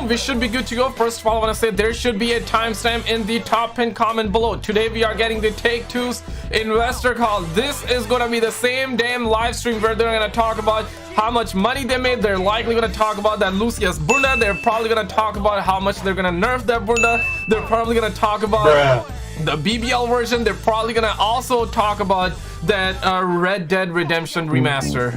we should be good to go. First of all, I want to say there should be a timestamp in the top pinned comment below. Today we are getting the Take-Two's investor call. This is going to be the same damn live stream where they're going to talk about how much money they made. They're likely going to talk about that Lucia's bunda. They're probably going to talk about how much they're going to nerf that bunda. They're probably going to talk about the BBL version. They're probably going to also talk about that Red Dead Redemption remaster.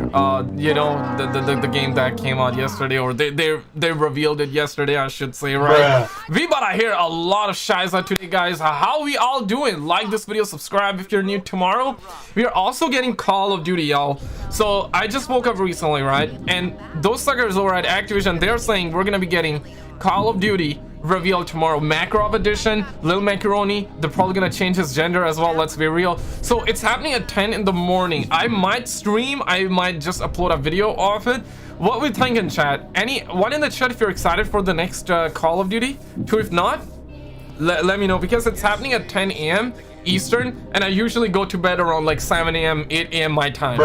You know, the game that came out yesterday, or they revealed it yesterday, I should say, right? We about to hear a lot of shiza today, guys. How we all doing? Like this video, subscribe if you're new. Tomorrow we are also getting Call of Duty, y'all. So I just woke up recently, right? And those suckers over at Activision, they're saying we're gonna be getting Call of Duty revealed tomorrow. Makarov edition, Lil Macaroni. They're probably gonna change his gender as well, let's be real. So it's happening at 10 in the morning. I might stream, I might just upload a video of it. What we think in chat? Anyone in the chat if you're excited for the next Call of Duty? Two, if not, let me know, because it's happening at 10 a.m. Eastern, and I usually go to bed around like 7 a.m. 8 a.m. my time.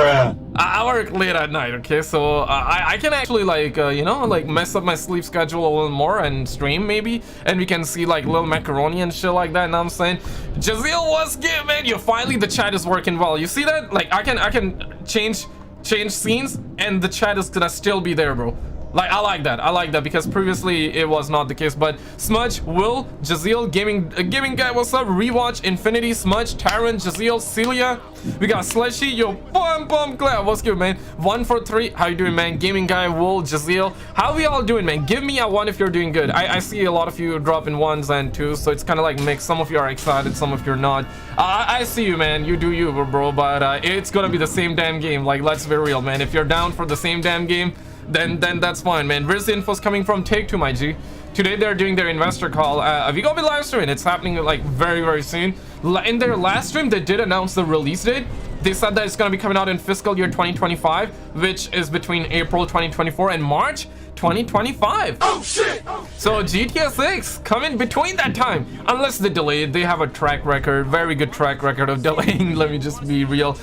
I work late at night, okay? So I can actually like you know, like mess up my sleep schedule a little more and stream maybe, and we can see like Lil Macaroni and shit like that. And I'm saying, Jazeel, what's good, man? You finally, the chat is working well. You see that? Like I can change scenes and the chat is gonna still be there, bro. Like I like that because previously it was not the case. But Smudge, Will, Jazeel, gaming guy, what's up? Rewatch, Infinity, Smudge, Tyron, Jazeel, Celia, we got Slushy, yo, bum glad, what's good, man? 143, how you doing, man? Gaming guy, Will, Jazeel, how we all doing, man? Give me a 1 if you're doing good. I see a lot of you dropping 1s and 2s, so it's kind of like mixed. Some of you are excited, some of you are not. I see you, man. You do you, bro. But it's gonna be the same damn game. Like, let's be real, man. If you're down for the same damn game, then that's fine, man. Where's the info's coming from? Take-Two, my G. Today they're doing their investor call. We gonna be live streaming. It's happening like very soon. In their last stream, they did announce the release date. They said that it's gonna be coming out in fiscal year 2025, which is between April 2024 and March 2025. Oh shit! So GTA 6 coming between that time, unless they delay it. They have a track record, very good track record of delaying. Let me just be real.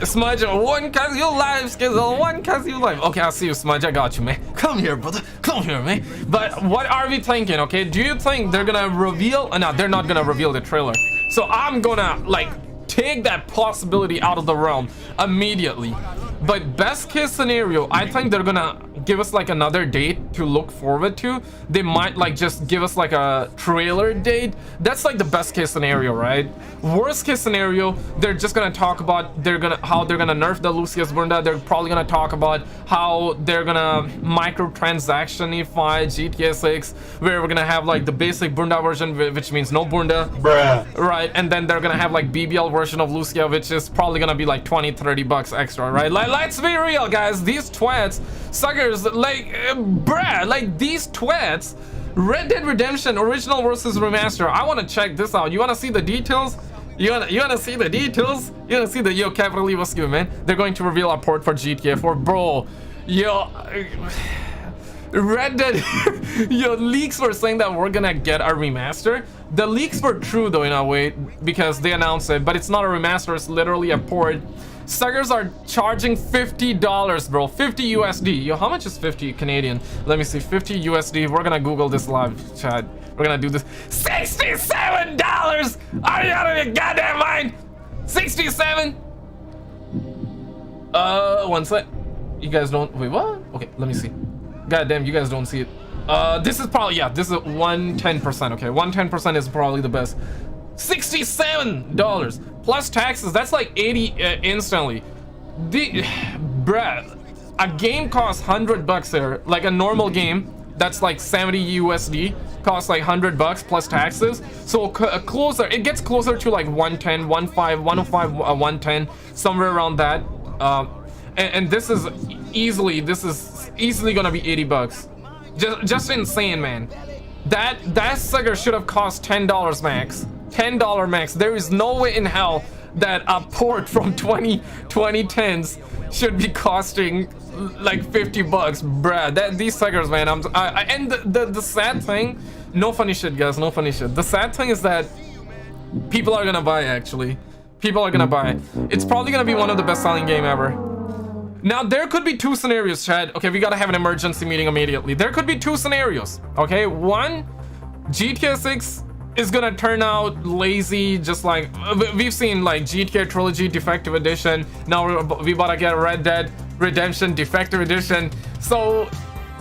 Smudge, 1 cause you live, SKizzle, 1 cause you live. Okay, I'll see you, Smudge. I got you, man. Come here, brother. Come here, man. But what are we thinking? Okay, do you think they're gonna reveal? No, they're not gonna reveal the trailer. So I'm gonna like take that possibility out of the realm immediately. But best case scenario, I think they're gonna give us like another date to look forward to. They might like just give us like a trailer date. That's like the best case scenario, right? Worst case scenario, they're just gonna talk about how they're gonna nerf the Lucius bunda. They're probably gonna talk about how they're gonna microtransaction-ify GTA 6, where we're gonna have like the basic bunda version, which means no bunda, right? And then they're gonna have like BBL version of Lucia, which is probably gonna be like 20-30 bucks extra, right? Like, let's be real, guys. These twats, suckers, like, like these twats. Red Dead Redemption original versus remaster. I want to check this out. You want to see the details? You want to see the details? You want to see the yo Capital E, what's good, man? They're going to reveal a port for GTA 4, bro. Yo, Red Dead. Yo, leaks were saying that we're gonna get a remaster. The leaks were true though in a way, because they announced it, but it's not a remaster. It's literally a port. Suckers are charging $50, bro. 50 USD. Yo, how much is 50 Canadian? Let me see. 50 USD. We're gonna Google this live, chat. We're gonna do this. $67. Are you out of your goddamn mind? 67. 1 sec. You guys don't. Wait, what? Okay, let me see. Goddamn, you guys don't see it. This is probably, yeah, this is 110%. Okay, 110% is probably the best. $67 plus taxes. That's like 80 instantly. Bruh, a game costs $100 there. Like a normal game that's like 70 USD costs like $100 plus taxes. So closer, it gets closer to like 110, 105, 110, somewhere around that. And this is easily gonna be $80. Just insane, man. That sucker should have cost $10 max. $10 max. There is no way in hell that a port from 2010s should be costing like $50, bruh. These suckers, man. And the sad thing, no funny shit, guys, no funny shit. The sad thing is that people are gonna buy. Actually, people are gonna buy. It's probably gonna be one of the best-selling game ever. Now, there could be two scenarios, Chad. Okay, we gotta have an emergency meeting immediately. There could be two scenarios, okay? One, GTA 6 is gonna turn out lazy, just like we've seen, like GTA Trilogy Defective Edition. Now we about to get Red Dead Redemption Defective Edition. So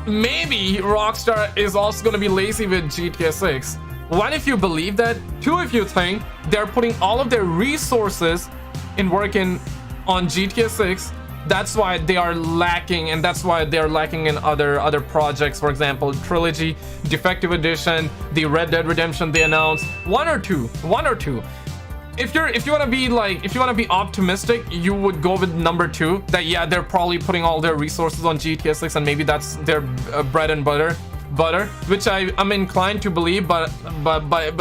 maybe Rockstar is also gonna be lazy with GTA 6. One, if you believe that. Two, if you think they're putting all of their resources in working on GTA 6, that's why they are lacking, and that's why they're lacking in other projects. For example, Trilogy Defective Edition, the Red Dead Redemption they announced. One or two. If you want to be optimistic, you would go with number two, that yeah, they're probably putting all their resources on GTA 6 and maybe that's their bread and butter, which I'm inclined to believe, but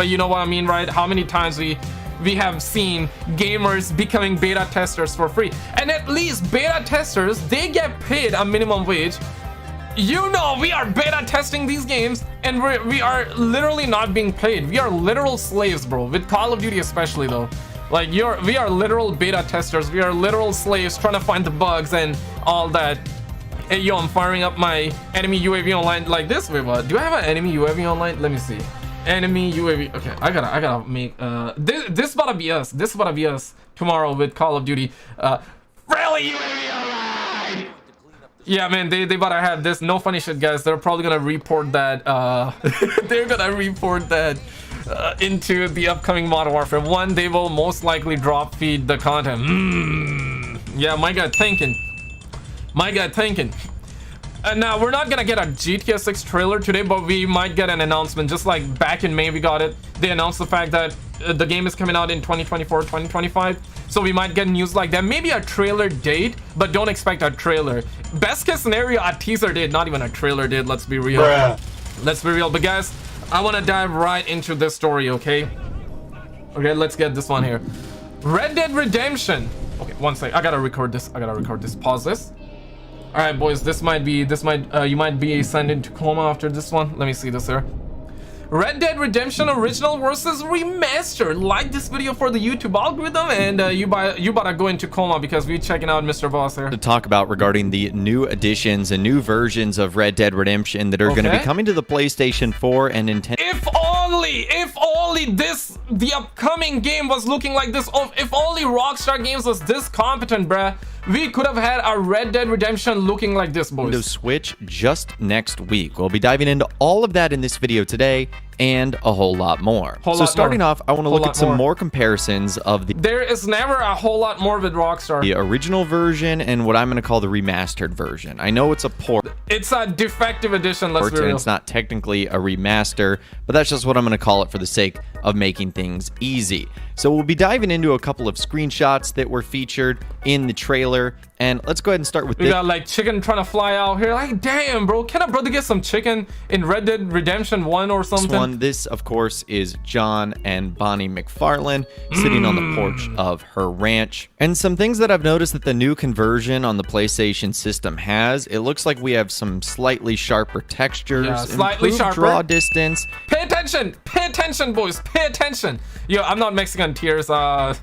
you know what I mean, right? How many times we have seen gamers becoming beta testers for free, and at least beta testers, they get paid a minimum wage. You know, we are beta testing these games and we are literally not being paid. We are literal slaves, bro, with Call of Duty especially though. Like we are literal beta testers. We are literal slaves trying to find the bugs and all that. Hey yo, I'm firing up my enemy UAV online like this. Wait, what? Do I have an enemy UAV online? Let me see. Enemy UAV. Okay, I gotta make this about to be us. This about to be us tomorrow with Call of Duty. Friendly UAV online. Yeah, man, they about to have this. No funny shit, guys. They're probably gonna report that. They're gonna report that into the upcoming Modern Warfare 1. They will most likely drop feed the content. Yeah, my guy thinking. Now, we're not gonna get a GTA 6 trailer today, but we might get an announcement. Just like back in May we got it. They announced the fact that the game is coming out in 2024, 2025. So we might get news like that. Maybe a trailer date, but don't expect a trailer. Best case scenario, a teaser date, not even a trailer date. Let's be real. Let's be real. But guys, I want to dive right into this story, okay? Okay, let's get this one here. Red Dead Redemption. Okay, one sec. I gotta record this. Pause this. All right, boys, you might be sent into coma after this one. Let me see this here. Red Dead Redemption Original versus Remastered. Like this video for the YouTube algorithm, and you about to go into coma because we're checking out Mr. Boss here. To talk about regarding the new additions and new versions of Red Dead Redemption that are going to be coming to the PlayStation 4 and Nintendo. If only the upcoming game was looking like this. If only Rockstar Games was this competent, bruh. We could have had a Red Dead Redemption looking like this, boys. Nintendo Switch just next week. We'll be diving into all of that in this video today and a whole lot more. So starting off, I want to look at some more comparisons of the... There is never a whole lot more with Rockstar. The original version and what I'm going to call the remastered version. I know it's a port. It's a defective edition, let's be real. It's not technically a remaster, but that's just what I'm going to call it for the sake of making things easy. So we'll be diving into a couple of screenshots that were featured in the trailer, and let's go ahead and start with this. We got like chicken trying to fly out here. Like, damn, bro, can a brother get some chicken in Red Dead Redemption 1 or something? This, of course, is John and Bonnie McFarlane sitting on the porch of her ranch. And some things that I've noticed that the new conversion on the PlayStation system has, it looks like we have some slightly sharper textures, slightly sharper draw distance. Pay attention, boys, pay attention. Yo, I'm not Mexican tears, but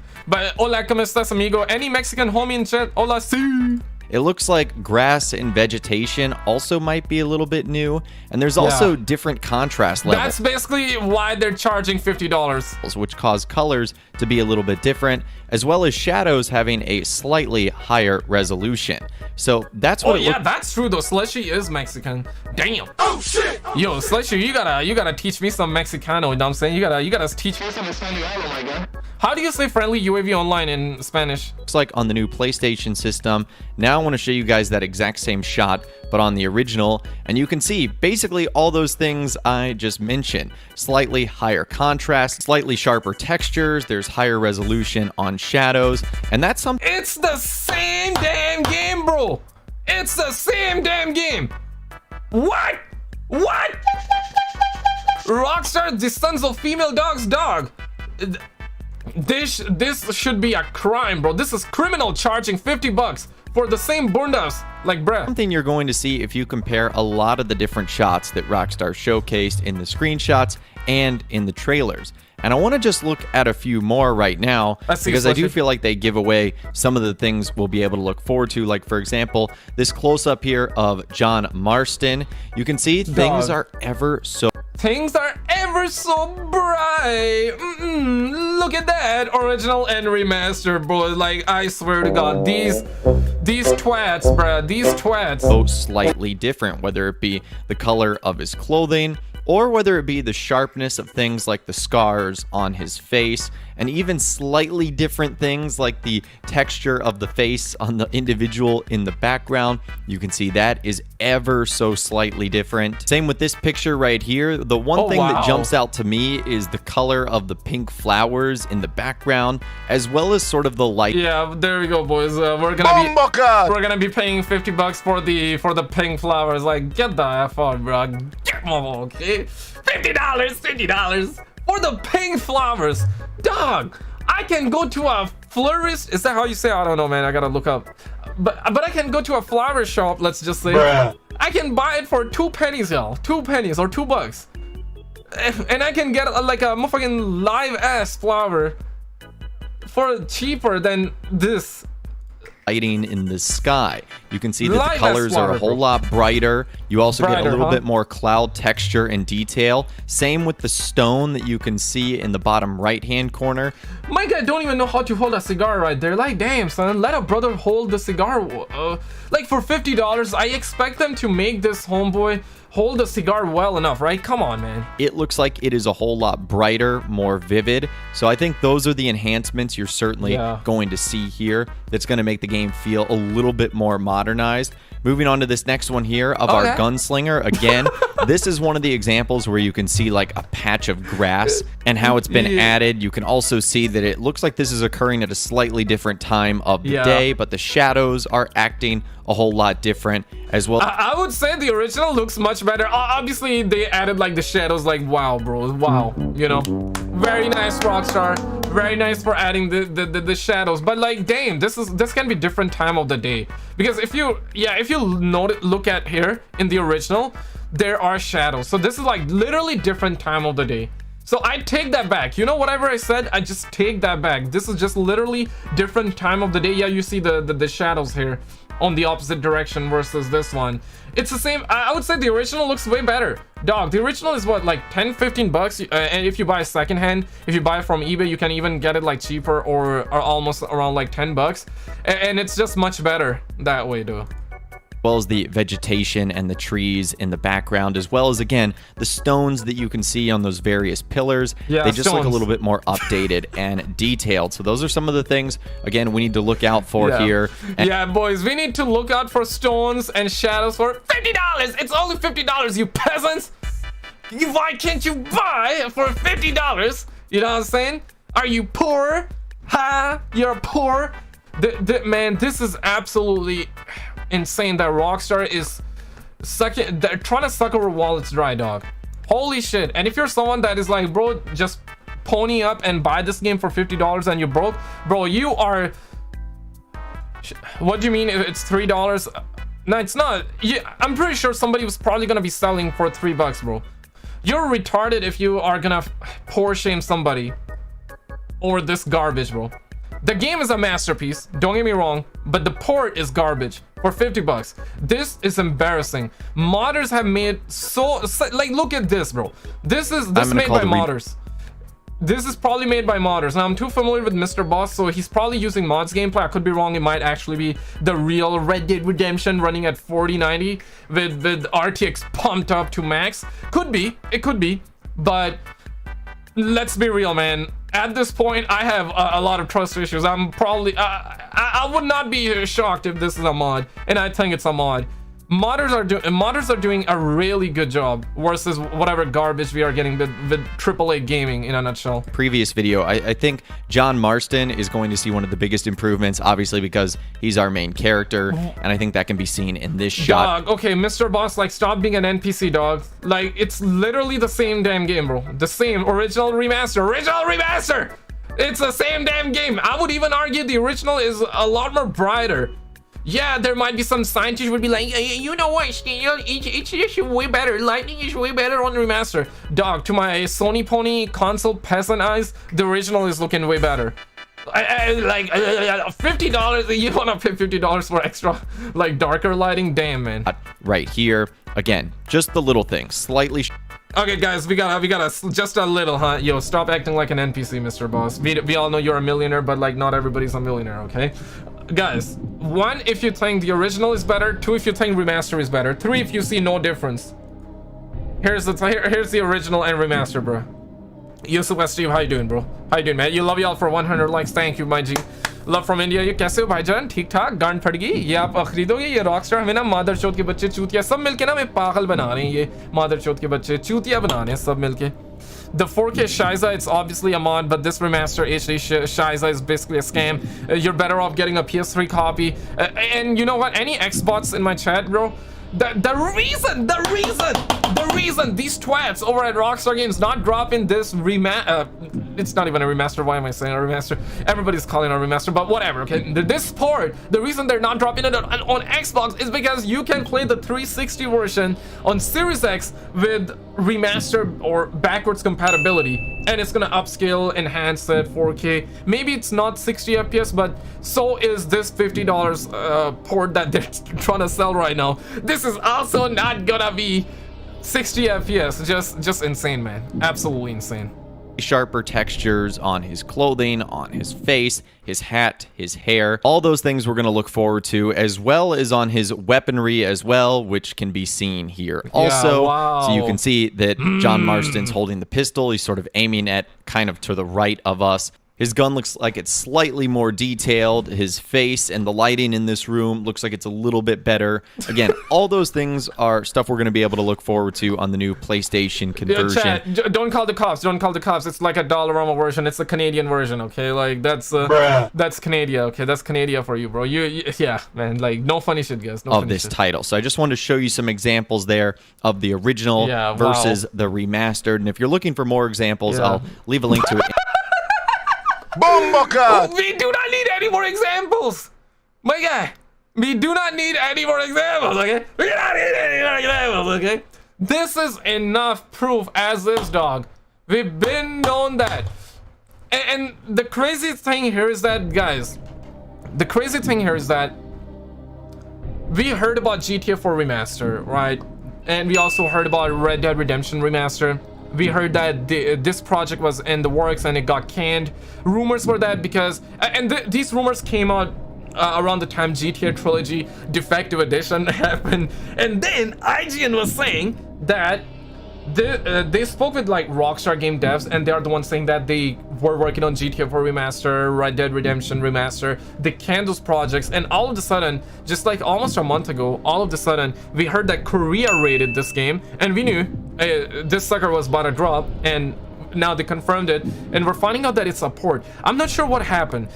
hola, ¿cómo estás, amigo? Any Mexican homie in chat? Hola, sí. It looks like grass and vegetation also might be a little bit new, and there's also different contrast levels. That's basically why they're charging $50, which cause colors to be a little bit different, as well as shadows having a slightly higher resolution. So that's what that's true though. Slushy is Mexican. Damn. Oh shit. Yo, Slushy, you gotta teach me some Mexicano. You know what I'm saying? You gotta teach me some Spanish. Oh my god. How do you say friendly UAV online in Spanish? Looks like on the new PlayStation system. Now I want to show you guys that exact same shot, but on the original, and you can see basically all those things I just mentioned. Slightly higher contrast, slightly sharper textures, there's higher resolution on shadows, and that's something. It's the same damn game, bro. It's the same damn game. What? Rockstar, the sons of female dogs, dog. This should be a crime, bro. This is criminal, charging $50 for the same bundas. Like, bruh. Something you're going to see if you compare a lot of the different shots that Rockstar showcased in the screenshots and in the trailers. And I want to just look at a few more right now because I do feel like they give away some of the things we'll be able to look forward to. Like, for example, this close-up here of John Marston. You can see things are ever so bright. Look at that original and remastered, bro. Like, I swear to God, these twats, bruh, these twats. So slightly different, whether it be the color of his clothing or whether it be the sharpness of things like the scars on his face, and even slightly different things like the texture of the face on the individual in the background. You can see that is ever so slightly different. Same with this picture right here. The one thing that jumps out to me is the color of the pink flowers in the background, as well as sort of the light. Yeah, there we go, boys. We're gonna be paying $50 for the pink flowers. Like, get the F out, bro. Get them, okay? $50 for the pink flowers. Dog, I can go to a florist. Is that how you say? I don't know, man. I gotta look up. But I can go to a flower shop. Let's just say, I can buy it for 2 pennies, y'all. 2 pennies or $2, and I can get like a motherfucking live ass flower for cheaper than this. Lighting in the sky. You can see that the colors are a whole lot brighter. You also get a little bit more cloud texture and detail. Same with the stone that you can see in the bottom right-hand corner. My guy don't even know how to hold a cigar right there. Like, damn, son, let a brother hold the cigar. Like, for $50, I expect them to make this homeboy hold the cigar well enough, right? Come on, man. It looks like it is a whole lot brighter, more vivid. So I think those are the enhancements you're certainly going to see here that's going to make the game feel a little bit more modernized. Moving on to this next one here of our gunslinger. Again, this is one of the examples where you can see like a patch of grass and how it's been added. You can also see that it looks like this is occurring at a slightly different time of the day, but the shadows are acting a whole lot different as well. I would say the original looks much better. Obviously, they added like the shadows. Like, wow, bro, wow, you know, very nice, Rockstar. Very nice for adding the shadows. But like, damn, this can be different time of the day, because if you look at here in the original, there are shadows. So this is like literally different time of the day. So I take that back. You know, whatever I said, I just take that back. This is just literally different time of the day. Yeah, you see the shadows here on the opposite direction versus this one. It's the same. I would say the original looks way better. Dog, the original is what, like $10-15, and if you buy secondhand, if you buy from eBay, you can even get it like cheaper or almost around like $10, and it's just much better that way, dude. Well as the vegetation and the trees in the background, as well as, again, the stones that you can see on those various pillars. Yeah, they just look a little bit more updated and detailed. So those are some of the things, again, we need to look out for here. And yeah, boys, we need to look out for stones and shadows for $50. It's only $50, you peasants. Why can't you buy for $50? You know what I'm saying? Are you poor? Ha! You're poor? Man, this is absolutely insane that Rockstar is they're trying to suck our wallets dry, dog. Holy shit. And if you're someone that is like, bro, just pony up and buy this game for $50 and you're broke, bro, you are... What do you mean it's $3? No, it's not. I'm pretty sure somebody was probably gonna be selling for $3, bro. You're retarded if you are gonna poor shame somebody or this garbage, bro. The game is a masterpiece, don't get me wrong, but the port is garbage for $50. This is embarrassing. Modders have made so like, look at this, bro. This is made by modders. This is probably made by modders. Now, I'm too familiar with Mr. Boss, so he's probably using mods gameplay. I could be wrong. It might actually be the real Red Dead Redemption running at 4090 with RTX pumped up to max. Could be. It could be. But let's be real, man. At this point, I have a lot of trust issues. I'm probably... I would not be shocked if this is a mod, and I think it's a mod. Modders are doing a really good job versus whatever garbage we are getting with AAA gaming in a nutshell. Previous video, I think John Marston is going to see one of the biggest improvements, obviously because he's our main character, and I think that can be seen in this shot. Dog, okay, Mr. Boss, like, stop being an NPC, dog. Like, it's literally the same damn game, bro. The same original remaster. It's the same damn game. I would even argue the original is a lot more brighter. yeah, there might be some scientists who would be like, you know what, it's way better. Lightning is way better on remaster. Dog, to my Sony Pony console peasant eyes, the original is looking way better. Like $50, you want to pay $50 for extra like darker lighting? Damn, man. Right here, again, just the little things, slightly. Okay, guys, we gotta just a little, huh? Yo, stop acting like an NPC, Mr. Boss. We all know you're a millionaire, but like not everybody's a millionaire, okay? Guys, 1, if you think the original is better. 2, if you think remaster is better. 3, if you see no difference. Here's the original and remaster, bro. Yusuf Steve, how you doing, bro? How you doing, man? You love y'all for 100 likes. Thank you, my G. Love from India. ये कैसे हो भाईजान? ठीक ठाक? गांड फट गई? ये आप खरीदोगे? ये रॉकस्टार हमें ना मादरचोद के बच्चे चूतिया सब मिलके ना मैं पागल बना रहे हैं. ये मादरचोद के बच्चे चूतिया बना रहे हैं सब मिलके. The 4K Shiza, it's obviously a mod, but this remaster HD Shiza is basically a scam. You're better off getting a PS3 copy. And you know what? Any Xbox in my chat, bro? The reason these twats over at Rockstar Games not dropping this it's not even a remaster. Why am I saying a remaster? Everybody's calling it a remaster, but whatever. Okay, this port, the reason they're not dropping it on Xbox is because you can play the 360 version on Series X with remaster or backwards compatibility, and it's gonna upscale, enhance it 4K. Maybe it's not 60 FPS, but so is this $50 port that they're trying to sell right now. This is also not gonna be 60 FPS. Just insane, man. Absolutely insane. Sharper textures on his clothing, on his face, his hat, his hair. All those things we're going to look forward to, as well as on his weaponry as well, which can be seen here. Also, wow. So you can see that John Marston's holding the pistol. He's sort of aiming at kind of to the right of us. His gun looks like it's slightly more detailed. His face and the lighting in this room looks like it's a little bit better. Again, all those things are stuff we're going to be able to look forward to on the new PlayStation conversion. Chat, don't call the cops. Don't call the cops. It's like a Dollarama version. It's a Canadian version, okay? Like that's Canada, okay? That's Canada for you, bro. Yeah, man. Like no funny shit, guys. No of this shit. Title. So I just wanted to show you some examples there of the original versus the remastered. And if you're looking for more examples, I'll leave a link to it. We do not need any more examples, my guy. We do not need any more examples, okay? We do not need any more examples, okay? This is enough proof as is, dog. We've been known that. And the crazy thing here is that, guys, we heard about GTA 4 remaster, right? And we also heard about Red Dead Redemption remaster. We heard that this project was in the works and it got canned. Rumors were that because these rumors came out around the time GTA Trilogy Defective Edition happened, and then IGN was saying that they spoke with like Rockstar game devs, and they are the ones saying that they were working on GTA 4 remaster, Red Dead Redemption remaster. They canned those projects, and all of a sudden, just like almost a month ago, all of a sudden we heard that Korea rated this game, and we knew this sucker was about to drop, and now they confirmed it, and we're finding out that it's a port. I'm not sure what happened.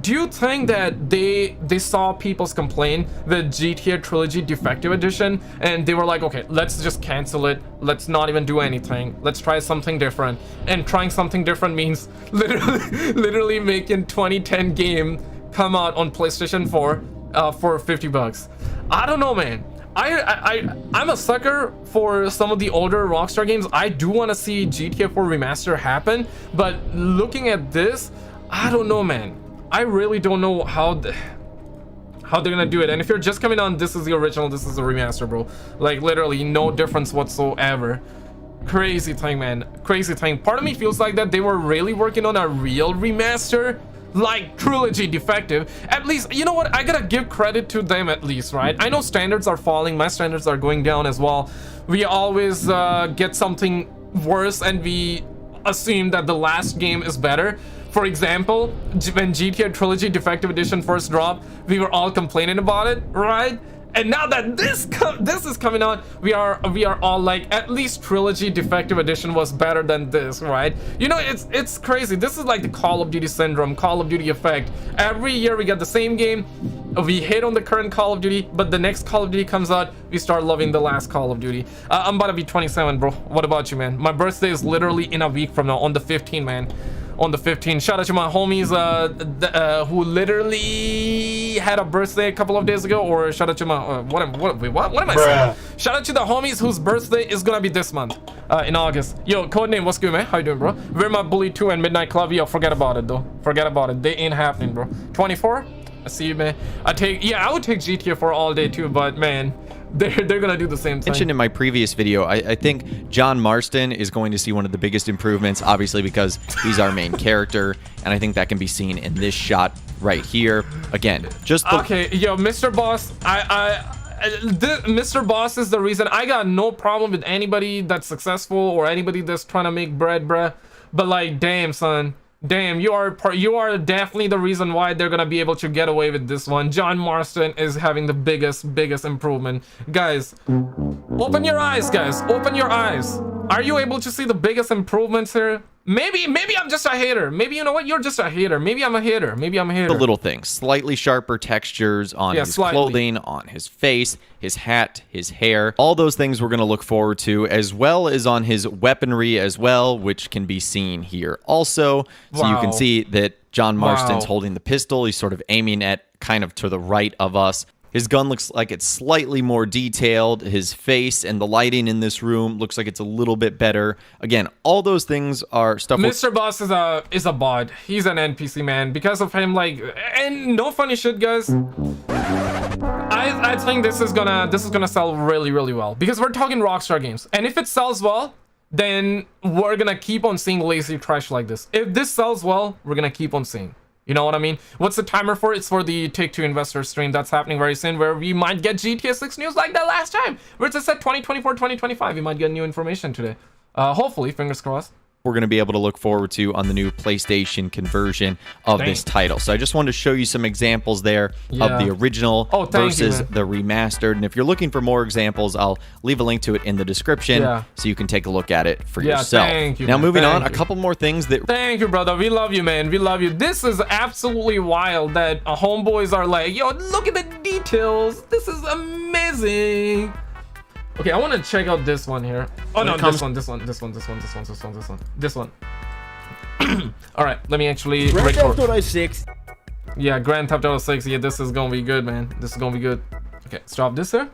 Do you think that they saw people's complaint with GTA Trilogy Defective Edition, and they were like, okay, let's just cancel it, let's not even do anything, let's try something different? And trying something different means literally making 2010 game come out on PlayStation 4 for $50. I don't know, man. I'm a sucker for some of the older Rockstar games. I do want to see GTA 4 remaster happen, but looking at this, I don't know, man. I really don't know how they're gonna do it. And if you're just coming on, this is the original, this is the remaster, bro. Like literally no difference whatsoever. Crazy thing, man. Crazy thing. Part of me feels like that they were really working on a real remaster, like Trilogy Defective. At least, you know what, I gotta give credit to them at least, right? I know standards are falling, my standards are going down as well. We always get something worse and we assume that the last game is better. For example, when GTA Trilogy Defective Edition first dropped, we were all complaining about it, right? And now that this is coming out, we are all like, at least Trilogy Defective Edition was better than this, right? You know, it's crazy. This is like the Call of Duty syndrome, Call of Duty effect. Every year we get the same game, we hate on the current Call of Duty, but the next Call of Duty comes out, we start loving the last Call of Duty. I'm about to be 27, bro. What about you, man? My birthday is literally in a week from now, on the 15th, man. on the 15th. Shout out to my homies who literally had a birthday a couple of days ago, or shout out to my what am I saying? Shout out to the homies whose birthday is gonna be this month in August. Yo, codename, what's good, man? How you doing, bro? Where my Bully 2 and Midnight Club? Yo, forget about it though. Forget about it. They ain't happening, bro. 24? I see you, man. I would take GTA 4 all day too, but man, they're gonna do the same thing. Mentioned in my previous video, I think John Marston is going to see one of the biggest improvements, obviously because he's our main character, and I think that can be seen in this shot right here. Again, just okay, yo, Mr. Boss, Mr. Boss is the reason. I got no problem with anybody that's successful or anybody that's trying to make bread, bruh. But like, damn, son. Damn, you are definitely the reason why they're gonna be able to get away with this one. John Marston is having the biggest improvement. Guys, open your eyes, guys. Open your eyes. Are you able to see the biggest improvements here? Maybe I'm just a hater. Maybe, you know what, you're just a hater. Maybe I'm a hater. Maybe I'm a hater. The little things, slightly sharper textures on his clothing, on his face, his hat, his hair. All those things we're going to look forward to, as well as on his weaponry as well, which can be seen here also. So you can see that John Marston's holding the pistol. He's sort of aiming at kind of to the right of us. His gun looks like it's slightly more detailed. His face and the lighting in this room looks like it's a little bit better. Again, all those things are stuff. Mr. Boss is a bot. He's an NPC, man. Because of him, like, and no funny shit, guys. I think this is gonna sell really well because we're talking Rockstar games, and if it sells well, then we're gonna keep on seeing lazy trash like this. If this sells well, we're gonna keep on seeing. You know what I mean? What's the timer for? It's for the Take-Two investor stream that's happening very soon, where we might get GTA 6 news like that last time, where it's said 2024, 2025. We might get new information today. Hopefully, fingers crossed. We're going to be able to look forward to on the new PlayStation conversion of this title. So I just wanted to show you some examples there of the original versus the remastered. And if you're looking for more examples, I'll leave a link to it in the description so you can take a look at it for yourself. Thank you, now, moving on, a couple more things that... Thank you, brother. We love you, man. We love you. This is absolutely wild that homeboys are like, yo, look at the details. This is amazing. Okay, I want to check out this one here. Oh no, this one. All right, let me actually Grand Theft Auto 6. Yeah, Grand Theft Auto 6. Yeah, this is gonna be good, man. This is gonna be good. Okay, stop this here.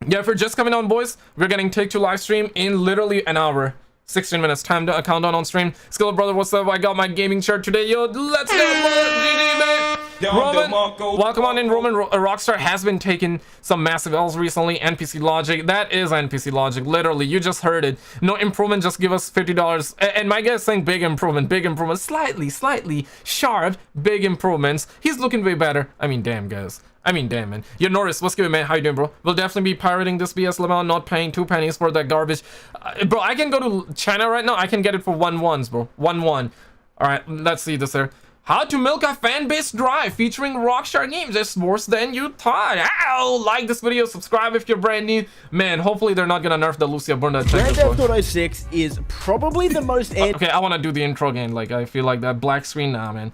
Yeah, if you're just coming on, boys, we're getting Take-Two live stream in literally an hour. 16 minutes time to countdown on stream. SKizzle brother, what's up? I got my gaming shirt today. Yo, let's go, GG, man. Roman, welcome on in. Roman, Rockstar has been taking some massive L's recently. NPC logic, that is NPC logic. Literally, you just heard it. No improvement, just give us $50. And my guy is saying big improvement, slightly sharp, big improvements. He's looking way better. I mean, damn, guys. I mean, damn, man. Yo, Norris, what's good, man? How you doing, bro? We'll definitely be pirating this BS Lamel, not paying 2 pennies for that garbage. Bro, I can go to China right now. I can get it for 1 ones, bro. 1 1. All right, let's see this here. How to milk a fan base dry featuring Rockstar games. It's worse than you thought. Ow! Like this video, subscribe if you're brand new. Man, hopefully they're not gonna nerf the Lucia Bunda. Grand Theft Auto 6 is probably the most... Okay, I want to do the intro again. Like, I feel like that black screen now, man.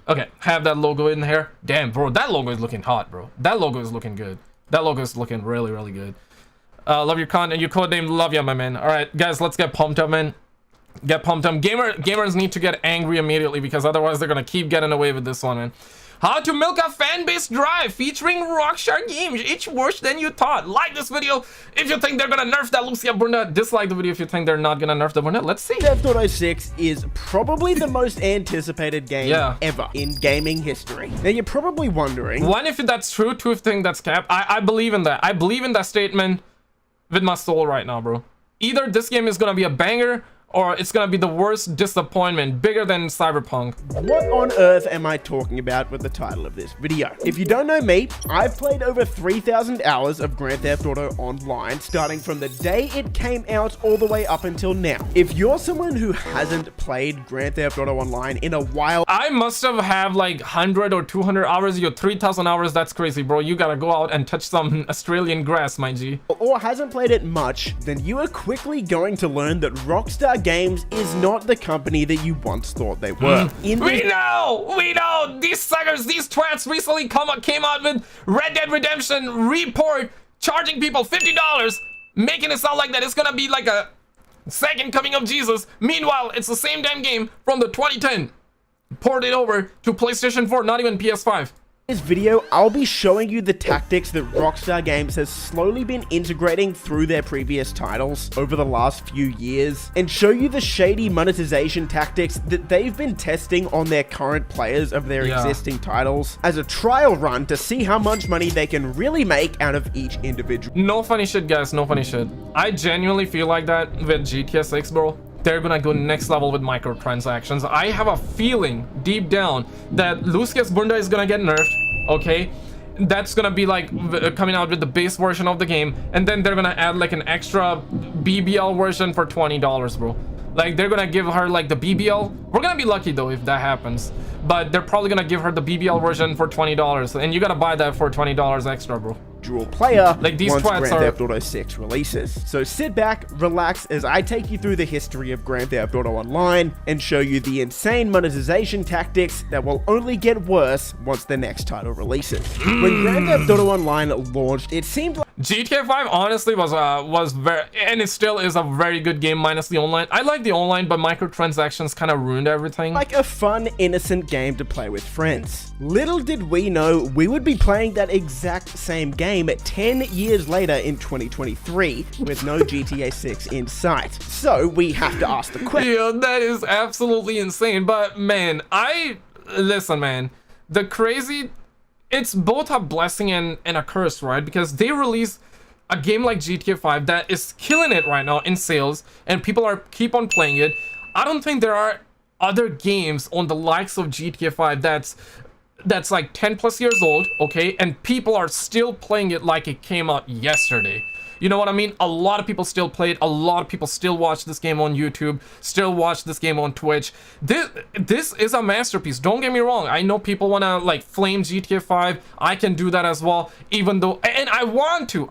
Okay, have that logo in here. Damn, bro, that logo is looking hot, bro. That logo is looking good. That logo is looking really good. Love your content. Your code name, love ya, my man. All right, guys, let's get pumped up, man. Get pumped up. Gamers need to get angry immediately because otherwise they're gonna keep getting away with this one, man. How to milk a fan base dry featuring Rockstar games. It's worse than you thought. Like this video if you think they're gonna nerf that Lucia Bunda. Dislike the video if you think they're not gonna nerf the Bunda. Let's see. Grand Theft Auto 6 is probably the most anticipated game ever in gaming history. Now you're probably wondering, one, if that's true, two, if you think that's cap. I believe in that. I believe in that statement with my soul right now, bro. Either this game is gonna be a banger or it's gonna be the worst disappointment, bigger than Cyberpunk. What on earth am I talking about with the title of this video? If you don't know me, I've played over 3,000 hours of Grand Theft Auto Online, starting from the day it came out all the way up until now. If you're someone who hasn't played Grand Theft Auto Online in a while... I must have like 100 or 200 hours, you're 3,000 hours, that's crazy, bro. You gotta go out and touch some Australian grass, my G. Or hasn't played it much, then you are quickly going to learn that Rockstar Games is not the company that you once thought they were. We know! These suckers, these twats recently came out with Red Dead Redemption Report, charging people $50, making it sound like that it's gonna be like a Second coming of Jesus. Meanwhile, it's the same damn game from the 2010. Ported over to PlayStation 4, not even PS5. In this video, I'll be showing you the tactics that Rockstar Games has slowly been integrating through their previous titles over the last few years, and show you the shady monetization tactics that they've been testing on their current players of their existing titles as a trial run to see how much money they can really make out of each individual. No funny shit, guys, no funny shit. I genuinely feel like that with GTA 6, bro. They're gonna go next level with microtransactions. I have a feeling deep down that Lucius Bunda is gonna get nerfed, okay? That's gonna be like coming out with the base version of the game, and then they're gonna add like an extra BBL version for $20, bro. Like, they're gonna give her like the BBL. We're gonna be lucky though if that happens, but they're probably gonna give her the BBL version for $20, and you gotta buy that for $20 extra, bro. Player like these once Grand are... Theft Auto 6 releases. So sit back, relax as I take you through the history of Grand Theft Auto Online and show you the insane monetization tactics that will only get worse once the next title releases. When Grand Theft Auto Online launched, it seemed like GTA 5 honestly was very, and it still is a very good game minus the online. I like the online, but microtransactions kind of ruined everything. Like a fun, innocent game to play with friends. Little did we know we would be playing that exact same game 10 years later in 2023 with no GTA 6 in sight. So we have to ask the question. Yeah, that is absolutely insane. But man, listen, man, it's both a blessing and a curse, right? Because they release a game like GTA 5 that is killing it right now in sales, and people keep on playing it. I don't think there are other games on the likes of GTA 5 that's like 10 plus years old, okay, and people are still playing it like it came out yesterday. You know what I mean? A lot of people still play it. A lot of people still watch this game on YouTube, still watch this game on Twitch. This is a masterpiece. Don't get me wrong. I know people want to like flame GTA 5. I can do that as well, even though, and I want to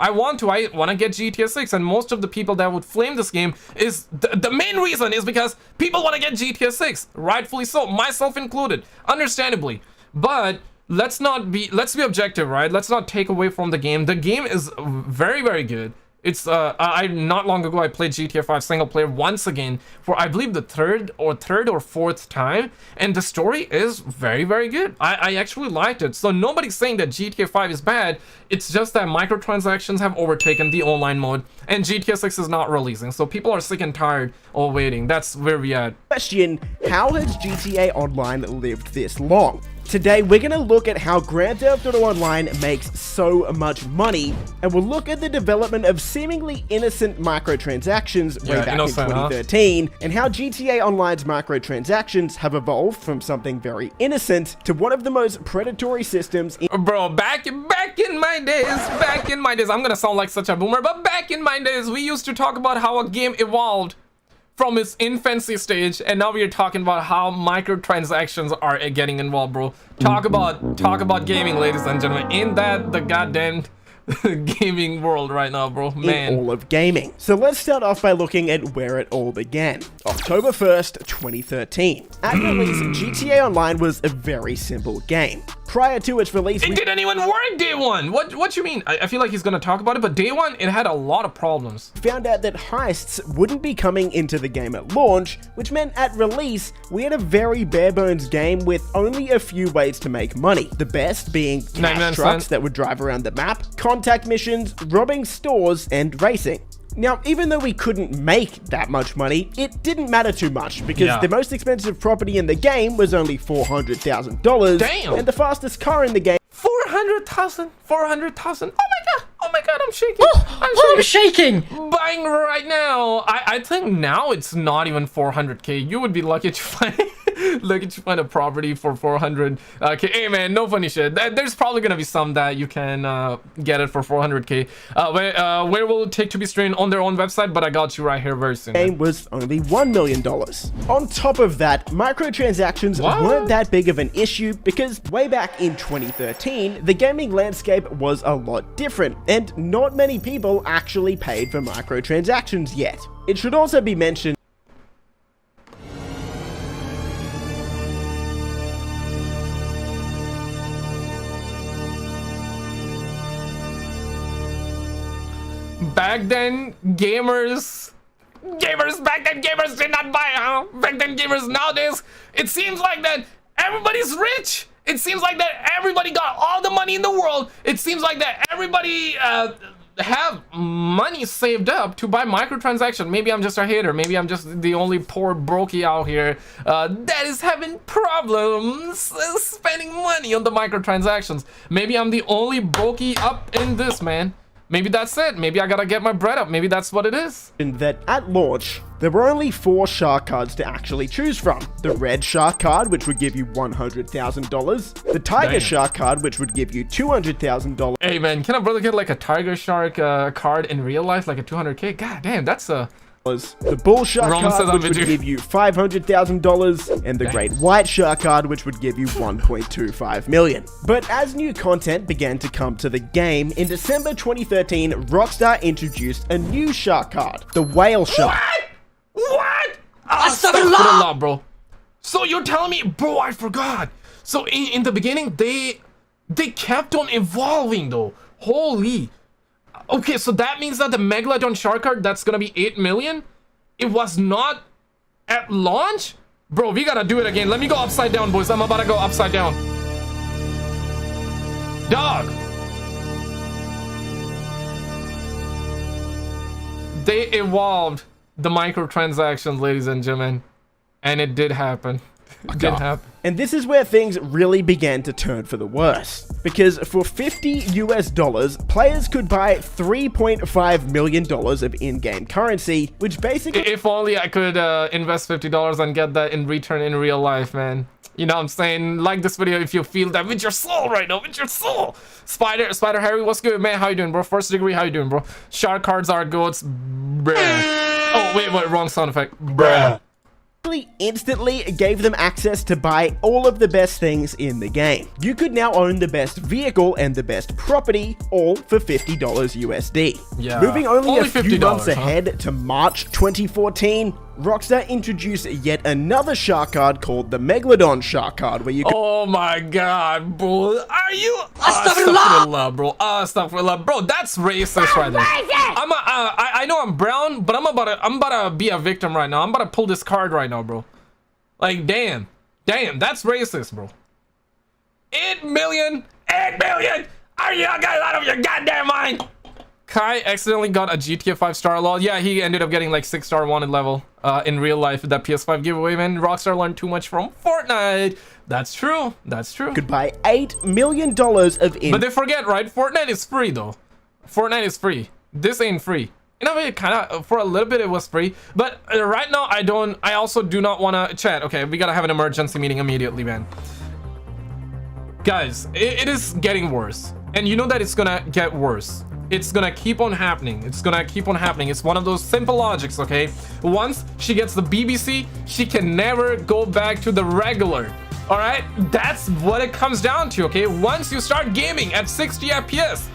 get GTA 6, and most of the people that would flame this game is the main reason is because people want to get GTA 6, rightfully so, myself included, understandably. But let's be objective, right? Let's not take away from the game. The game is very, very good. It's I not long ago I played GTA 5 single player once again for I believe the third or fourth time, and the story is very, very good. I actually liked it. So nobody's saying that GTA 5 is bad. It's just that microtransactions have overtaken the online mode, and GTA 6 is not releasing. So people are sick and tired of waiting. That's where we at. Question: how has GTA Online lived this long? Today, we're going to look at how Grand Theft Auto Online makes so much money, and we'll look at the development of seemingly innocent microtransactions way back in 2013, and how GTA Online's microtransactions have evolved from something very innocent to one of the most predatory systems in— Bro, back in my days, I'm gonna sound like such a boomer, but back in my days, we used to talk about how a game evolved from its infancy stage, and now we are talking about how microtransactions are getting involved, bro. Talk about gaming, ladies and gentlemen. Ain't that the goddamn gaming world right now, bro? Man. In all of gaming. So let's start off by looking at where it all began. October 1st, 2013. At release, GTA Online was a very simple game. Prior to its release, it didn't even work day one. What you mean? I feel like he's gonna talk about it, but day one, it had a lot of problems. Found out that heists wouldn't be coming into the game at launch, which meant at release, we had a very bare bones game with only a few ways to make money. The best being cash trucks that would drive around the map, contact missions, robbing stores, and racing. Now, even though we couldn't make that much money, it didn't matter too much, because the most expensive property in the game was only $400,000. Damn! And the fastest car in the game— 400,000? Oh my god, I'm shaking. I'm shaking. Buying right now. I think now it's not even 400k. You would be lucky to find a property for 400k. Hey man, no funny shit. There's probably gonna be some that you can get it for 400k. Where will it take to be streamed on their own website? But I got you right here very soon. The game was only $1 million. On top of that, microtransactions weren't that big of an issue, because way back in 2013, the gaming landscape was a lot different, and not many people actually paid for microtransactions yet. It should also be mentioned back then, gamers Gamers back then, gamers did not buy, huh? Back then, gamers nowadays, it seems like that everybody's rich. It seems like that everybody got all the money in the world. It seems like that everybody have money saved up to buy microtransactions. Maybe I'm just a hater. Maybe I'm just the only poor brokey out here that is having problems spending money on the microtransactions. Maybe I'm the only brokey up in this, man. Maybe that's it. Maybe I gotta get my bread up. Maybe that's what it is. In that at launch, there were only 4 shark cards to actually choose from. The red shark card, which would give you $100,000. The tiger shark card, which would give you $200,000. Hey man, can a brother get like a tiger shark card in real life, like a 200K? God damn, that's a... The bull shark card, which would give you $500,000, and the great white shark card, which would give you $1.25 million. But as new content began to come to the game, in December 2013, Rockstar introduced a new shark card, the whale shark. What? Astaghfirullah, bro. So you're telling me, bro, I forgot. So in the beginning, they kept on evolving though. Holy. Okay, so that means that the Megalodon shark card, that's gonna be 8 million? It was not at launch? Bro, we gotta do it again. Let me go upside down, boys. I'm about to go upside down. Dog. They evolved the microtransactions, ladies and gentlemen. And it did happen. It did happen. And this is where things really began to turn for the worse. Because for $50 players could buy $3.5 million of in-game currency, which basically... If only I could invest $50 and get that in return in real life, man. You know what I'm saying? Like this video if you feel that with your soul right now, with your soul. Spider Harry, what's good, man? How you doing, bro? First degree, how you doing, bro? Shark cards are goats, bruh. Oh, wait, wrong sound effect. Bruh. Instantly gave them access to buy all of the best things in the game. You could now own the best vehicle and the best property, all for $50 USD. Yeah. Moving only a few months huh? ahead to March 2014, Rockstar introduced yet another shark card called the Megalodon shark card, where you can... Oh my god, bro. Are you... Astaghfirullah, bro. Astaghfirullah. Bro, that's racist right there. I know I'm brown, but I'm about to be a victim right now. I'm about to pull this card right now, bro. Like, damn. Damn, that's racist, bro. 8 million? 8 million? Are you guys out of your goddamn mind? Kai accidentally got a GTA 5 star lol. Yeah, he ended up getting like 6-star wanted level in real life with that PS5 giveaway, man. Rockstar learned too much from Fortnite. That's true. That's true. Could buy $8 million of in... But they forget, right? Fortnite is free, though. Fortnite is free. This ain't free. In a way, kind of, for a little bit, it was free. But right now, I also do not want to chat. Okay, we gotta have an emergency meeting immediately, man. Guys, it is getting worse. And you know that it's gonna get worse. It's gonna keep on happening. It's gonna keep on happening. It's one of those simple logics, okay? Once she gets the BBC, she can never go back to the regular. All right, that's what it comes down to, okay? Once you start gaming at 60 FPS,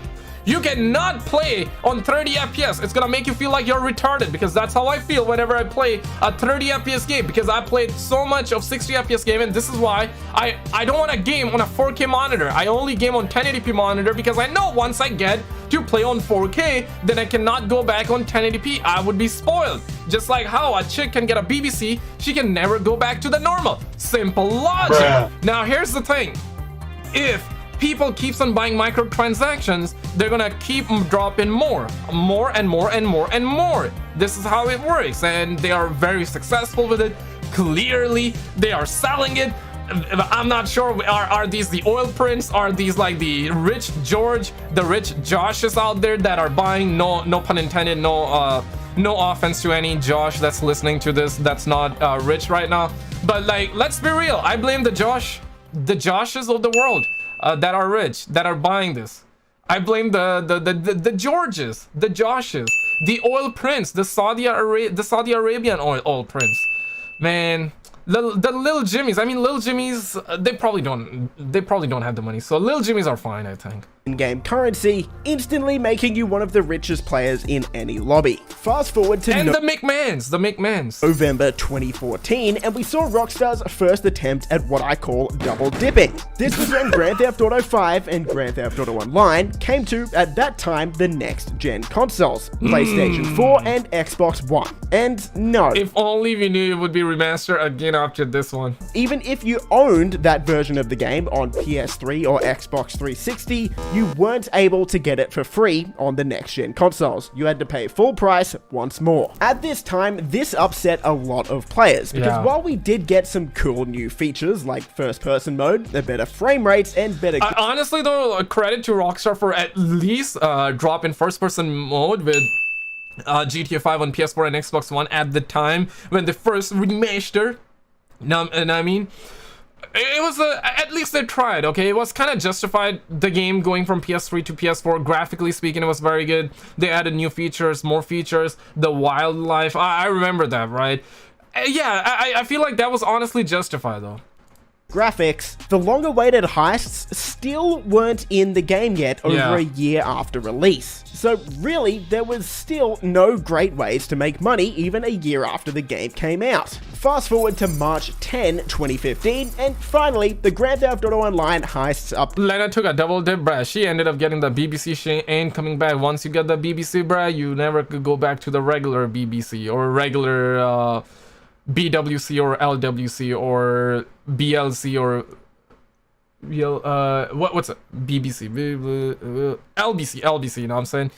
you cannot play on 30 FPS. It's gonna make you feel like you're retarded, because that's how I feel whenever I play a 30 FPS game, because I played so much of 60 FPS game, and this is why I don't want to game on a 4K monitor. I only game on 1080p monitor, because I know once I get to play on 4K, then I cannot go back on 1080p. I would be spoiled. Just like how a chick can get a BBC, she can never go back to the normal. Simple logic. Bruh. Now here's the thing. If people keeps on buying microtransactions, they're gonna keep dropping more and more. This is how it works, and they are very successful with it. Clearly, they are selling it. I'm not sure, are these the oil prints? Are these like the rich George, the rich Joshes out there that are buying? No pun intended, no offense to any Josh that's listening to this that's not rich right now. But like, let's be real. I blame the Joshes of the world that are rich, that are buying this. I blame the Georges, the Joshes, the oil prince, the Saudi Arabian oil prince. Man, the little Jimmies. I mean, little Jimmies, they probably don't have the money. So little Jimmies are fine, I think. in-game currency, instantly making you one of the richest players in any lobby. Fast forward to And the McMahons. November 2014, and we saw Rockstar's first attempt at what I call double dipping. This was when Grand Theft Auto 5 and Grand Theft Auto Online came to, at that time, the next-gen consoles, PlayStation 4 and Xbox One. And no, If only we knew it would be remastered again after this one. even if you owned that version of the game on PS3 or Xbox 360, you weren't able to get it for free on the next-gen consoles. You had to pay full price once more. At this time, this upset a lot of players, because while we did get some cool new features like first-person mode, a better frame rates, and better... Honestly though, credit to Rockstar for at least dropping first-person mode with GTA 5 on PS4 and Xbox One at the time when they first remastered. And I mean, it was at least they tried. Okay, it was kind of justified, the game going from PS3 to PS4. Graphically speaking, it was very good. They added new features, more features, the wildlife. I remember that, right? Yeah, I feel like that was honestly justified though. Graphics, the long-awaited heists still weren't in the game yet over a year after release. So really, there was still no great ways to make money even a year after the game came out. Fast forward to March 10, 2015, and finally, the Grand Theft Auto Online heists up. Lena took a double dip, bruh. She ended up getting the BBC. She ain't coming back. Once you get the BBC, bruh, you never could go back to the regular BBC or regular BWC or LWC or BLC or what's it? BBC, LBC, you know what I'm saying?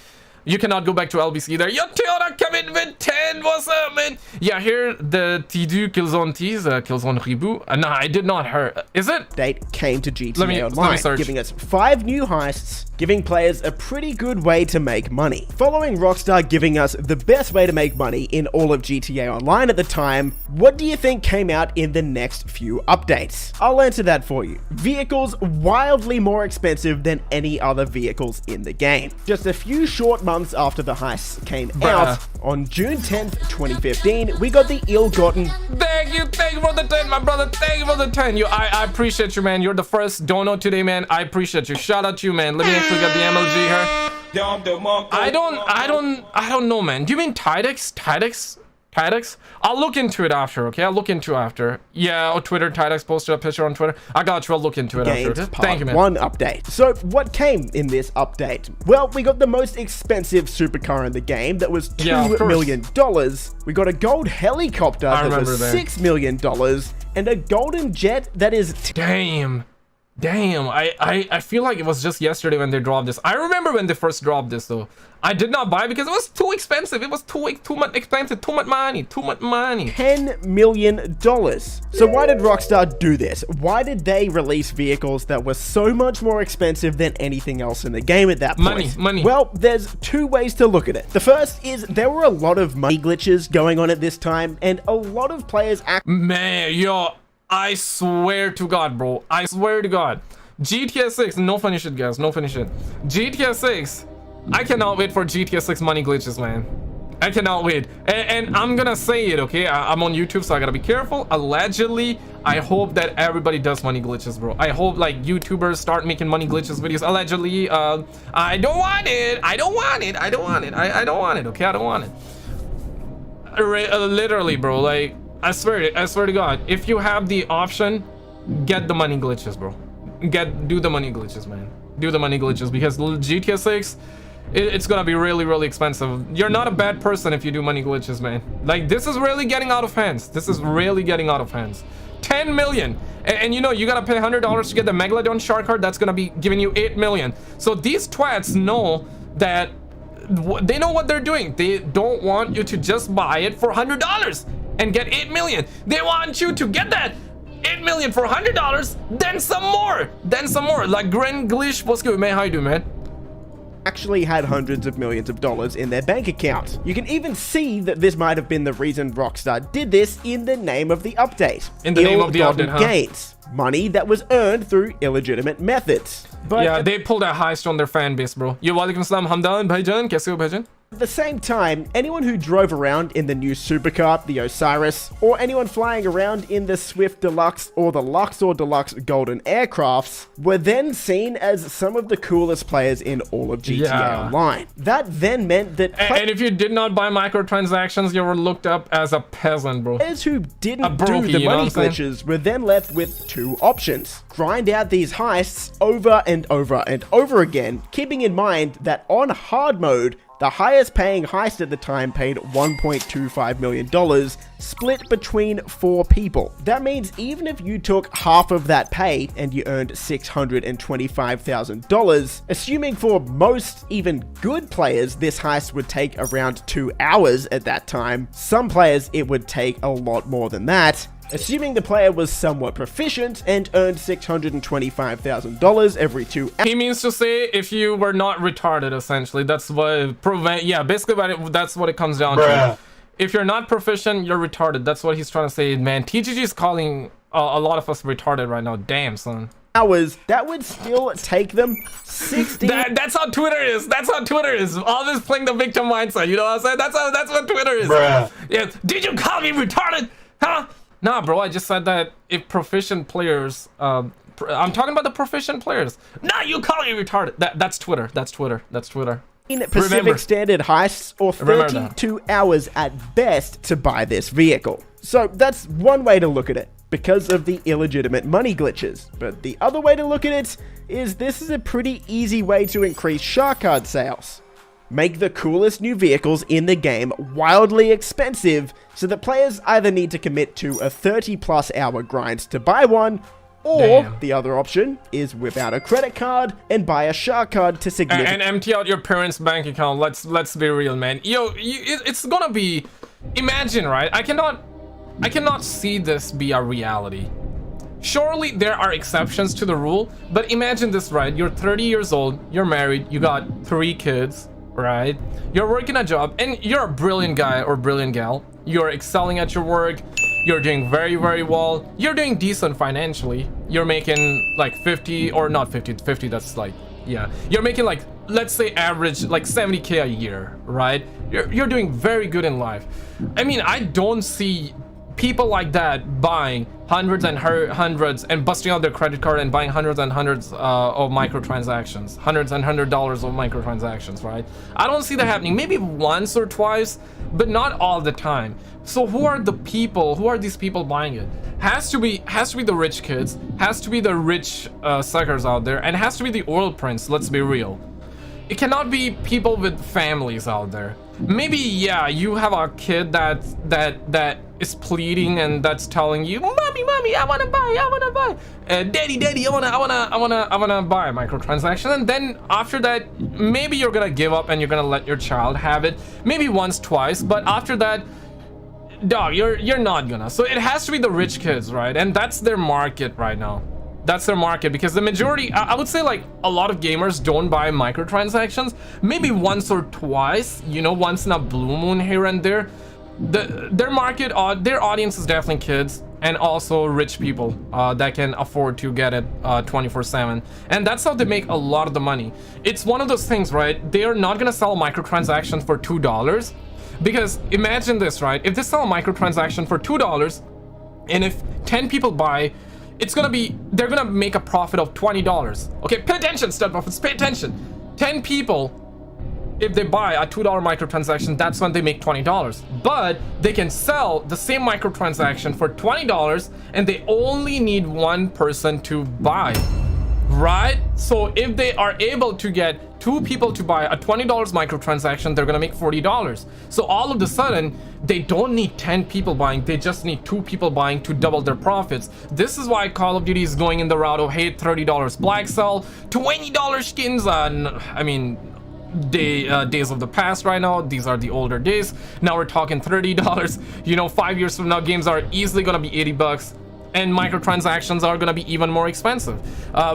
You cannot go back to LBC there. Yo, Theodor coming with 10. What's up, man? Yeah, here the T2 Killzone T's, Killzone Reboot. No, I did not hear. Is it? Date came to GTA Let me Online, search. giving us 5 new heists, giving players a pretty good way to make money. Following Rockstar giving us the best way to make money in all of GTA Online at the time, what do you think came out in the next few updates? I'll answer that for you. Vehicles wildly more expensive than any other vehicles in the game. Just a few short months after the heists came out, on June 10th, 2015, we got the ill-gotten... Thank you for the 10, my brother. Thank you for the 10. I appreciate you, man. You're the first dono today, man. I appreciate you. Shout out to you, man. Let me actually get the MLG here. I don't know, man. Do you mean Tidex? Tidex? I'll look into it after, okay? I'll look into it after. Yeah, on Twitter, Tidex posted a picture on Twitter. I got you. I'll look into it after. Thank you, man. Part 1 update. So, what came in this update? Well, we got the most expensive supercar in the game that was $2 million. We got a gold helicopter that was $6 million, and a golden jet that is... Damn, I feel like it was just yesterday when they dropped this. I remember when they first dropped this though. I did not buy it because it was too expensive. It was too much expensive, too much money. $10 million. So why did Rockstar do this? Why did they release vehicles that were so much more expensive than anything else in the game at that point? Money. Well, there's 2 ways to look at it. The first is there were a lot of money glitches going on at this time, and a lot of players Man, yo, I swear to God, bro. I swear to God. GTA 6, no funny shit, guys. No funny shit. GTA 6, I cannot wait for GTA 6 money glitches, man. I cannot wait. And I'm gonna say it, okay? I'm on YouTube, so I gotta be careful. Allegedly, I hope that everybody does money glitches, bro. I hope, like, YouTubers start making money glitches videos. Allegedly, I don't want it. I don't want it, okay? I don't want it. Literally, bro, like... I swear to God, if you have the option, get the money glitches, bro. Do the money glitches, man. Do the money glitches, because GTA 6, it's gonna be really, really expensive. You're not a bad person if you do money glitches, man. Like, this is really getting out of hands. 10 million. And you know, you gotta pay $100 to get the Megalodon shark card. That's gonna be giving you 8 million. So these twats know that they know what they're doing. They don't want you to just buy it for $100 and get 8 million. They want you to get that 8 million for $100, then some more. Like Gren Glish, what's good, man? How you doing, man? Actually had hundreds of millions of dollars in their bank account. You can even see that this might have been the reason Rockstar did this in the name of the update. In the name of the update, huh? Gains. Money that was earned through illegitimate methods. But yeah, they pulled a heist on their fan base, bro. Yo, walaikum salam, Hamdan, Bhaijan, kaise ho, Bhaijan? At the same time, anyone who drove around in the new supercar, the Osiris, or anyone flying around in the Swift Deluxe or the Luxor Deluxe Golden aircrafts were then seen as some of the coolest players in all of GTA Online. That then meant that and if you did not buy microtransactions, you were looked up as a peasant, bro. Players who didn't do the money glitches were then left with two options. Grind out these heists over and over and over again, keeping in mind that on hard mode, the highest paying heist at the time paid $1.25 million, split between 4 people. That means even if you took half of that pay and you earned $625,000, assuming for most even good players this heist would take around 2 hours at that time, some players it would take a lot more than that. Assuming the player was somewhat proficient and earned $625,000 every 2 hours. He means to say if you were not retarded, essentially. That's what basically that's what it comes down to. If you're not proficient, you're retarded. That's what he's trying to say, man. TGG is calling a lot of us retarded right now. Damn, son. Hours, that would still take them 60. That's how Twitter is. That's how Twitter is. Always playing the victim mindset. You know what I'm saying? That's what Twitter is. Yeah. Did you call me retarded? Huh? Nah, bro, I just said that if proficient players, I'm talking about the proficient players. Nah, you call me retarded. That's Twitter. That's Twitter. That's Twitter. In Pacific Standard heists, or 32 hours at best to buy this vehicle. So that's one way to look at it, because of the illegitimate money glitches. But the other way to look at it is this is a pretty easy way to increase shark card sales. Make the coolest new vehicles in the game wildly expensive so that players either need to commit to a 30+ hour grind to buy one, or the other option is whip out a credit card and buy a shark card to significantly and empty out your parents' bank account. Let's be real, man. It's gonna be, imagine, right? I cannot see this be a reality. Surely there are exceptions to the rule, but imagine this, right? You're 30 years old, you're married, you got 3 kids, right? You're working a job and you're a brilliant guy or brilliant gal. You're excelling at your work. You're doing very, very well. You're doing decent financially. You're making like 50 or not 50, that's like, yeah. You're making like, let's say average like 70K a year, right? You're doing very good in life. I mean, I don't see people like that buying hundreds and busting out their credit card and buying hundreds and hundreds of microtransactions, hundreds and $100 of microtransactions, right? I don't see that happening. Maybe once or twice, but not all the time. So who are the people? Who are these people buying it? Has to be the rich kids, has to be the rich suckers out there, and has to be the oil prince. Let's be real. It cannot be people with families out there. Maybe, yeah, you have a kid that is pleading and that's telling you, mommy, I wanna buy, daddy, I wanna buy a microtransaction. And then after that, maybe you're gonna give up and you're gonna let your child have it. Maybe once, twice, but after that, dog, you're not gonna. So it has to be the rich kids, right? And that's their market right now. That's their market, because the majority, I would say, like, a lot of gamers don't buy microtransactions. Maybe once or twice, you know, once in a blue moon here and there. Their market, their audience is definitely kids and also rich people that can afford to get it 24/7, and that's how they make a lot of the money. It's one of those things, right? They are not gonna sell a microtransaction for $2, because imagine this, right? If they sell a microtransaction for $2, and if 10 people buy, they're gonna make a profit of $20. Okay, pay attention, stud profits, pay attention. 10 people, if they buy a $2 microtransaction, that's when they make $20. But they can sell the same microtransaction for $20, and they only need one person to buy, right? So if they are able to get 2 people to buy a $20 microtransaction, they're gonna make $40. So all of a sudden, they don't need 10 people buying, they just need 2 people buying to double their profits. This is why Call of Duty is going in the route of, hey, $30 black sell, $20 skins on, I mean, days of the past right now. These are the older days. Now we're talking $30. You know, 5 years from now, games are easily gonna be $80. And microtransactions are gonna be even more expensive.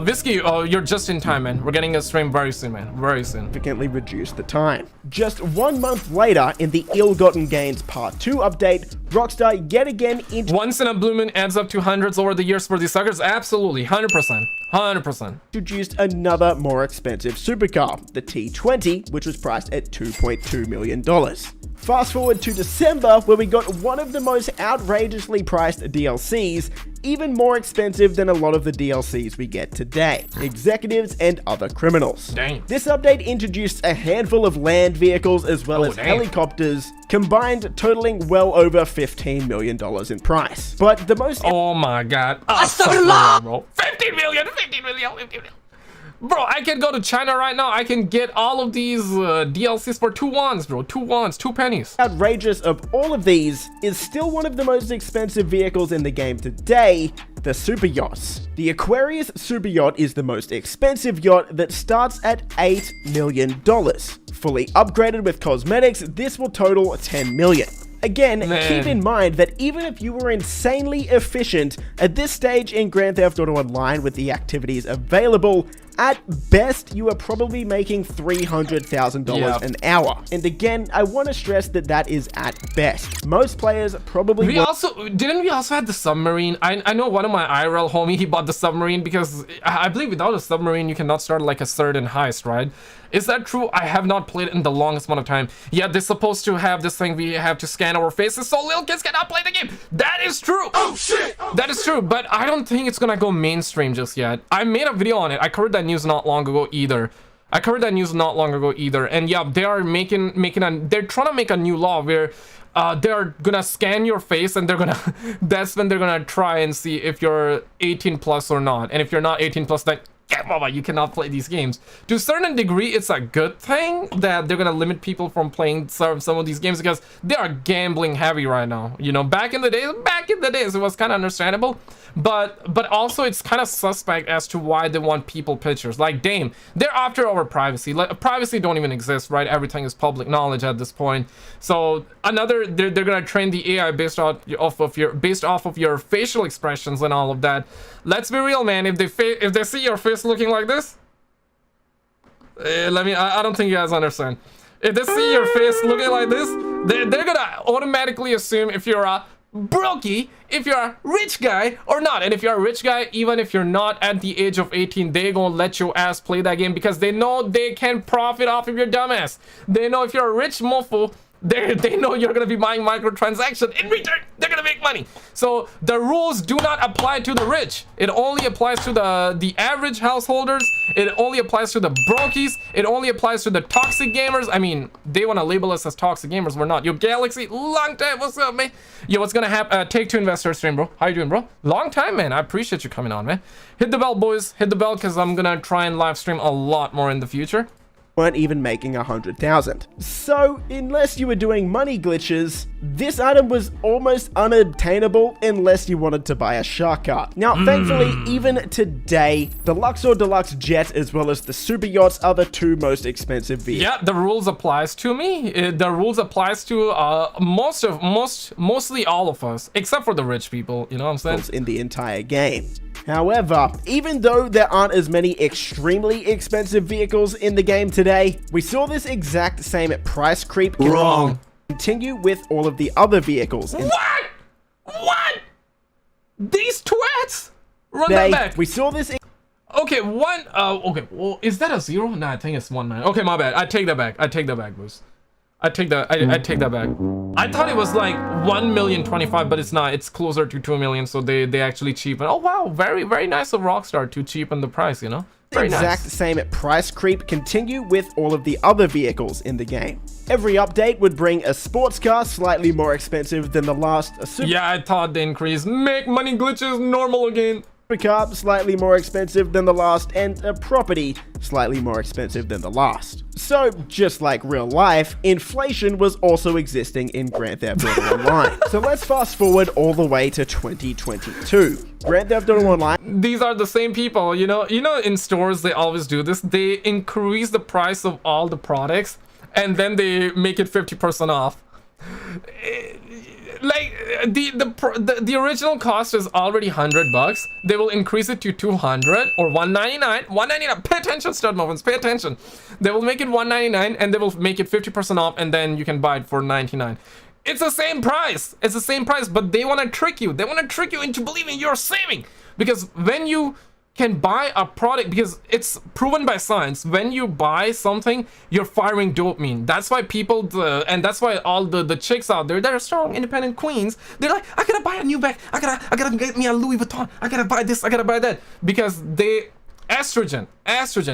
Visky, you're just in time, man. We're getting a stream very soon, man. Very soon. Significantly reduce the time. Just 1 month later, in the Ill-Gotten Gains Part 2 update, Rockstar yet again once in a blue moon adds up to hundreds over the years for these suckers. Absolutely, 100%. 100%. Introduced another more expensive supercar, the T20, which was priced at $2.2 million. Fast forward to December, where we got one of the most outrageously priced DLCs, even more expensive than a lot of the DLCs we get today, executives and other criminals. Dang. This update introduced a handful of land vehicles as well as helicopters, combined totaling well over $15 million in price. But the most... Oh my god. Bro. 15 million. Bro, I can go to China right now. I can get all of these DLCs for 2 wands, bro. 2 wands, 2 pennies. Outrageous of all of these is still one of the most expensive vehicles in the game today, the super yachts. The Aquarius super yacht is the most expensive yacht that starts at $8 million. Fully upgraded with cosmetics, this will total $10 million. Again, keep in mind that even if you were insanely efficient at this stage in Grand Theft Auto Online with the activities available, at best, you are probably making $300,000 an hour. And again, I want to stress that that is at best. Most players probably didn't we also have the submarine? I know one of my IRL homie, he bought the submarine because I believe without a submarine, you cannot start like a certain heist, right? Is that true? I have not played it in the longest amount of time. Yeah, they're supposed to have this thing we have to scan our faces so little kids cannot play the game. That is true. Oh shit. That is true, but I don't think it's gonna go mainstream just yet. I made a video on it. I covered that news not long ago either. And yeah, they are they're trying to make a new law where they're gonna scan your face and they're gonna that's when they're gonna try and see if you're 18 plus or not. And if you're not 18 plus, then you cannot play these games. To a certain degree, it's a good thing that they're gonna limit people from playing some of these games because they are gambling heavy right now. You know, back in the days it was kind of understandable, but also it's kind of suspect as to why they want people pictures. Like, damn, they're after our privacy. Like, privacy don't even exist, right? Everything is public knowledge at this point. So they're gonna train the AI based off of your facial expressions and all of that. Let's be real, man. If they see your face looking like this, I don't think you guys understand. If they see your face looking like this, they're gonna automatically assume if you're a brokey, if you're a rich guy or not. And if you're a rich guy, even if you're not at the age of 18, they're gonna let your ass play that game because they know they can profit off of your dumbass. They know if you're a rich mofo, they know you're gonna be buying microtransaction. In return, they're gonna make money. So the rules do not apply to the rich. It only applies to the average householders. It only applies to the brokies. It only applies to the toxic gamers. I mean, they want to label us as toxic gamers. We're not. Yo, Galaxy, long time. What's up, man? Yo, what's gonna happen? Take-Two investor stream, bro. How you doing, bro? Long time, man. I appreciate you coming on, man. Hit the bell, boys. Hit the bell because I'm gonna try and live stream a lot more in the future. Weren't even making 100,000. So, unless you were doing money glitches, this item was almost unobtainable unless you wanted to buy a shark card. Now, thankfully, even today, the Luxor Deluxe Jet as well as the Super Yachts are the 2 most expensive vehicles. Yeah, the rules applies to me. The rules applies to mostly all of us, except for the rich people. You know what I'm saying? In the entire game. However, even though there aren't as many extremely expensive vehicles in the game today, we saw this exact same price creep continue with all of the other vehicles. What? These twats? Run that back. We saw this. Okay, okay, well, is that a 0? Nah, I think it's 1.9. Okay, my bad. I take that back, Bruce. I take that back. I thought it was like 1,025,000, but it's not. It's closer to 2 million, so they actually cheapen. Oh wow, very, very nice of Rockstar to cheapen the price, you know? Very exact same price creep continue with all of the other vehicles in the game. Every update would bring a sports car slightly more expensive than the last. Yeah, I thought the increase. Make money glitches normal again. Car slightly more expensive than the last, and a property slightly more expensive than the last. So, just like real life, inflation was also existing in Grand Theft Auto Online. So let's fast forward all the way to 2022. Grand Theft Auto Online. These are the same people, you know in stores they always do this. They increase the price of all the products and then they make it 50% off. Like the original cost is already $100. They will increase it to 200 or 199. 199. Pay attention, stud muffins. Pay attention. They will make it 199 and they will make it 50% off, and then you can buy it for 99. It's the same price. But they want to trick you. They want to trick you into believing you're saving, because when you can buy a product, because it's proven by science, when you buy something, you're firing dopamine. That's why people, and that's why all the chicks out there that are strong, independent queens, they're like, I gotta buy a new bag, I gotta get me a Louis Vuitton, I gotta buy this, I gotta buy that, because estrogen,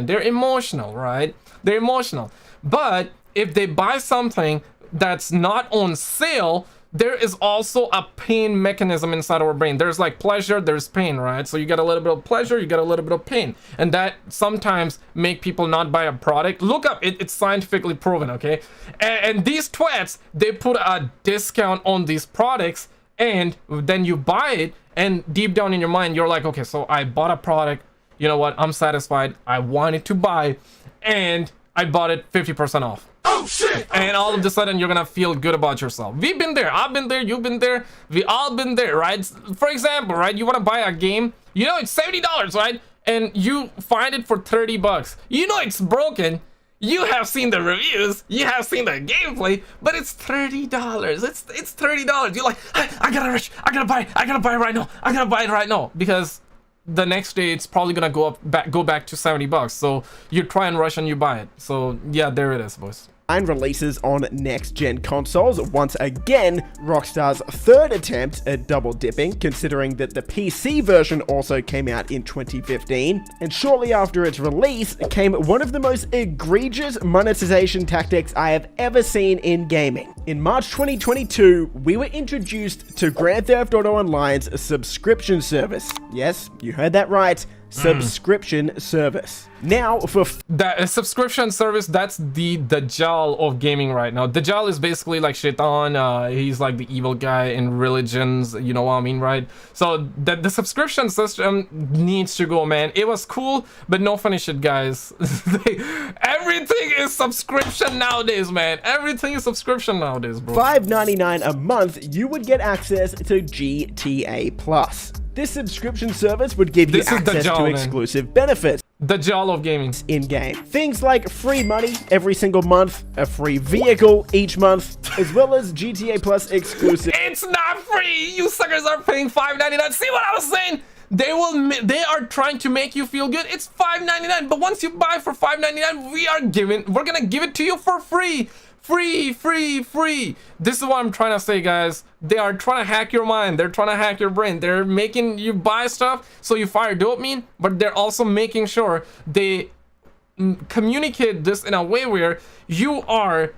they're emotional, right? They're emotional. But if they buy something that's not on sale, there is also a pain mechanism inside our brain. There's like pleasure, there's pain, right? So you get a little bit of pleasure, you get a little bit of pain, and that sometimes make people not buy a product. Look up, it's scientifically proven, okay? And these twats, they put a discount on these products, and then you buy it, and deep down in your mind, you're like, okay, so I bought a product, you know what, I'm satisfied, I wanted to buy, and I bought it 50% off. Oh shit! And all of a sudden you're gonna feel good about yourself. We've been there, I've been there, you've been there, we all been there, right? For example, right, you want to buy a game, you know it's $70, right? And you find it for 30 bucks. You know it's broken, you have seen the reviews, you have seen the gameplay, but it's $30. It's $30. You're like, I gotta rush, I gotta buy it right now, I gotta buy it right now, because the next day it's probably gonna go back to 70 bucks. So you try and rush and you buy it. So yeah, there it is, boys. Releases on next-gen consoles. Once again, Rockstar's third attempt at double dipping, considering that the PC version also came out in 2015. And shortly after its release came one of the most egregious monetization tactics I have ever seen in gaming. In March 2022, we were introduced to Grand Theft Auto Online's subscription service. Yes, you heard that right. Subscription service. Now, for that subscription service, that's the Dajjal of gaming right now. Dajjal is basically like Shaitan. He's like the evil guy in religions, you know what I mean, right? So the subscription system needs to go, man. It was cool, but no funny shit, guys. Everything is subscription nowadays, man. Everything is subscription nowadays, bro. $5.99 a month, you would get access to GTA Plus. This subscription service would give you access to exclusive benefits. The Dajjal of gaming. In-game. Things like free money every single month, a free vehicle each month, as well as GTA Plus exclusive. It's not free! You suckers are paying $5.99. See what I was saying? They are trying to make you feel good. It's $5.99, but once you buy for $5.99, we're gonna give it to you for free. Free. This is what I'm trying to say, guys. They are trying to hack your mind. They're trying to hack your brain. They're making you buy stuff so you fire dopamine, but they're also making sure they communicate this in a way where you are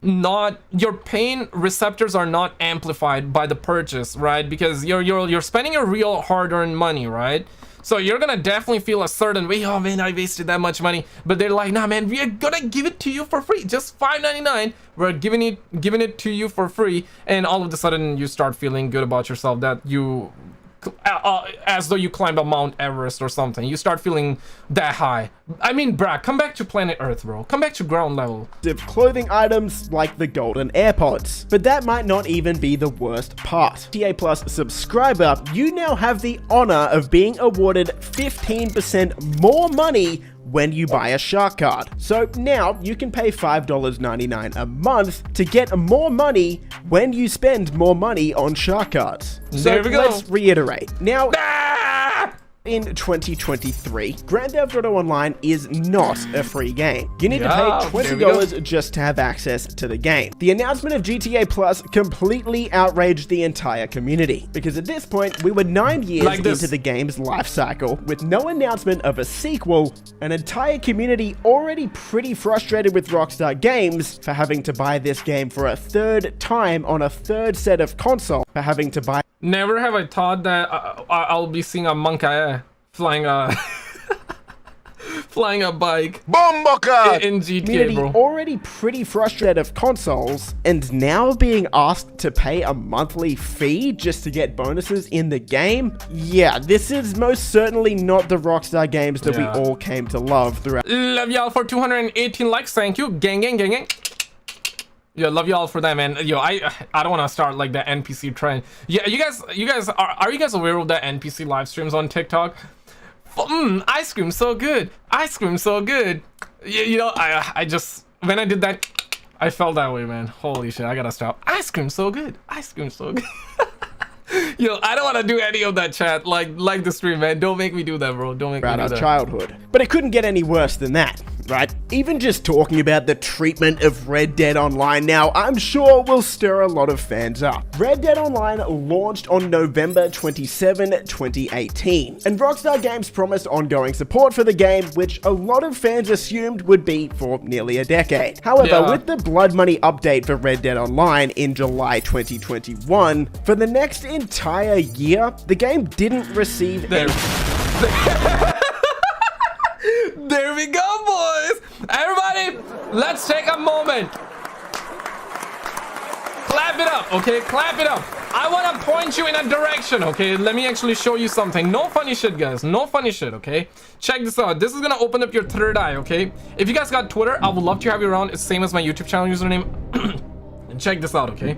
not, your pain receptors are not amplified by the purchase, right? Because you're spending your real hard-earned money, right? So you're gonna definitely feel a certain way, oh man, I wasted that much money. But they're like, nah man, we are gonna give it to you for free, just $5.99. We're giving it to you for free, and all of a sudden you start feeling good about yourself, that you as though you climbed a Mount Everest or something. You start feeling that high. I mean, bruh, come back to planet Earth, bro. Come back to ground level. Clothing items like the golden AirPods. But that might not even be the worst part. GTA Plus subscriber, you now have the honor of being awarded 15% more money when you buy a shark card. So now you can pay $5.99 a month to get more money when you spend more money on shark cards. So there we go. Let's reiterate. Now, in 2023, Grand Theft Auto Online is not a free game. You need to pay $20 just to have access to the game. The announcement of GTA Plus completely outraged the entire community, because at this point, we were 9 years into the game's life cycle, with no announcement of a sequel, an entire community already pretty frustrated with Rockstar Games for having to buy this game for a third time on a third set of console, for having to buy. Never have I thought that I'll be seeing a monkey flying a flying a bike in GTA, bro. Already pretty frustrated of consoles, and now being asked to pay a monthly fee just to get bonuses in the game. Yeah, this is most certainly not the Rockstar Games that we all came to love throughout. Love y'all for 218 likes. Thank you. Gang. Yeah, love y'all for that, man. Yo, I don't want to start like the NPC trend. Yeah, you guys are you guys aware of the NPC live streams on TikTok? Ice cream so good. Ice cream so good. You know, I just, when I did that, I felt that way, man. Holy shit, I gotta stop. Ice cream so good. Ice cream so good. Yo, I don't want to do any of that, chat. Like the stream, man. Don't make me do that, bro. Don't make me do Our that. childhood. But it couldn't get any worse than that, right? Even just talking about the treatment of Red Dead Online now, I'm sure will stir a lot of fans up. Red Dead Online launched on November 27, 2018, and Rockstar Games promised ongoing support for the game, which a lot of fans assumed would be for nearly a decade. However, with the Blood Money update for Red Dead Online in July 2021, for the next entire year, the game didn't receive any... There we go, boys. Everybody, let's take a moment. Clap it up, okay? Clap it up. I want to point you in a direction, okay? Let me actually show you something. No funny shit, guys. No funny shit, okay? Check this out. This is gonna open up your third eye, okay? If you guys got Twitter, I would love to have you around. It's same as my YouTube channel username. And check this out, okay?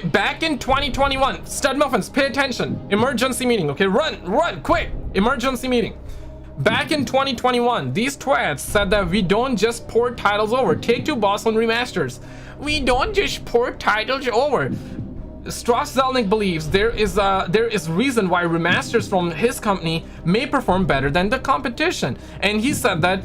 Back in 2021, Stud Muffins, pay attention. Emergency meeting, okay? Run, quick. Emergency meeting. Back in 2021, these twats said that we don't just port titles over. Take-Two boss on remasters. We don't just port titles over. Strauss Zelnick believes there is reason why remasters from his company may perform better than the competition, and he said that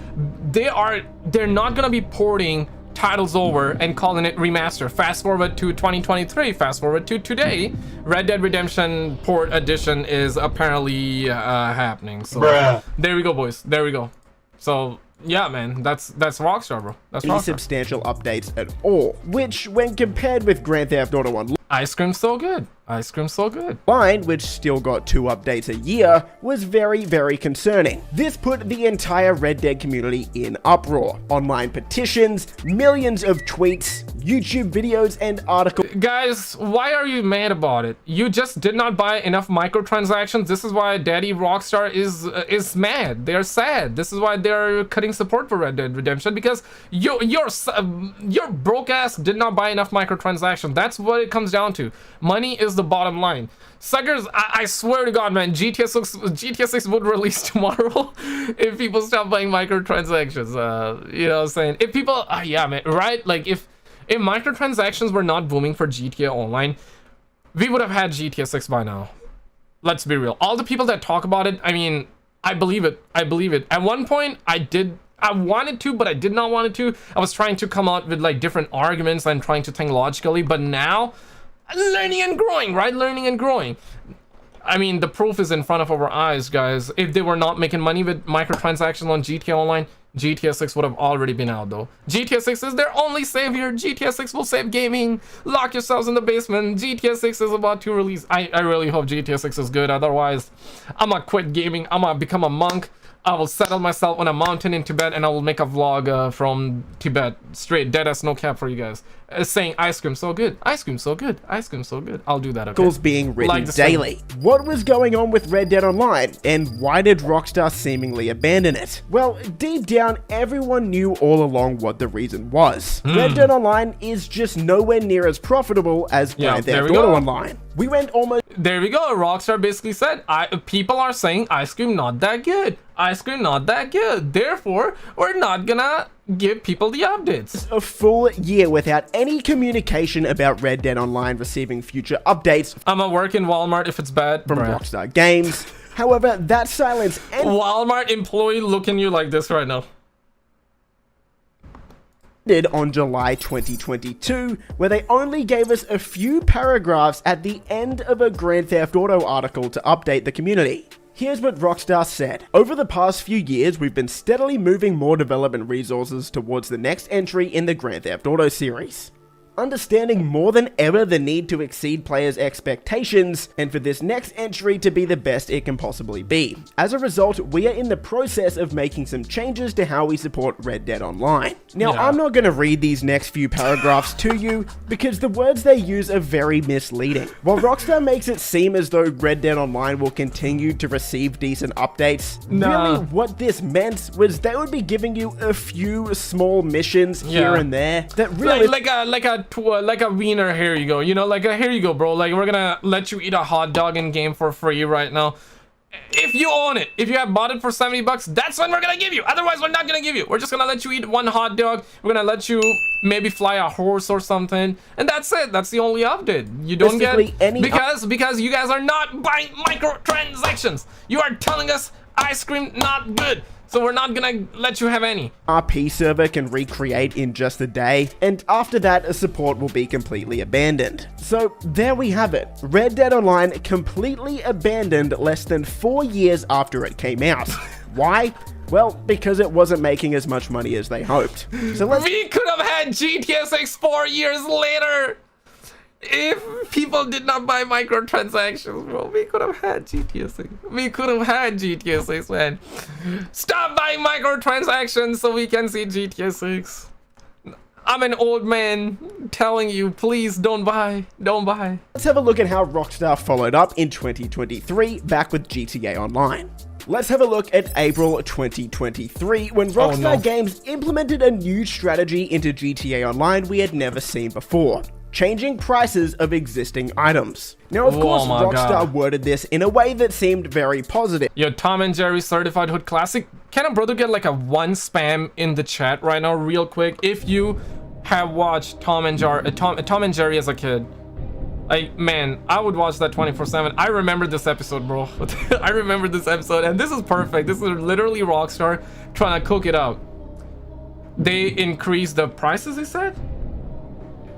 they're not gonna be porting titles over and calling it remaster. Fast forward to 2023, fast forward to today, Red Dead Redemption port edition is apparently happening. So there we go, boys. There we go. So yeah, man, that's Rockstar, bro. That's any Rockstar. substantial updates at all, which when compared with Grand Theft Auto Online, Ice cream so good. Ice cream so good. which still got 2 updates a year, was very, very concerning. This put the entire Red Dead community in uproar. Online petitions, millions of tweets, YouTube videos, and articles. Guys, why are you mad about it? You just did not buy enough microtransactions. This is why Daddy Rockstar is mad. They're sad. This is why they're cutting support for Red Dead Redemption, because your broke ass did not buy enough microtransactions. That's what it comes down to. Money is the bottom line. Suckers, I swear to God, man, GTA 6 would release tomorrow if people stop buying microtransactions. You know what I'm saying? If people, yeah, man, right? Like if microtransactions were not booming for GTA Online, we would have had GTA 6 by now. Let's be real. All the people that talk about it, I mean, I believe it. I believe it. At one point, I wanted to, but I did not want it to. I was trying to come out with like different arguments and trying to think logically, but now, learning and growing, right? Learning and growing. I mean, the proof is in front of our eyes, guys. If they were not making money with microtransactions on GTA Online, GTA 6 would have already been out, though. GTA 6 is their only savior. GTA 6 will save gaming. Lock yourselves in the basement. GTA 6 is about to release. I really hope GTA 6 is good. Otherwise, I'm gonna quit gaming. I'm gonna become a monk. I will settle myself on a mountain in Tibet, and I will make a vlog from Tibet. Straight, dead ass, no cap for you guys. Saying ice cream so good, ice cream so good, ice cream so good. I'll do that, okay? Being written daily. What was going on with Red Dead Online, and why did Rockstar seemingly abandon it? Well, deep down, everyone knew all along what the reason was. Red Dead Online is just nowhere near as profitable as Grand Theft Auto Online. We went almost... There we go. Rockstar basically said, people are saying ice cream not that good. Ice cream not that good. Therefore, we're not gonna give people the updates. A full year without any communication about Red Dead Online receiving future updates. I'm gonna work in Walmart if it's bad. From Rockstar Games. However, that silence ended. Walmart employee looking you like this right now. On July 2022, where they only gave us a few paragraphs at the end of a Grand Theft Auto article to update the community. Here's what Rockstar said. Over the past few years, we've been steadily moving more development resources towards the next entry in the Grand Theft Auto series. Understanding more than ever the need to exceed players' expectations, and for this next entry to be the best it can possibly be. As a result, we are in the process of making some changes to how we support Red Dead Online. Now, I'm not going to read these next few paragraphs to you, because the words they use are very misleading. While Rockstar makes it seem as though Red Dead Online will continue to receive decent updates, really what this meant was they would be giving you a few small missions here and there that really... Like a wiener, here you go, you know, like here you go, bro, like we're gonna let you eat a hot dog in game for free right now. if you own it, if you have bought it for 70 bucks, that's when we're gonna give you. Otherwise, we're not gonna give you. We're just gonna let you eat one hot dog. We're gonna let you maybe fly a horse or something, and that's it. That's the only update. You don't get because you guys are not buying microtransactions. You are telling us ice cream not good. So we're not gonna let you have any. RP server can recreate in just a day, and after that, support will be completely abandoned. So there we have it. Red Dead Online completely abandoned less than 4 years after it came out. Why? Well, because it wasn't making as much money as they hoped. So we could have had GTA 6 4 years later. If people did not buy microtransactions, bro, we could have had GTA 6. We could have had GTA 6, man. Stop buying microtransactions so we can see GTA 6. I'm an old man telling you, please don't buy. Don't buy. Let's have a look at how Rockstar followed up in 2023 back with GTA Online. Let's have a look at April 2023 when Rockstar Games implemented a new strategy into GTA Online we had never seen before. Changing prices of existing items. Now, of course, Rockstar worded this in a way that seemed very positive. Yo, Tom and Jerry Certified Hood Classic. Can a brother get like a one spam in the chat right now real quick? If you have watched Tom and Jerry as a kid. Man, I would watch that 24/7. I remember this episode, bro. I remember this episode, and this is perfect. This is literally Rockstar trying to cook it up. They increased the prices, he said?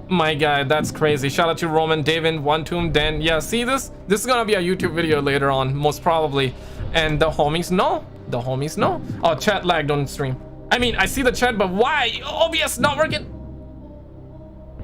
My guy, that's crazy. Shout out to Roman, David, One Tomb, Dan. Yeah, see this? This is gonna be a YouTube video later on, most probably. And the homies know. The homies know. Oh, chat lagged on stream. I mean, I see the chat, but why? OBS not working.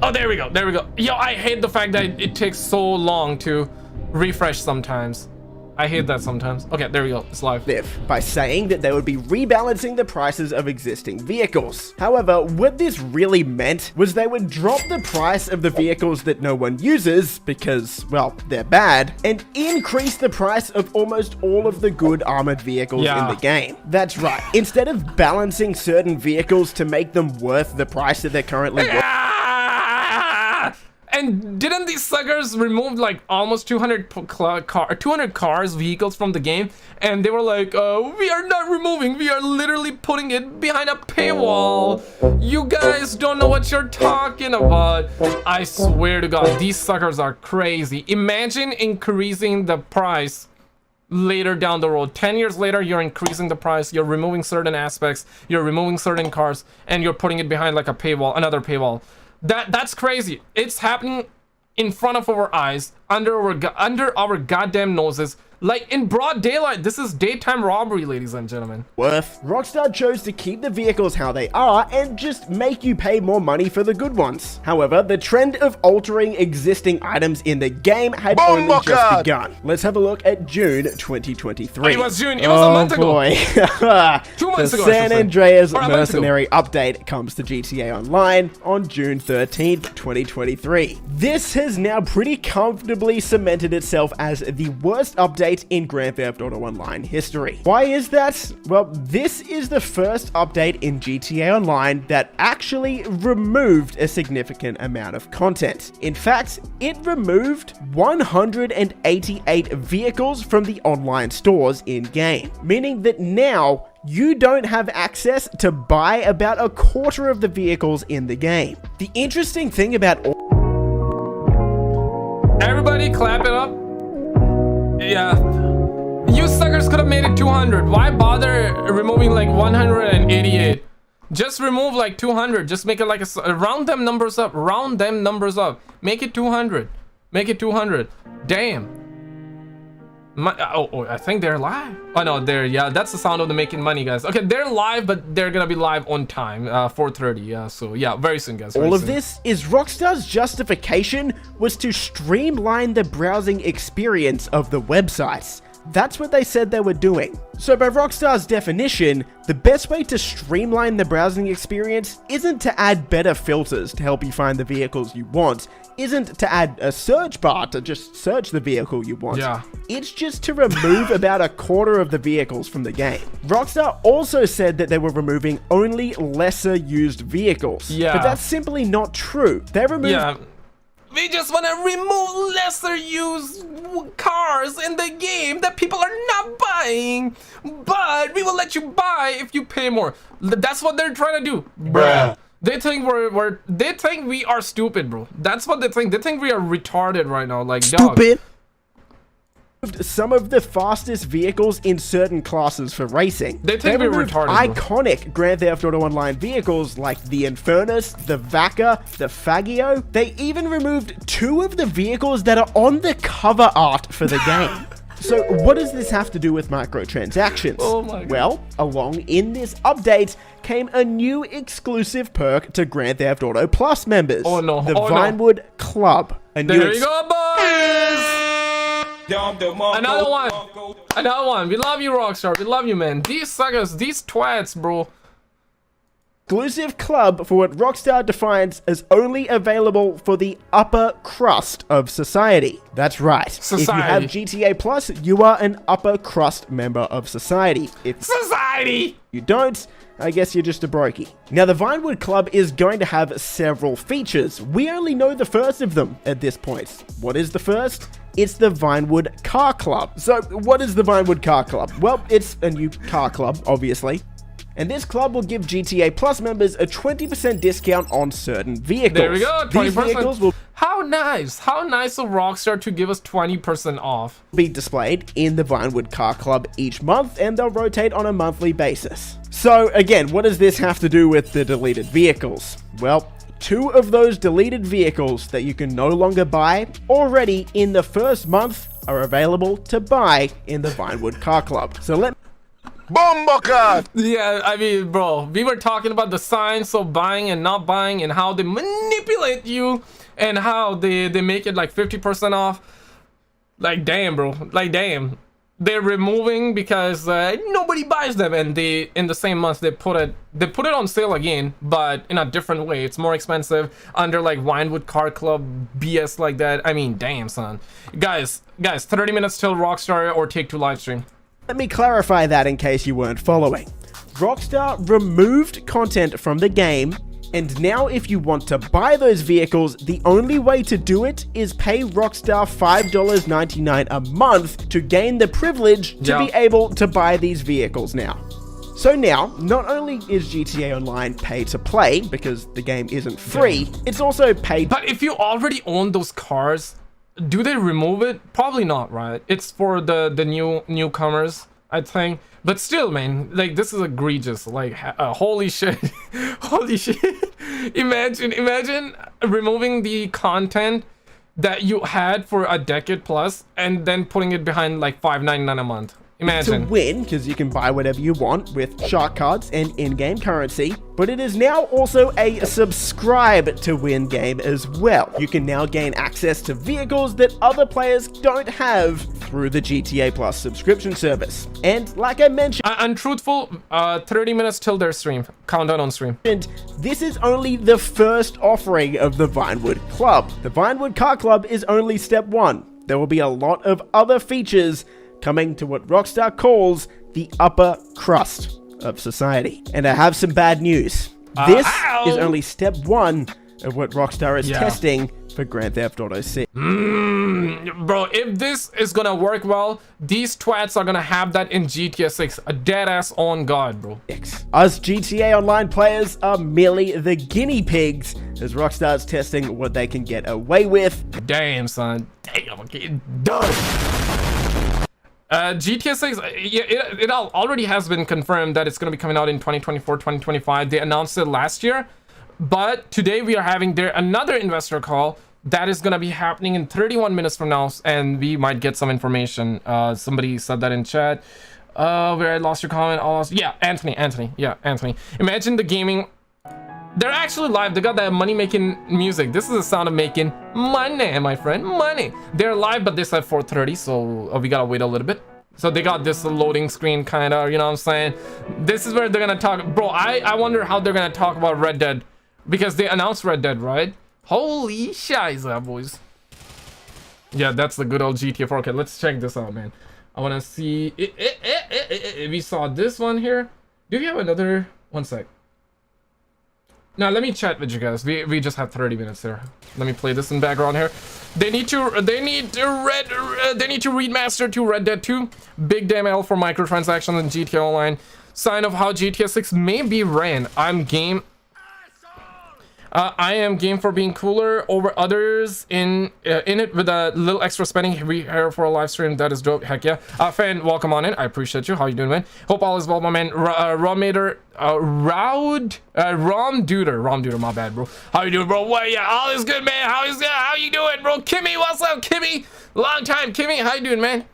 Oh, there we go. There we go. Yo, I hate the fact that it takes so long to refresh sometimes. I hate that sometimes. Okay, there we go. It's live. By saying that they would be rebalancing the prices of existing vehicles. However, what this really meant was they would drop the price of the vehicles that no one uses because, well, they're bad, and increase the price of almost all of the good armored vehicles in the game. That's right. Instead of balancing certain vehicles to make them worth the price that they're currently worth. And didn't these suckers remove like almost 200 cars, vehicles from the game? And they were like, we are not removing, we are literally putting it behind a paywall. You guys don't know what you're talking about. I swear to God, these suckers are crazy. Imagine increasing the price later down the road. 10 years later, you're increasing the price, you're removing certain aspects, you're removing certain cars, and you're putting it behind like a paywall, another paywall. That's crazy. It's happening in front of our eyes, under our goddamn noses, like in broad daylight. This is daytime robbery, ladies and gentlemen. Rockstar chose to keep the vehicles how they are and just make you pay more money for the good ones. However, the trend of altering existing items in the game had only just begun. Let's have a look at June 2023. Oh, it was June. It was a month ago. Boy. 2 months ago. The San Andreas Mercenary update comes to GTA Online on June 13th, 2023. This has now pretty comfortably cemented itself as the worst update in Grand Theft Auto Online history. Why is that? Well, this is the first update in GTA Online that actually removed a significant amount of content. In fact, it removed 188 vehicles from the online stores in-game, meaning that now you don't have access to buy about a quarter of the vehicles in the game. The interesting thing about everybody clap it up. Yeah, you suckers could have made it 200. Why bother removing like 188? Just remove like 200. Just make it like a round them numbers up. Round them numbers up. Make it 200. Make it 200. Damn. I think they're live. Oh no, that's the sound of them making money, guys. Okay, they're live, but they're gonna be live on time, 4:30. Yeah, so yeah, very soon, guys. All of this is Rockstar's justification was to streamline the browsing experience of the websites. That's what they said they were doing. So by Rockstar's definition, the best way to streamline the browsing experience isn't to add better filters to help you find the vehicles you want, isn't to add a search bar to just search the vehicle you want. Yeah. It's just to remove about a quarter of the vehicles from the game. Rockstar also said that they were removing only lesser used vehicles. Yeah. But that's simply not true. They removed... Yeah. We just want to remove lesser used cars in the game that people are not buying, but we will let you buy if you pay more. That's what they're trying to do, bruh. They think they think we are stupid, bro. That's what they think. They think we are retarded right now, like stupid. Some of the fastest vehicles in certain classes for racing. They think we're retarded. Iconic Grand Theft Auto Online vehicles like the Infernus, the Vaca, the Fagio. They even removed 2 of the vehicles that are on the cover art for the game. So what does this have to do with microtransactions? Oh my God. Well, along in this update came a new exclusive perk to Grand Theft Auto Plus members. Oh no. The Vinewood Club. There you go, boys! Another one. We love you, Rockstar. We love you, man. These suckers, these twats, bro. Exclusive club for what Rockstar defines as only available for the upper crust of society. That's right. Society. If you have GTA Plus, you are an upper crust member of society. If society! You don't, I guess you're just a brokey. Now, the Vinewood Club is going to have several features. We only know the first of them at this point. What is the first? It's the Vinewood Car Club. So, what is the Vinewood Car Club? Well, it's a new car club, obviously. And this club will give GTA Plus members a 20% discount on certain vehicles. There we go, 20%. These vehicles will How nice of Rockstar to give us 20% off. Be displayed in the Vinewood Car Club each month, and they'll rotate on a monthly basis. So again, what does this have to do with the deleted vehicles? Well, 2 of those deleted vehicles that you can no longer buy already in the first month are available to buy in the Vinewood Car Club. So yeah, I mean, bro, we were talking about the science of buying and not buying and how they manipulate you and how they make it like 50% off. Like, damn, bro. Like, damn. They're removing because nobody buys them, and in the same month they put it on sale again, but in a different way. It's more expensive under like Vinewood Car Club BS like that. I mean, damn, son. Guys, 30 minutes till Rockstar or Take-Two livestream. let me clarify that in case you weren't following. Rockstar removed content from the game, and now if you want to buy those vehicles, the only way to do it is pay Rockstar $5.99 a month to gain the privilege to be able to buy these vehicles now. So now, not only is GTA Online pay to play, because the game isn't free, it's also paid. But if you already own those cars, do they remove it? Probably not, right? It's for the newcomers, I think. But still, man, like, this is egregious. Like, holy shit. Holy shit. Imagine removing the content that you had for a decade plus and then putting it behind like $5.99 a month. Imagine. To win, because you can buy whatever you want with shark cards and in-game currency, but it is now also a subscribe to win game as well. You can now gain access to vehicles that other players don't have through the GTA Plus subscription service. And like I mentioned, untruthful, 30 minutes till their stream. Countdown on stream. And this is only the first offering of the Vinewood Club. The Vinewood Car Club is only step one. There will be a lot of other features coming to what Rockstar calls the upper crust of society. And I have some bad news. This is only step one of what Rockstar is testing for Grand Theft Auto 6. Bro, if this is gonna work well, these twats are gonna have that in GTA 6. A dead ass on God, bro. Us GTA Online players are merely the guinea pigs as Rockstar's testing what they can get away with. Damn, son. Damn, okay, done. GTA 6, it already has been confirmed that it's going to be coming out in 2024, 2025. They announced it last year, but today we are having another investor call that is going to be happening in 31 minutes from now, and we might get some information. Somebody said that in chat. Where I lost your comment. Yeah, Anthony. Yeah, Anthony. Imagine the gaming. They're actually live. They got that money-making music. This is the sound of making money, my friend. Money. They're live, but they said 4:30, so we gotta wait a little bit. So they got this loading screen, kind of, you know what I'm saying? This is where they're gonna talk. Bro, I wonder how they're gonna talk about Red Dead. Because they announced Red Dead, right? Holy shiza, boys. Yeah, that's the good old GTA 4. Okay, let's check this out, man. I wanna see... We saw this one here. Do you have another... One sec. Now let me chat with you guys. We just have 30 minutes here. Let me play this in background here. They need to remaster to Red Dead 2. Big damn L for microtransactions in GTA Online. Sign of how GTA 6 may be ran. I'm game. I am game for being cooler over others in it with a little extra spending here for a live stream. That is dope. Heck yeah. Fan, welcome on in. I appreciate you. How you doing, man? Hope all is well, my man. Romduder, my bad, bro. How you doing, bro? Well, yeah, all is good, man. How you doing, bro? Kimmy, what's up, Kimmy? Long time, Kimmy. How you doing, man?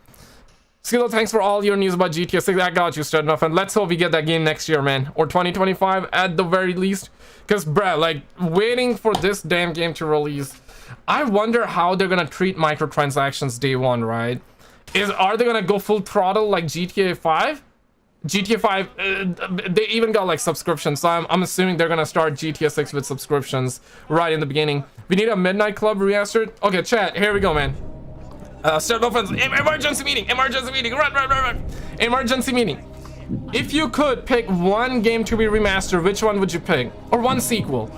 SKizzle, thanks for all your news about GTA 6. I got you, stud enough, and let's hope we get that game next year, man, or 2025 at the very least. Because, bruh, like, waiting for this damn game to release, I wonder how they're gonna treat microtransactions day one, right? Are they gonna go full throttle like GTA 5? GTA 5, they even got like subscriptions, so I'm assuming they're gonna start GTA 6 with subscriptions right in the beginning. We need a Midnight Club remastered. Okay, chat, here we go, man. Start offense. Emergency meeting. Run. Emergency meeting. If you could pick one game to be remastered, which one would you pick? Or one sequel?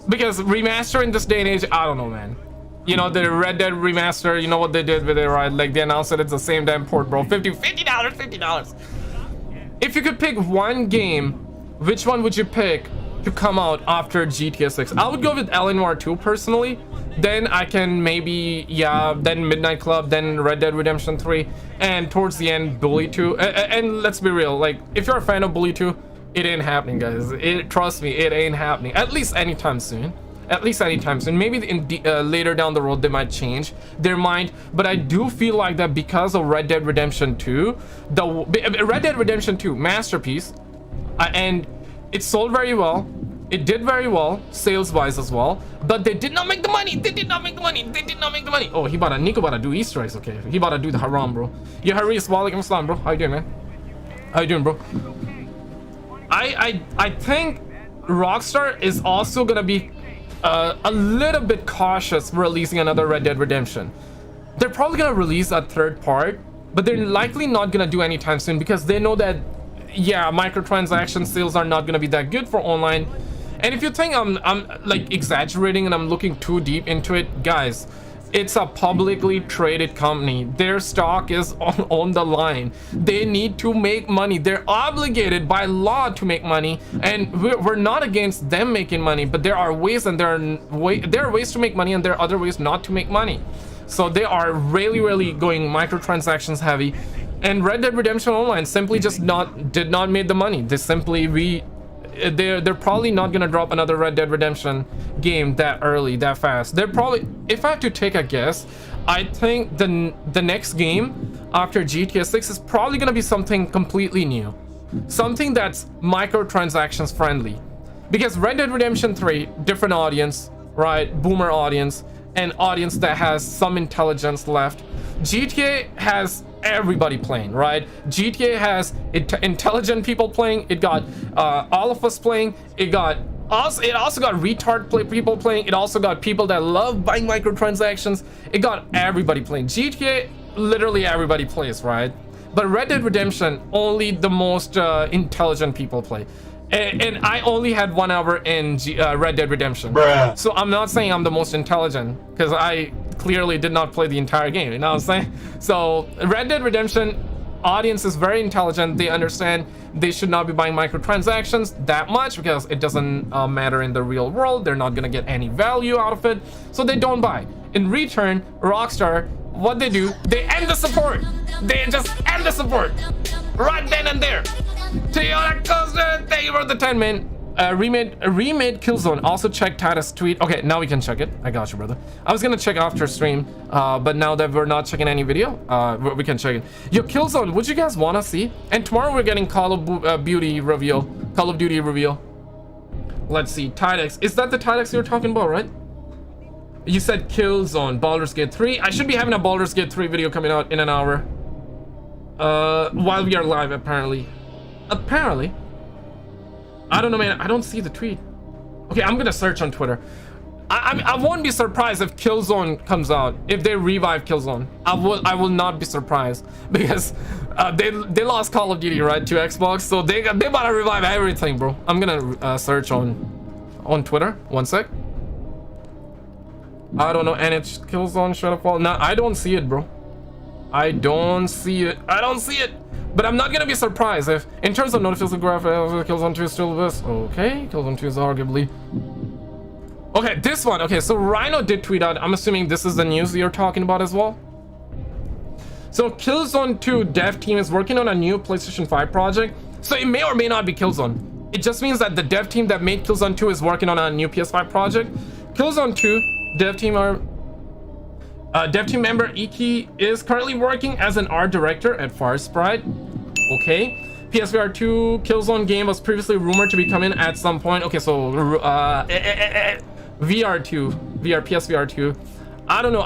Because remaster in this day and age, I don't know, man. You know, the Red Dead remaster, you know what they did with it, right? Like, they announced that it's the same damn port, bro. $50. If you could pick one game, which one would you pick to come out after GTA 6? I would go with L.A. 2 personally. Then I can maybe, yeah, then Midnight Club, then Red Dead Redemption 3, and towards the end, Bully 2. And let's be real, like, if you're a fan of Bully 2, it ain't happening, guys. Trust me, it ain't happening. At least anytime soon. Maybe later down the road, they might change their mind. But I do feel like that because of Red Dead Redemption 2, the Red Dead Redemption 2, masterpiece, and it sold very well. It did very well, sales-wise as well, but they did not make the money. Oh, Nico about to do Easter eggs, okay. He about to do the haram, bro. Yeah, Haris, walaikum assalam, bro. How you doing, man? How you doing, bro? I think Rockstar is also gonna be a little bit cautious releasing another Red Dead Redemption. They're probably gonna release a third part, but they're likely not gonna do anytime soon because they know that, yeah, microtransaction sales are not gonna be that good for online. And if you think I'm like exaggerating and I'm looking too deep into it, guys, it's a publicly traded company. Their stock is on the line. They need to make money. They're obligated by law to make money, and we're not against them making money, but there are ways, and there are ways to make money, and there are other ways not to make money. So they are really going microtransactions heavy, and Red Dead Redemption Online simply just did not make the money. They simply they're probably not gonna drop another Red Dead Redemption game that early, that fast. They're probably, if I have to take a guess, I think the next game after GTA 6 is probably gonna be something completely new, something that's microtransactions friendly, because Red Dead Redemption 3, different audience, right? Boomer audience, an audience that has some intelligence left. GTA has everybody playing, right? GTA has intelligent people playing. It got all of us playing. It also got people playing. It also got people that love buying microtransactions. It got everybody playing. GTA, literally everybody plays, right? But Red Dead Redemption, only the most intelligent people play. And I only had 1 hour in Red Dead Redemption. Bruh. So I'm not saying I'm the most intelligent, because I clearly did not play the entire game, you know what I'm saying? So Red Dead Redemption audience is very intelligent. They understand they should not be buying microtransactions that much because it doesn't matter in the real world. They're not gonna get any value out of it, so they don't buy. In return, Rockstar, what they do, they end the support. They just end the support right then and there. Thank you for the 10, man. Remade Killzone. Also check Titus' tweet. Okay, now we can check it. I got you, brother. I was gonna check after stream, but now that we're not checking any video, we can check it. Yo, Killzone, would you guys wanna see? And tomorrow we're getting Call of Duty reveal. Let's see, Titus. Is that the Titus you're talking about, right? You said Killzone, Baldur's Gate 3. I should be having a Baldur's Gate 3 video coming out in an hour. While we are live, apparently. I don't know, man. I don't see the tweet. Okay, I'm gonna search on Twitter. I won't be surprised if Killzone comes out, if they revive Killzone. I will not be surprised, because they lost Call of Duty, right, to Xbox, so they about to revive everything, bro. I'm gonna search on on Twitter. One sec. I don't know. And it's Killzone Shadowfall. No, I don't see it, bro. I don't see it. I don't see it. But I'm not gonna be surprised if, in terms of notification graph, Killzone 2 is still this. Okay, Killzone 2 is arguably. Okay, this one. Okay, so Rhino did tweet out. I'm assuming this is the news you're talking about as well. So Killzone 2 dev team is working on a new PlayStation 5 project. So it may or may not be Killzone. It just means that the dev team that made Killzone 2 is working on a new PS5 project. Killzone 2 dev team dev team member Iki is currently working as an art director at Farsprite. Okay. PSVR 2 Killzone game was previously rumored to be coming at some point. Okay, so PSVR 2. I don't know.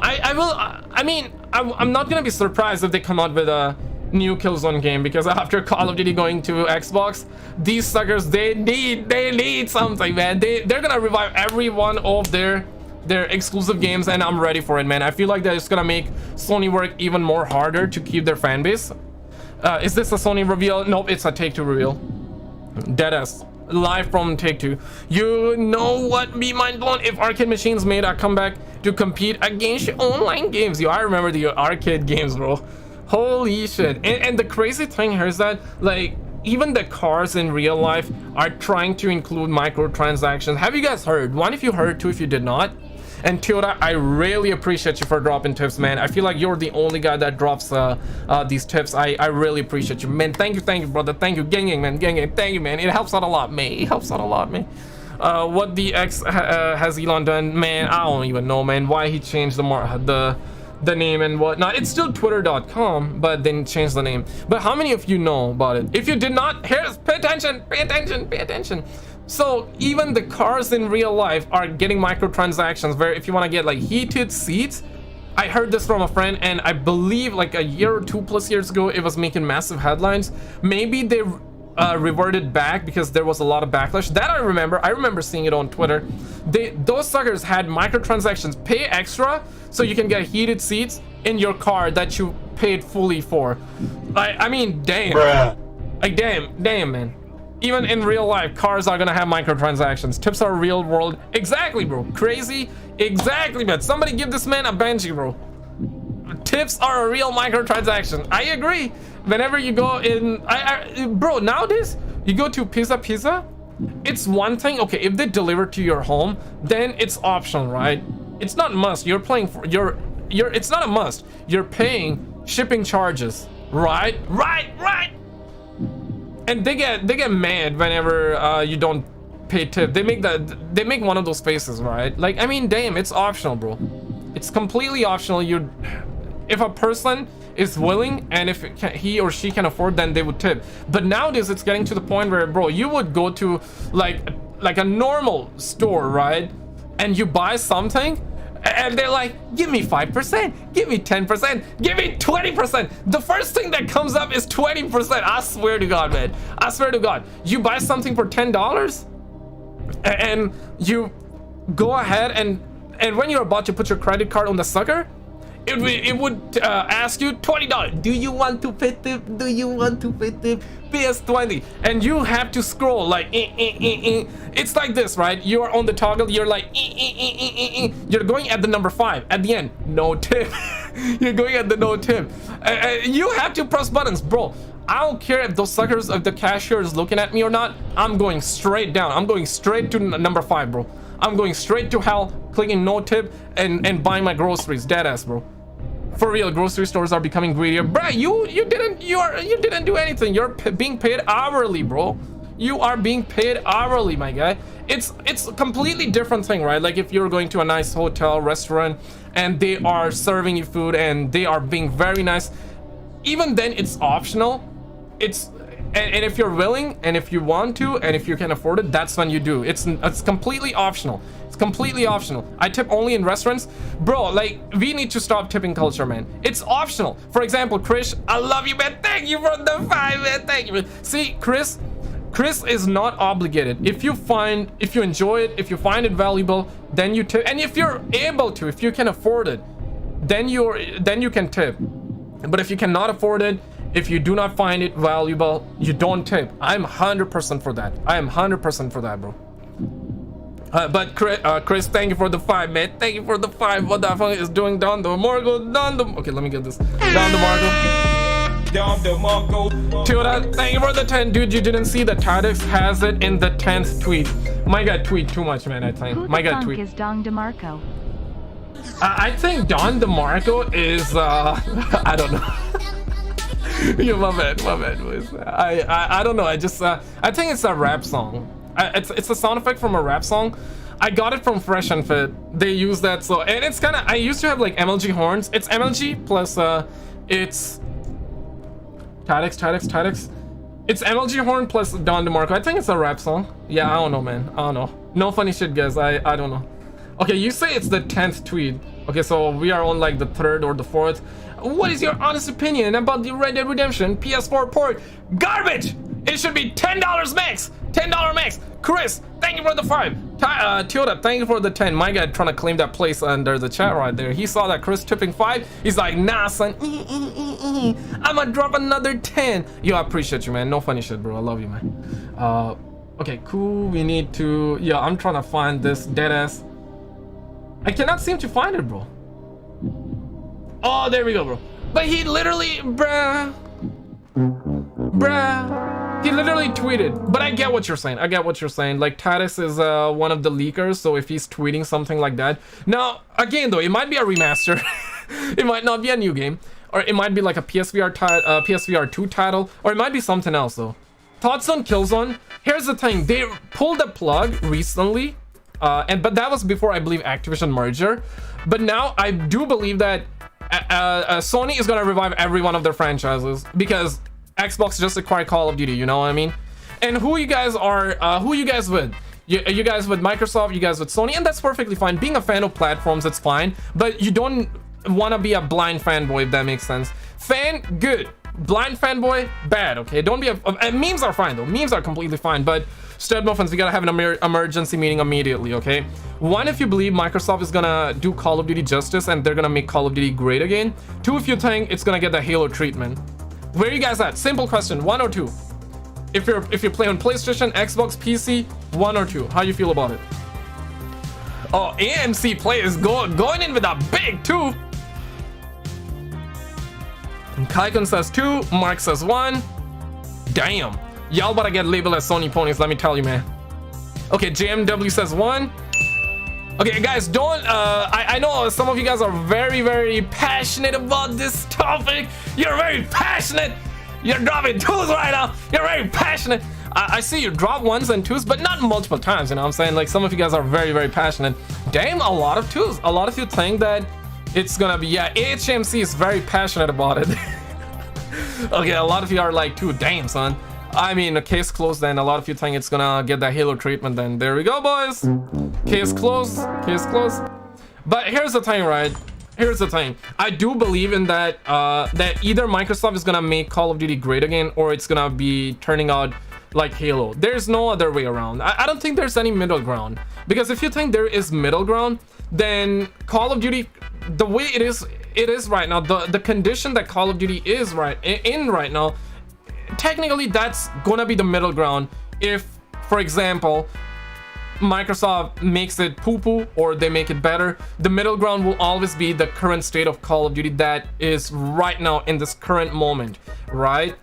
I'm not gonna be surprised if they come out with a new Killzone game, because after Call of Duty going to Xbox, these suckers, they need something, man. They're gonna revive every one of their exclusive games, and I'm ready for it, man. I feel like that it's gonna make Sony work even more harder to keep their fan base. Is this a Sony reveal? Nope, it's a Take-Two reveal. Deadass. Live from Take-Two. You know what? Be mind blown if arcade machines made a comeback to compete against online games. Yo, I remember the arcade games, bro. Holy shit. And the crazy thing here is that, like, even the cars in real life are trying to include microtransactions. Have you guys heard? One, if you heard, two, if you did not. And Toyota, I really appreciate you for dropping tips, man. I feel like you're the only guy that drops these tips. I really appreciate you, man. Thank you, brother. Thank you, gang, man. Thank you, man. It helps out a lot, man. It helps out a lot, man. What the X has Elon done, man? I don't even know, man. Why he changed the name and whatnot. It's still twitter.com, but then changed the name. But how many of you know about it? If you did not, pay attention. So even the cars in real life are getting microtransactions, where if you want to get like heated seats, I heard this from a friend, and I believe like a year or 2+ years ago it was making massive headlines. Maybe they reverted back because there was a lot of backlash. That I remember seeing it on Twitter. Those suckers had microtransactions. Pay extra so you can get heated seats in your car that you paid fully for. I mean, damn. Bruh. Like, damn, man. Even in real life, cars are gonna have microtransactions. Tips are real world. Exactly, bro. Crazy. Exactly, man. Somebody give this man a Benji, bro. Tips are a real microtransaction. I agree. Whenever you go in, bro, nowadays you go to Pizza. It's one thing. Okay, if they deliver to your home, then it's optional, right? It's not must. You're paying for it's not a must. You're paying shipping charges, right? Right. And they get mad whenever you don't pay tip. They make one of those faces, right? Like, I mean, damn, it's optional, bro. It's completely optional. If a person is willing and if he or she can afford, then they would tip. But nowadays it's getting to the point where, bro, you would go to like a normal store, right? And you buy something and they're like, give me 5%, give me 10%, give me 20%. The first thing that comes up is 20%. I swear to God, man. I swear to God. You buy something for $10 and you go ahead and when you're about to put your credit card on the sucker, it would ask you $20. Do you want to pay tip? Do you want to pay tip? PS20. And you have to scroll like It's like this, right? You're on the toggle. You're like You're going at the number 5 at the end. No tip. You're going at the no tip. You have to press buttons, bro. I don't care if those suckers, if the cashier is looking at me or not. I'm going straight down. I'm going straight to number 5, bro. I'm going straight to hell, clicking no tip and buying my groceries. Deadass, bro. For real, grocery stores are becoming greedier. Bruh, you didn't do anything. You're being paid hourly, bro. You are being paid hourly, my guy. It's a completely different thing, right? Like if you're going to a nice hotel, restaurant, and they are serving you food and they are being very nice. Even then, it's optional. And if you're willing and if you want to and if you can afford it, that's when you do. It's completely optional. It's completely optional. I tip only in restaurants. Bro, like, we need to stop tipping culture, man. It's optional. For example, Chris, I love you, man. Thank you for the 5, man. Thank you, man. See, Chris is not obligated. If you enjoy it, if you find it valuable, then you tip. And if you're able to, if you can afford it, then you can tip. But if you cannot afford it, if you do not find it valuable, you don't tip. I'm 100% for that. I am 100% for that, bro. But Chris, thank you for the 5, man. Thank you for the 5. What the fuck is doing Don DeMarco? Okay, let me get this. Don DeMarco. Tilda, thank you for the 10. Dude, you didn't see the Tadix has it in the 10th tweet. My God, tweet too much, man, I think. My God, tweet. Who the fuck is Don DeMarco? I think Don DeMarco is, I don't know. Yeah, my bad, boys. I don't know. I think it's a rap song. It's a sound effect from a rap song. I got it from Fresh and Fit. They use that, so, and it's kind of, I used to have like MLG horns. It's MLG plus it's Tadix. It's MLG horn plus Don DeMarco. I think it's a rap song. Yeah, I don't know, man. I don't know. No funny shit, guys. I don't know. Okay, you say it's the 10th tweet. Okay, so we are on like the 3rd or the 4th. What is your honest opinion about the Red Dead Redemption PS4 port? Garbage! It should be $10 max. $10 max. Chris, thank you for the 5. Tilda, thank you for the 10. My guy trying to claim that place under the chat right there. He saw that Chris tipping 5. He's like, nah, son. I'ma drop another 10. Yo, I appreciate you, man. No funny shit, bro. I love you, man. Okay, cool. We need to... Yeah, I'm trying to find this dead ass. I cannot seem to find it, bro. Oh, there we go, bro. But he literally... Bruh. He literally tweeted. But I get what you're saying. Like, Titus is one of the leakers, so if he's tweeting something like that. Now, again, though, it might be a remaster. It might not be a new game. Or it might be like a PSVR 2 title. Or it might be something else, though. Thoughts on Killzone? Here's the thing. They pulled the plug recently. But that was before, I believe, Activision merger. But now I do believe that Sony is gonna revive every one of their franchises because Xbox just acquired Call of Duty. You know what I mean? And who you guys are? Who you guys with? You guys with Microsoft? You guys with Sony? And that's perfectly fine. Being a fan of platforms, it's fine. But you don't want to be a blind fanboy, if that makes sense. Fan, good. Blind fanboy, bad. Okay, don't be memes are fine though. Memes are completely fine, but Stud Muffins, we gotta have an emergency meeting immediately. Okay, 1, if you believe Microsoft is gonna do Call of Duty justice and they're gonna make Call of Duty great again. 2, if you think it's gonna get the Halo treatment. Where are you guys at? Simple question, 1 or 2? If you play on PlayStation, Xbox, PC, 1 or 2? How you feel about it? Oh, AMC Play is going in with a big 2. Kaikon says 2, Mark says 1. Damn, y'all better get labeled as Sony ponies, let me tell you, man. Okay, JMW says 1. Okay, guys, don't I know some of you guys are very, very passionate about this topic. You're very passionate. You're dropping 2s right now. You're very passionate. I see you drop 1s and 2s, but not multiple times, you know what I'm saying? Like, some of you guys are very, very passionate. Damn, a lot of 2s. A lot of you think that it's gonna be, yeah, HMC is very passionate about it. Okay, a lot of you are like 2. Damn, son. I mean, a case closed then. A lot of you think it's gonna get that Halo treatment then. There we go, boys. Case closed. Case closed. But here's the thing, right? Here's the thing. I do believe in that, that either Microsoft is gonna make Call of Duty great again, or it's gonna be turning out like Halo. There's no other way around. I don't think there's any middle ground. Because if you think there is middle ground, then Call of Duty, the way it is right now, the condition that Call of Duty is in right now, technically that's gonna be the middle ground. If, for example, Microsoft makes it poo-poo or they make it better, the middle ground will always be the current state of Call of Duty that is right now in this current moment, right?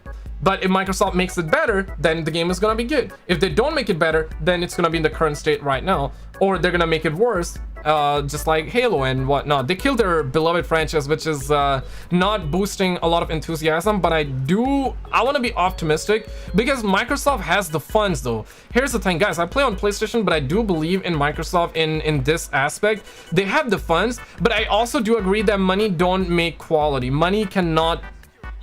But if Microsoft makes it better, then the game is gonna be good. If they don't make it better, then it's gonna be in the current state right now, or they're gonna make it worse, just like Halo and whatnot. They killed their beloved franchise, which is not boosting a lot of enthusiasm. But I want to be optimistic because Microsoft has the funds, though. Here's the thing, guys. I play on PlayStation, but I do believe in Microsoft in this aspect. They have the funds, but I also do agree that money don't make quality. Money cannot.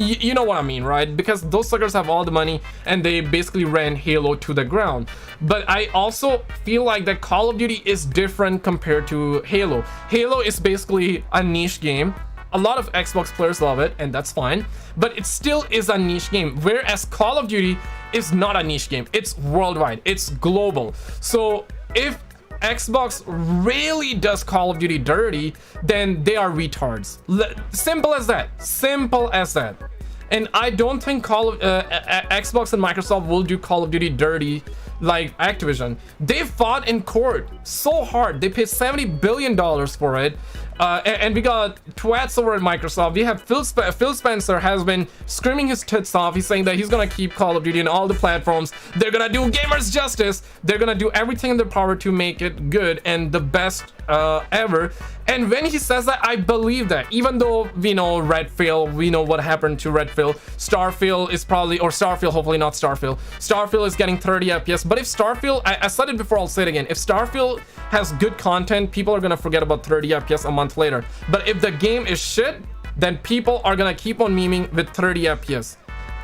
You know what I mean, right? Because those suckers have all the money and they basically ran Halo to the ground. But I also feel like that Call of Duty is different compared to Halo. Halo is basically a niche game. A lot of Xbox players love it, and that's fine. But it still is a niche game. Whereas Call of Duty is not a niche game. It's worldwide. It's global. So if Xbox really does Call of Duty dirty, then they are retards. Simple as that. Simple as that. And I don't think Xbox and Microsoft will do Call of Duty dirty like Activision. They fought in court so hard. They paid $70 billion for it. And we got twats over at Microsoft. We have Phil Spencer has been screaming his tits off. He's saying that he's gonna keep Call of Duty on all the platforms. They're gonna do gamers justice. They're gonna do everything in their power to make it good and the best ever. And when he says that, I believe that. Even though we know Redfield, we know what happened to Redfield. Starfield is probably, or Starfield, hopefully not Starfield. Starfield is getting 30 FPS. But if Starfield, I said it before, I'll say it again. If Starfield has good content, people are gonna forget about 30 FPS a month later. But if the game is shit, then people are gonna keep on memeing with 30 FPS.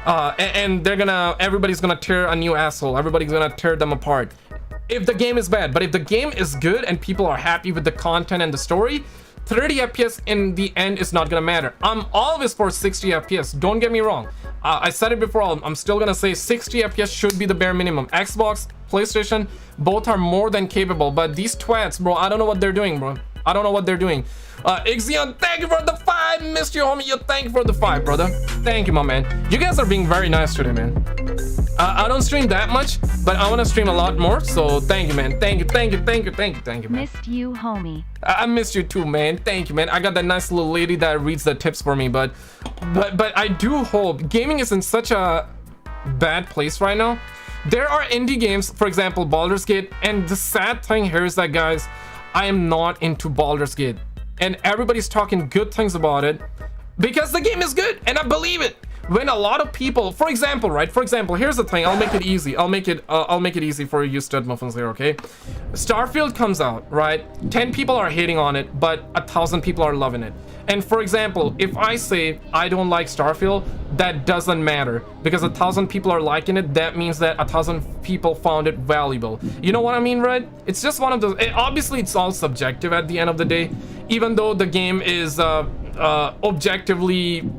And they're gonna, everybody's gonna tear a new asshole. Everybody's gonna tear them apart. If the game is bad, but if the game is good and people are happy with the content and the story, 30 FPS in the end is not gonna matter. I'm always for 60 FPS, don't get me wrong. I said it before, I'm still gonna say 60 FPS should be the bare minimum. Xbox, PlayStation, both are more than capable, but these twats, bro, I don't know what they're doing, bro. I don't know what they're doing. Ixion, thank you for the 5. Missed you, homie. You thank you for the 5, brother. Thank you, my man. You guys are being very nice today, man. I don't stream that much, but I want to stream a lot more. So thank you, man. Thank you, thank you, thank you, thank you, thank you, man. Missed you, homie. I missed you too, man. Thank you, man. I got that nice little lady that reads the tips for me, but I do hope gaming is in such a bad place right now. There are indie games, for example, Baldur's Gate, and the sad thing here is that, guys, I am not into Baldur's Gate, and everybody's talking good things about it because the game is good, and I believe it. When a lot of people, for example, right? For example, here's the thing. I'll make it easy. I'll make it easy for you stud muffins here, okay? Starfield comes out, right? 10 people are hating on it, but 1,000 people are loving it. And for example, if I say I don't like Starfield, that doesn't matter because 1,000 people are liking it. That means that 1,000 people found it valuable. You know what I mean, right? It's just one of those. Obviously, it's all subjective at the end of the day. Even though the game is objectively,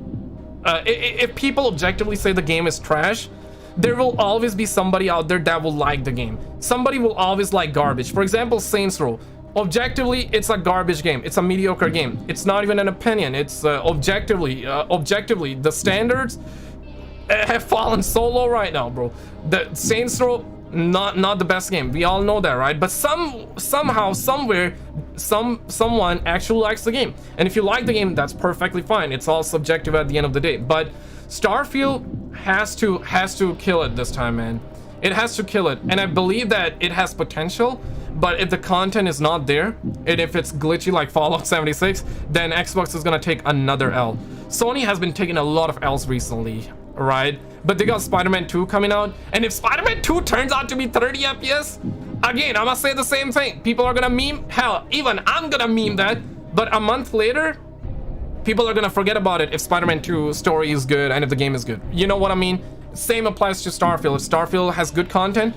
if people objectively say the game is trash, there will always be somebody out there that will like the game. Somebody will always like garbage. For example, Saints Row. Objectively, it's a garbage game. It's a mediocre game. It's not even an opinion. It's objectively the standards have fallen so low right now, bro. The Saints Row, not the best game. We all know that, right? But somehow, somewhere, someone actually likes the game. And if you like the game, that's perfectly fine. It's all subjective at the end of the day. But Starfield has to kill it this time, man. It has to kill it, and I believe that it has potential. But if the content is not there, and if it's glitchy like Fallout 76, then Xbox is gonna take another L. Sony has been taking a lot of L's recently, right? But they got Spider-Man 2 coming out, and if Spider-Man 2 turns out to be 30 FPS, again, I'm gonna say the same thing. People are gonna meme, hell, even I'm gonna meme that, but a month later, people are gonna forget about it if Spider-Man 2 story is good and if the game is good. You know what I mean? Same applies to Starfield. If Starfield has good content,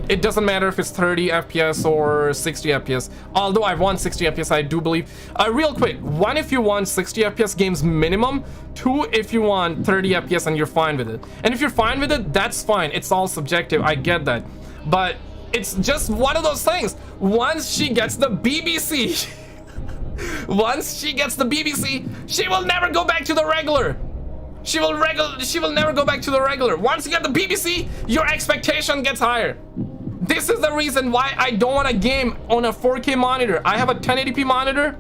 it doesn't matter if it's 30 FPS or 60 FPS. Although I want 60 FPS, I do believe. Real quick, 1 if you want 60 FPS games minimum, 2 if you want 30 FPS and you're fine with it. And if you're fine with it, that's fine. It's all subjective, I get that. But it's just one of those things. Once she gets the BBC, once she gets the BBC, she will never go back to the regular. She will never go back to the regular. Once you get the BBC, your expectation gets higher. This is the reason why I don't want to game on a 4K monitor. I have a 1080p monitor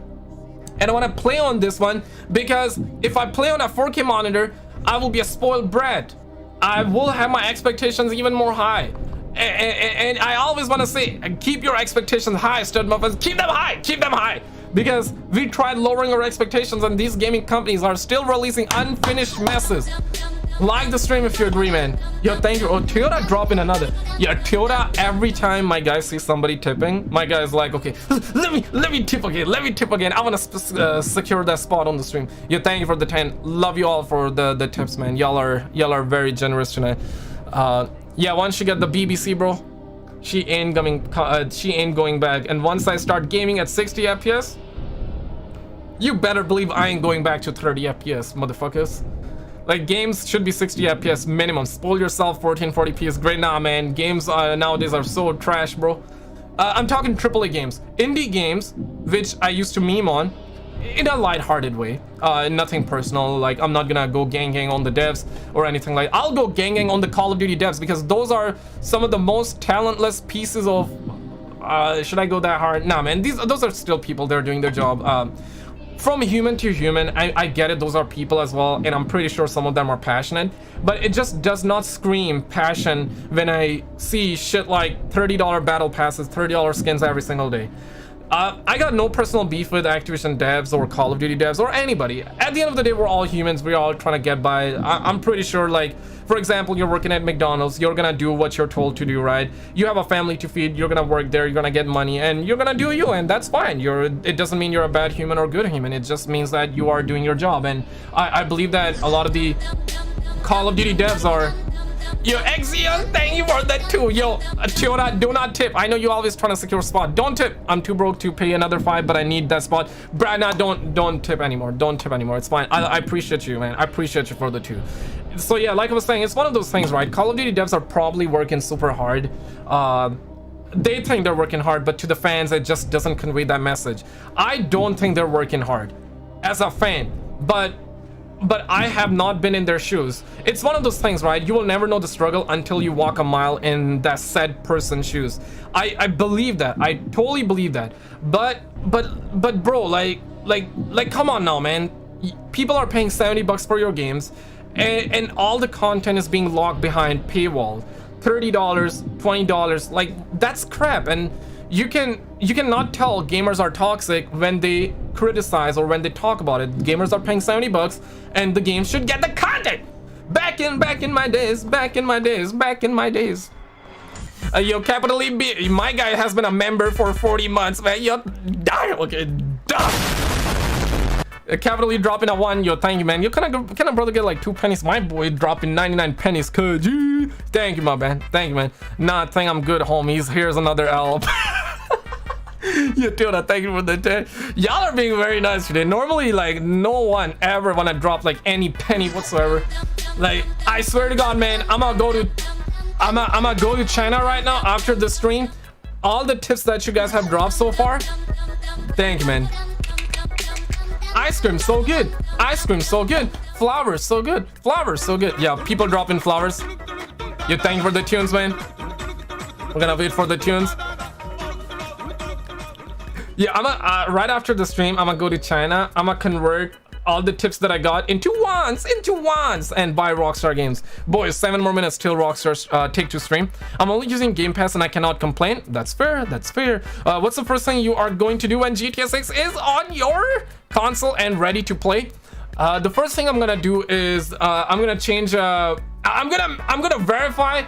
and I want to play on this one because if I play on a 4K monitor, I will be a spoiled brat. I will have my expectations even more high. And I always want to say, keep your expectations high, stud muffins. Keep them high. Because we tried lowering our expectations and these gaming companies are still releasing unfinished messes. Like the stream if you agree, man. Yo, thank you. Oh, Toyota dropping another. Yeah, Toyota, every time my guy sees somebody tipping, my guy's like, okay, let me tip again. I want to secure that spot on the stream. Yo, thank you for the 10. Love you all for the tips, man. Y'all are very generous tonight. Yeah, once you get the BBC, bro, she ain't going back. And once I start gaming at 60 FPS, you better believe I ain't going back to 30 FPS, motherfuckers. Like, games should be 60 FPS minimum. Spoil yourself, 1440p is great. Nah, man, games nowadays are so trash, bro. I'm talking AAA games. Indie games, which I used to meme on, in a light-hearted way, nothing personal. Like, I'm not gonna go gang on the devs or anything. Like, I'll go gang on the Call of Duty devs because those are some of the most talentless pieces of should I go that hard? Nah, man, those are still people. They're doing their job. From human to human, I get it, those are people as well, and I'm pretty sure some of them are passionate, but it just does not scream passion when I see shit like $30 battle passes, $30 skins every single day. I got no personal beef with Activision devs or Call of Duty devs or anybody. At the end of the day, we're all humans. We're all trying to get by. I'm pretty sure, like, for example, you're working at McDonald's. You're gonna do what you're told to do, right? You have a family to feed. You're gonna work there. You're gonna get money, and you're gonna do you, and that's fine. It doesn't mean you're a bad human or good human. It just means that you are doing your job, and I believe that a lot of the Call of Duty devs are. Yo, Exion, thank you for that too. Yo, Tiona, do not tip. I know you always trying to secure a spot. Don't tip. I'm too broke to pay another 5, but I need that spot. Brad, don't tip anymore. Don't tip anymore. It's fine. I appreciate you, man. I appreciate you for the 2. So yeah, like I was saying, it's one of those things, right? Call of Duty devs are probably working super hard. They think they're working hard, but to the fans, it just doesn't convey that message. I don't think they're working hard as a fan, but I have not been in their shoes. It's one of those things, right? You will never know the struggle until you walk a mile in that said person's shoes. I believe that. I totally believe that. But bro, like come on now, man. People are paying $70 for your games, and all the content is being locked behind paywall. $30, $20, like, that's crap. And you cannot tell gamers are toxic when they criticize or when they talk about it. Gamers are paying $70 and the game should get the content. Back in my days. Yo, Capital EB, my guy has been a member for 40 months, man. Yo, die. Okay, Capital E dropping a 1. Yo, thank you, man. You can a brother get like 2 pennies? My boy dropping 99 pennies. Could you? Thank you, my man. Thank you, man. Nah, think I'm good, homies. Here's another L. You too, thank you for the 10. Y'all are being very nice today. Normally, like, no one ever wanna drop like any penny whatsoever. Like, I swear to God, man, I'm gonna go to China right now after the stream. All the tips that you guys have dropped so far, thank you, man. Ice cream so good. Ice cream so good. Flowers so good. Flowers so good. Yeah, people dropping flowers. You thank you for the tunes, man. We're gonna wait for the tunes. Yeah, right after the stream, I'm gonna go to China. I'm gonna convert all the tips that I got into ones and buy Rockstar games. Boys, 7 more minutes till Rockstar's Take-Two stream. I'm only using Game Pass and I cannot complain. That's fair. What's the first thing you are going to do when GTA 6 is on your console and ready to play? The first thing I'm gonna do is I'm gonna change. I'm gonna verify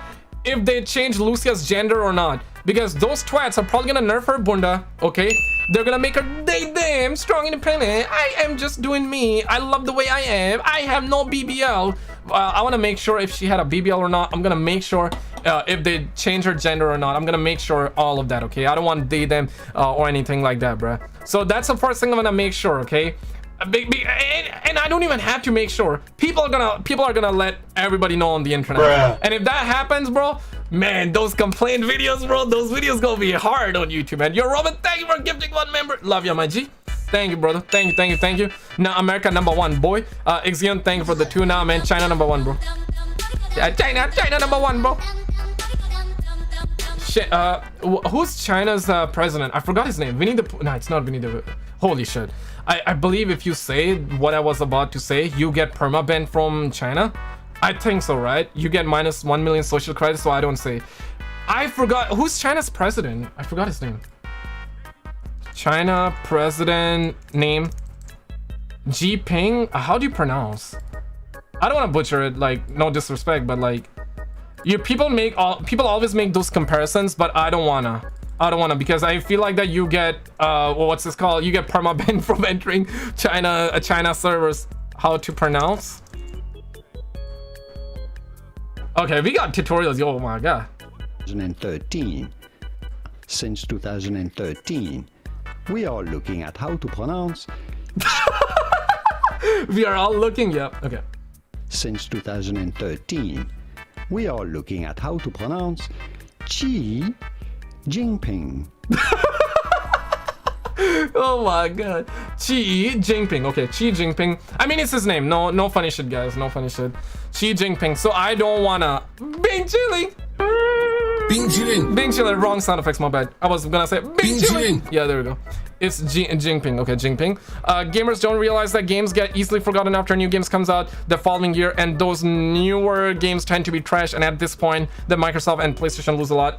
if they change Lucia's gender or not, because those twats are probably gonna nerf her bunda. Okay, they're gonna make her damn strong, independent. I am just doing me. I love the way I am. I have no BBL. I want to make sure if she had a BBL or not. I'm gonna make sure if they change her gender or not. I'm gonna make sure all of that. Okay, I don't want they them or anything like that, bruh. So that's the first thing I'm gonna make sure. Okay. And I don't even have to make sure. People are gonna let everybody know on the internet. Bruh. And if that happens, bro, man, those complaint videos, bro, those videos gonna be hard on YouTube, man. Yo, Robin, thank you for gifting 1 member. Love you, my G. Thank you, brother. Thank you. Now, America #1, boy. Ixion, thank you for the 2 now, man. China #1, bro. Yeah, China #1, bro. Shit, who's China's president? I forgot his name. Winnie the Pooh. No, it's not Winnie the Pooh. Holy shit. I believe if you say what I was about to say, you get permaban from China. I think so, right? You get minus 1 million social credits, so I don't say. I forgot. Who's China's president? I forgot his name. China president name. Jinping? How do you pronounce? I don't want to butcher it, like, no disrespect, but like, people always make those comparisons, but I don't wanna because I feel like that you get what's this called? You get permaban from entering China servers. How to pronounce? Okay, we got tutorials. Oh my god. 2013. Since 2013, we are looking at how to pronounce. We are all looking. Yep. Okay. Since 2013, we are looking at how to pronounce Xi Jinping. Oh my god. Xi Jinping. Okay, Xi Jinping. I mean, it's his name. No funny shit, guys. No funny shit. Xi Jinping. So I don't wanna Bing chilling. Bing chilling. Bing chilling. Wrong sound effects, my bad. I was gonna say Bing chilling. Yeah, there we go. It's Jinping. Okay, Jinping. Gamers don't realize that games get easily forgotten after new games comes out the following year, and those newer games tend to be trash. And at this point, the Microsoft and PlayStation lose a lot.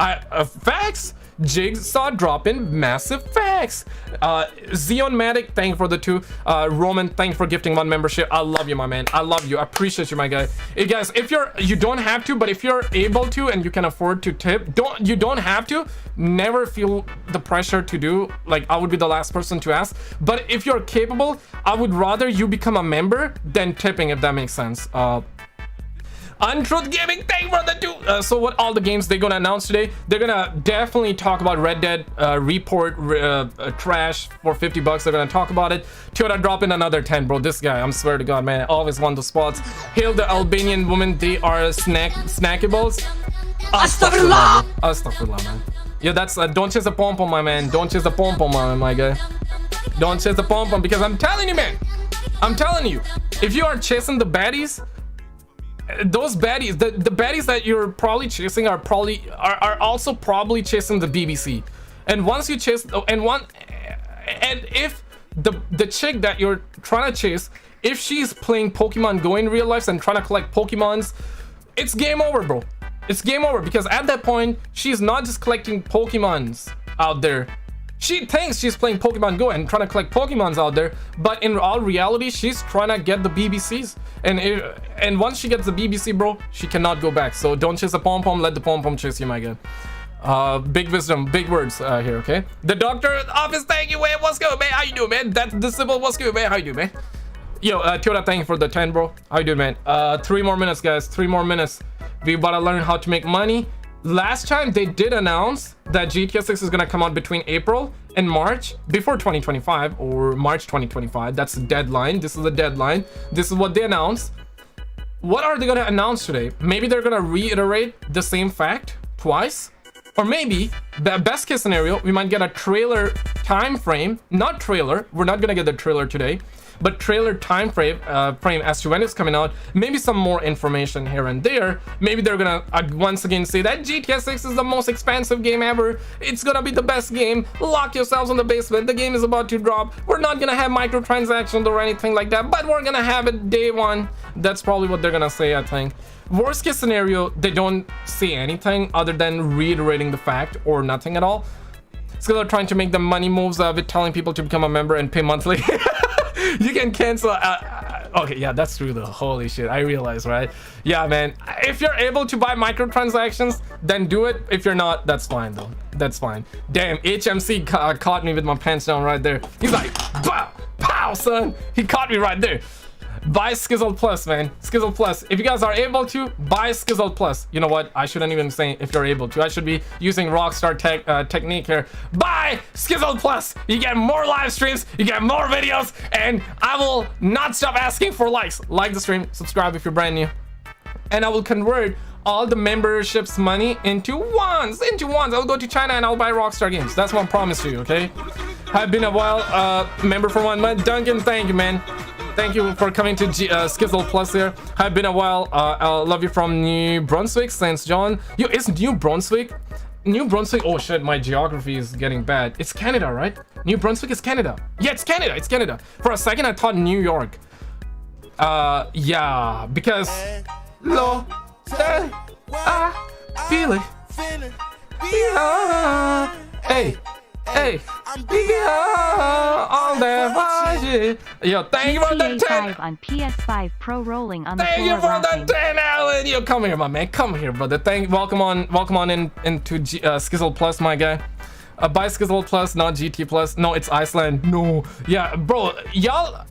Facts. Jigsaw dropping massive facts. Xeonmatic, thank you for the 2. Roman, thank you for gifting 1 membership. I love you, my man. I love you. I appreciate you, my guy. Hey guys, if you don't have to, but if you're able to and you can afford to tip, you don't have to. Never feel the pressure to do. Like, I would be the last person to ask. But if you're capable, I would rather you become a member than tipping, if that makes sense. Untruth Gaming, thank you for the 2. So what all the games they're gonna announce today? They're gonna definitely talk about Red Dead Report trash for $50. They're gonna talk about it. Toyota drop in another 10, bro. This guy, I'm swear to God, man, always won the spots. Hail the Albanian woman. They are snackables. Astaghfirullah. Astaghfirullah, man. Yeah, that's don't chase the pom-pom, my man. Don't chase the pom-pom, my guy. Don't chase the pom-pom, because I'm telling you, man. I'm telling you, if you are chasing the baddies, those baddies, the baddies that you're probably chasing are also probably chasing the BBC. And once you chase, and if the chick that you're trying to chase, if she's playing Pokemon Go in real life and trying to collect Pokemons, it's game over, bro. It's game over, because at that point, she's not just collecting Pokemons out there. She thinks she's playing Pokemon Go and trying to collect Pokemons out there, but in all reality, she's trying to get the BBCs. And once she gets the BBC, bro, she cannot go back. So don't chase the pom-pom, let the pom-pom chase you, my guy. Big wisdom, big words here, okay? The doctor office, thank you, man. What's good, man? How you doing, man? That's the symbol. What's good, man? How you doing, man? Yo, Toyota, thank you for the 10, bro. How you doing, man? 3 more minutes, guys. 3 more minutes. We gotta learn how to make money. Last time they did announce that GTA 6 is gonna come out between April and March, before 2025 or March 2025. That's the deadline. This is the deadline. This is what they announced. What are they gonna announce today? Maybe they're gonna reiterate the same fact twice, or maybe the best case scenario, we might get a trailer time frame. Not trailer. We're not gonna get the trailer today, but trailer time frame as to when it's coming out. Maybe some more information here and there. Maybe they're gonna once again say that GTA 6 is the most expensive game ever. It's gonna be the best game. Lock yourselves in the basement. The game is about to drop. We're not gonna have microtransactions or anything like that, but we're gonna have it day 1. That's probably what they're gonna say, I think. Worst case scenario, they don't say anything other than reiterating the fact or nothing at all. So they're trying to make the money moves with telling people to become a member and pay monthly. You can cancel. Okay, yeah, that's true though. Holy shit, I realize, right? Yeah, man. If you're able to buy microtransactions, then do it. If you're not, that's fine though. That's fine. Damn, HMC caught me with my pants down right there. He's like, pow, pow, son. He caught me right there. Buy SKizzle Plus, man. SKizzle Plus. If you guys are able to, buy SKizzle Plus. You know what? I shouldn't even say if you're able to. I should be using Rockstar technique here. Buy SKizzle Plus. You get more live streams, you get more videos, and I will not stop asking for likes. Like the stream, subscribe if you're brand new, and I will convert all the memberships money into ones. I'll go to China and I'll buy Rockstar games. That's one promise to you, okay? I've been a while member for 1 month. Duncan, thank you, man. Thank you for coming to SKizzle Plus here. I've been a while. I love you from New Brunswick, St. John. Yo, is New Brunswick? New Brunswick? Oh shit, my geography is getting bad. It's Canada, right? New Brunswick is Canada. Yeah, it's Canada. It's Canada. For a second, I thought New York. Yeah, because low, I feel it. Yeah. Hey. Hey, all that shit. Yo, thank you for the 10 on PS5 Pro rolling on the thank floor. You for the 10, Alan. Yo, come here, my man. Come here, brother. Welcome on into SKizzle Plus, my guy. Buy SKizzle Plus, not GT Plus. No, it's Iceland. No, yeah, bro. Y'all,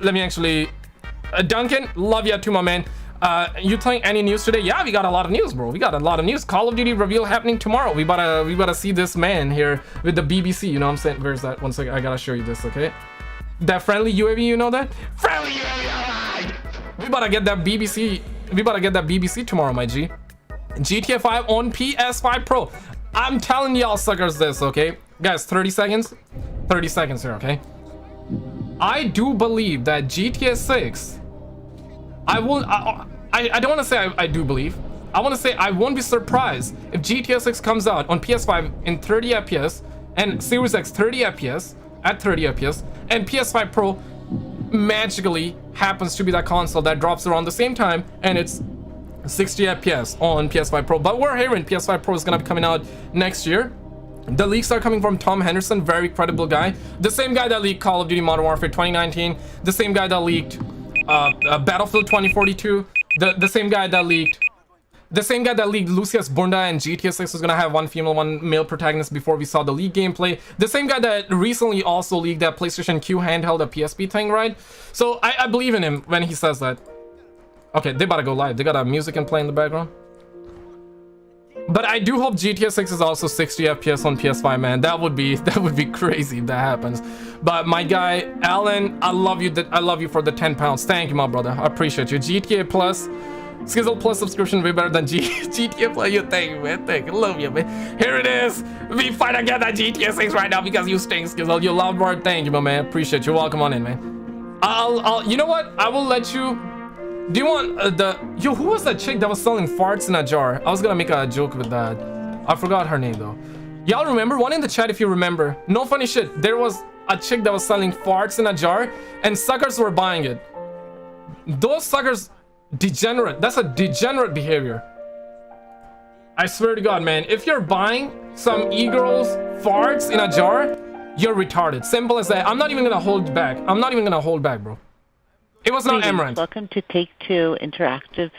let me actually. Duncan, love you too, my man. You telling any news today? Yeah, we got a lot of news, bro. We got a lot of news. Call of Duty reveal happening tomorrow. We gotta see this man here with the BBC. You know what I'm saying? Where's that? 1 second. I gotta show you this, okay? That friendly UAV, you know that? Friendly UAV. We gotta get that BBC. We gotta get that BBC tomorrow, my G. GTA 5 on PS5 Pro. I'm telling y'all suckers this, okay? Guys, 30 seconds. 30 seconds here, okay? I do believe that GTA 6, I don't want to say I do believe. I want to say I won't be surprised if GTA 6 comes out on PS5 in 30 FPS and Series X 30 FPS at 30 FPS and PS5 Pro magically happens to be that console that drops around the same time and it's 60 FPS on PS5 Pro. But we're hearing PS5 Pro is going to be coming out next year. The leaks are coming from Tom Henderson, very credible guy. The same guy that leaked Call of Duty Modern Warfare 2019. The same guy that leaked Battlefield 2042. The same guy that leaked Lucius Bunda and GTA 6 was gonna have one female, one male protagonist before we saw the leak gameplay. The same guy that recently also leaked that PlayStation Q handheld, a PSP thing, right? So I believe in him when he says that. Okay, they about to go live. They got a music and play in the background. But I do hope GTA 6 is also 60 FPS on PS5, man. That would be crazy if that happens. But my guy Alan, I love you. I love you for the 10 pounds. Thank you, my brother. I appreciate you. GTA Plus. SKizzle Plus subscription way better than GTA Plus. You thank you, man. Thank you. Love you, man. Here it is. We finally get that GTA 6 right now because you stink, SKizzle. You loud word. Thank you, my man. Appreciate you. Welcome on in, man. You know what? I will let you. Do you want who was that chick that was selling farts in a jar? I was gonna make a joke with that. I forgot her name though. Y'all remember? One in the chat if you remember. No funny shit. There was a chick that was selling farts in a jar and suckers were buying it. Those suckers, degenerate. That's a degenerate behavior. I swear to God, man. If you're buying some e-girls farts in a jar, you're retarded. Simple as that. I'm not even gonna hold back. I'm not even gonna hold back, bro. It was not Amaranth. Welcome to Take-Two Interactive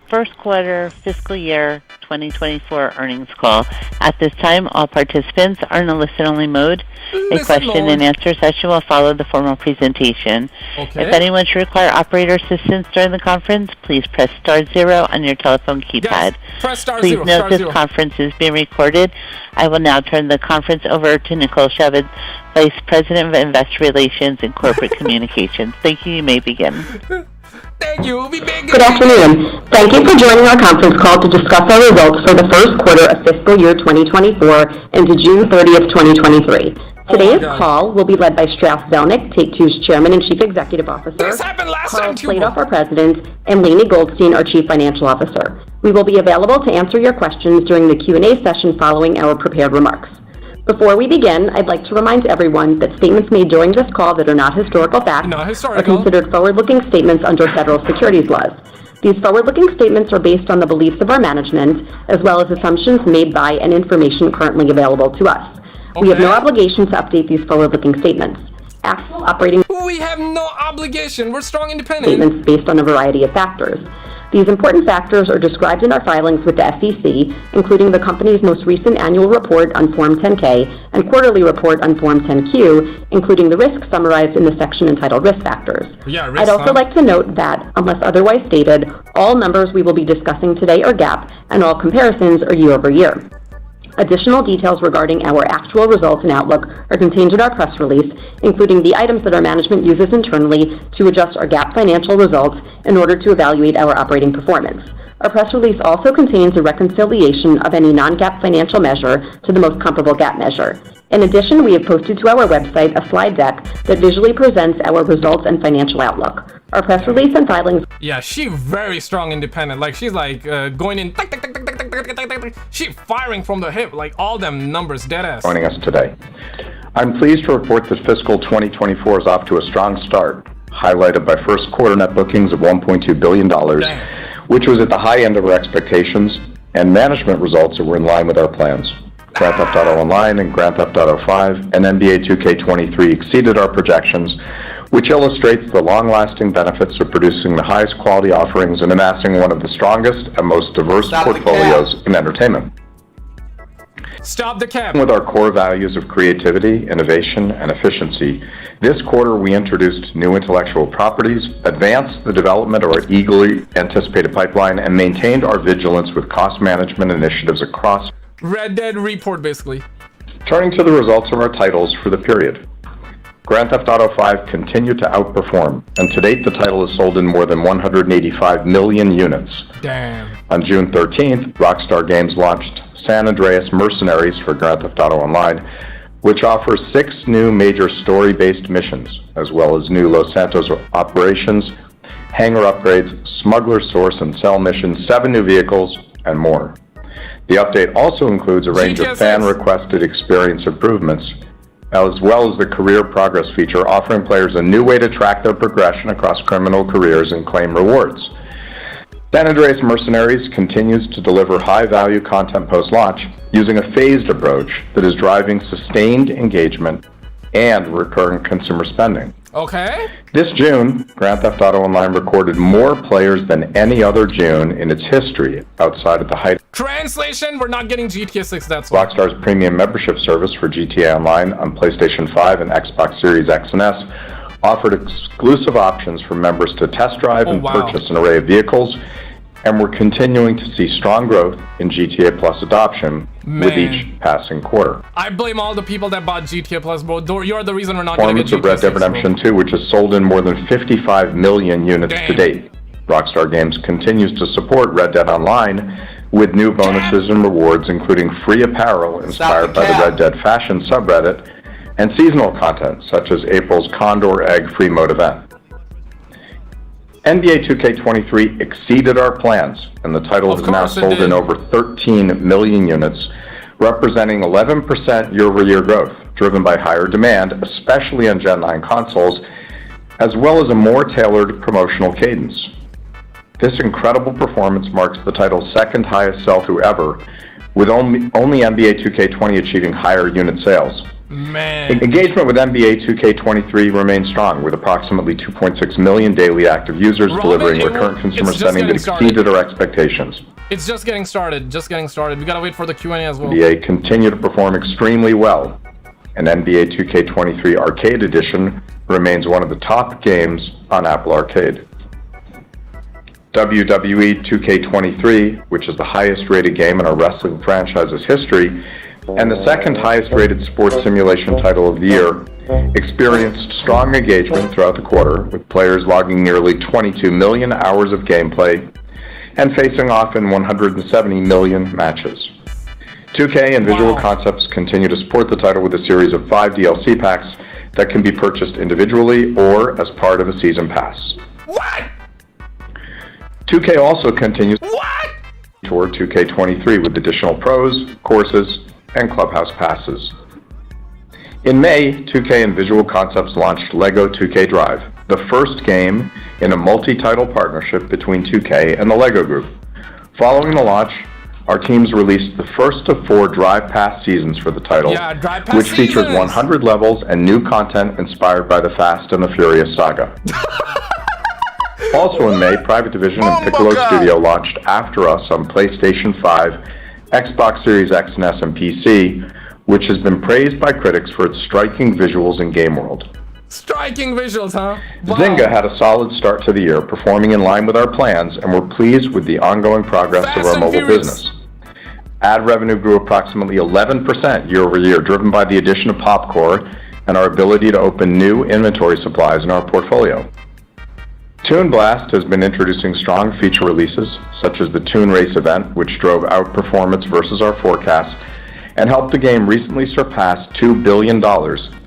first quarter fiscal year 2024 earnings call. At this time, all participants are in a listen-only mode. A question and answer session will follow the formal presentation. Okay. If anyone should require operator assistance during the conference, please press *0 on your telephone keypad. Yes, press please note this conference is being recorded. I will now turn the conference over to Nicole Shevitz, Vice President of Investor Relations and Corporate Communications. Thank you. You may begin. Thank you. Good afternoon. Thank you for joining our conference call to discuss our results for the first quarter of fiscal year 2024 into June 30th, 2023. Today's call will be led by Strauss Zelnick, Take-Two's Chairman and Chief Executive Officer, Carl Sladoff, our President, and Lainey Goldstein, our Chief Financial Officer. We will be available to answer your questions during the Q&A session following our prepared remarks. Before we begin, I'd like to remind everyone that statements made during this call that are not historical facts are considered forward-looking statements under federal securities laws. These forward-looking statements are based on the beliefs of our management, as well as assumptions made by and information currently available to us. Okay. We have no obligation to update these forward-looking statements. Actual operating We have no obligation. We're strong independent. Statements based on a variety of factors. These important factors are described in our filings with the SEC, including the company's most recent annual report on Form 10-K and quarterly report on Form 10-Q, including the risks summarized in the section entitled Risk Factors. I'd also like to note that, unless otherwise stated, all numbers we will be discussing today are GAAP, and all comparisons are year-over-year. Additional details regarding our actual results and outlook are contained in our press release, including the items that our management uses internally to adjust our GAAP financial results in order to evaluate our operating performance. Our press release also contains a reconciliation of any non-GAAP financial measure to the most comparable GAAP measure. In addition, we have posted to our website a slide deck that visually presents our results and financial outlook. Our press release and filings... Yeah, she's very strong independent. Like, she's like going in... She firing from the hip, like all them numbers, dead ass. Joining us today. I'm pleased to report that fiscal 2024 is off to a strong start, highlighted by first quarter net bookings of $1.2 billion, which was at the high end of our expectations, and management results that were in line with our plans. Grand Theft Auto Online and Grand Theft Auto 5 and NBA 2K23 exceeded our projections, which illustrates the long-lasting benefits of producing the highest quality offerings and amassing one of the strongest and most diverse portfolios in entertainment. Stop the cap. With our core values of creativity, innovation, and efficiency, this quarter we introduced new intellectual properties, advanced the development of our eagerly anticipated pipeline, and maintained our vigilance with cost management initiatives across Red Dead Report, basically. Turning to the results of our titles for the period. Grand Theft Auto 5 continued to outperform, and to date the title has sold in more than 185 million units. Damn. On June 13th, Rockstar Games launched San Andreas Mercenaries for Grand Theft Auto Online, which offers 6 new major story-based missions, as well as new Los Santos operations, hangar upgrades, smuggler source and sell missions, 7 new vehicles, and more. The update also includes a range of fan-requested experience improvements, as well as the career progress feature, offering players a new way to track their progression across criminal careers and claim rewards. San Andreas Mercenaries continues to deliver high-value content post-launch using a phased approach that is driving sustained engagement and recurring consumer spending. Okay. This June, Grand Theft Auto Online recorded more players than any other June in its history outside of the height. Translation, we're not getting GTA 6, that's why. Rockstar's premium membership service for GTA Online on PlayStation 5 and Xbox Series X and S offered exclusive options for members to test drive and purchase an array of vehicles, and we're continuing to see strong growth in GTA Plus adoption with each passing quarter. I blame all the people that bought GTA Plus, bro. You're the reason we're not going to get GTA 6, of Red Dead Redemption 2, which has sold in more than 55 million units to date. Rockstar Games continues to support Red Dead Online with new bonuses and rewards, including free apparel inspired by the Red Dead fashion subreddit, and seasonal content, such as April's Condor Egg free mode event. NBA 2K23 exceeded our plans, and the title is now sold in over 13 million units, representing 11% year-over-year growth, driven by higher demand, especially on Gen 9 consoles, as well as a more tailored promotional cadence. This incredible performance marks the title's second highest sell-through ever, with only NBA 2K20 achieving higher unit sales. Engagement with NBA 2K23 remains strong, with approximately 2.6 million daily active users, delivering recurrent consumer spending that exceeded our expectations. It's just getting started, We gotta wait for the Q&A as well. NBA continue to perform extremely well, and NBA 2K23 Arcade Edition remains one of the top games on Apple Arcade. WWE 2K23, which is the highest rated game in our wrestling franchise's history, and the second highest rated sports simulation title of the year, experienced strong engagement throughout the quarter, with players logging nearly 22 million hours of gameplay and facing off in 170 million matches. 2K and Visual Concepts continue to support the title with a series of 5 DLC packs that can be purchased individually or as part of a season pass. What? 2K also continues toward 2K23 with additional pros, courses, and clubhouse passes. In May, 2K and Visual Concepts launched LEGO 2K Drive, the first game in a multi-title partnership between 2K and the LEGO Group. Following the launch, our teams released the first of 4 Drive Pass seasons for the title, which features 100 levels and new content inspired by the Fast and the Furious saga. Also in May, Private Division and Piccolo Studio launched After Us on PlayStation 5, Xbox Series X and S, and PC, which has been praised by critics for its striking visuals and game world. Striking visuals, huh? Wow. Zynga had a solid start to the year, performing in line with our plans, and we're pleased with the ongoing progress of our mobile business. Ad revenue grew approximately 11% year over year, driven by the addition of Popcore and our ability to open new inventory supplies in our portfolio. Toon Blast has been introducing strong feature releases, such as the Toon Race event, which drove outperformance versus our forecasts, and helped the game recently surpass $2 billion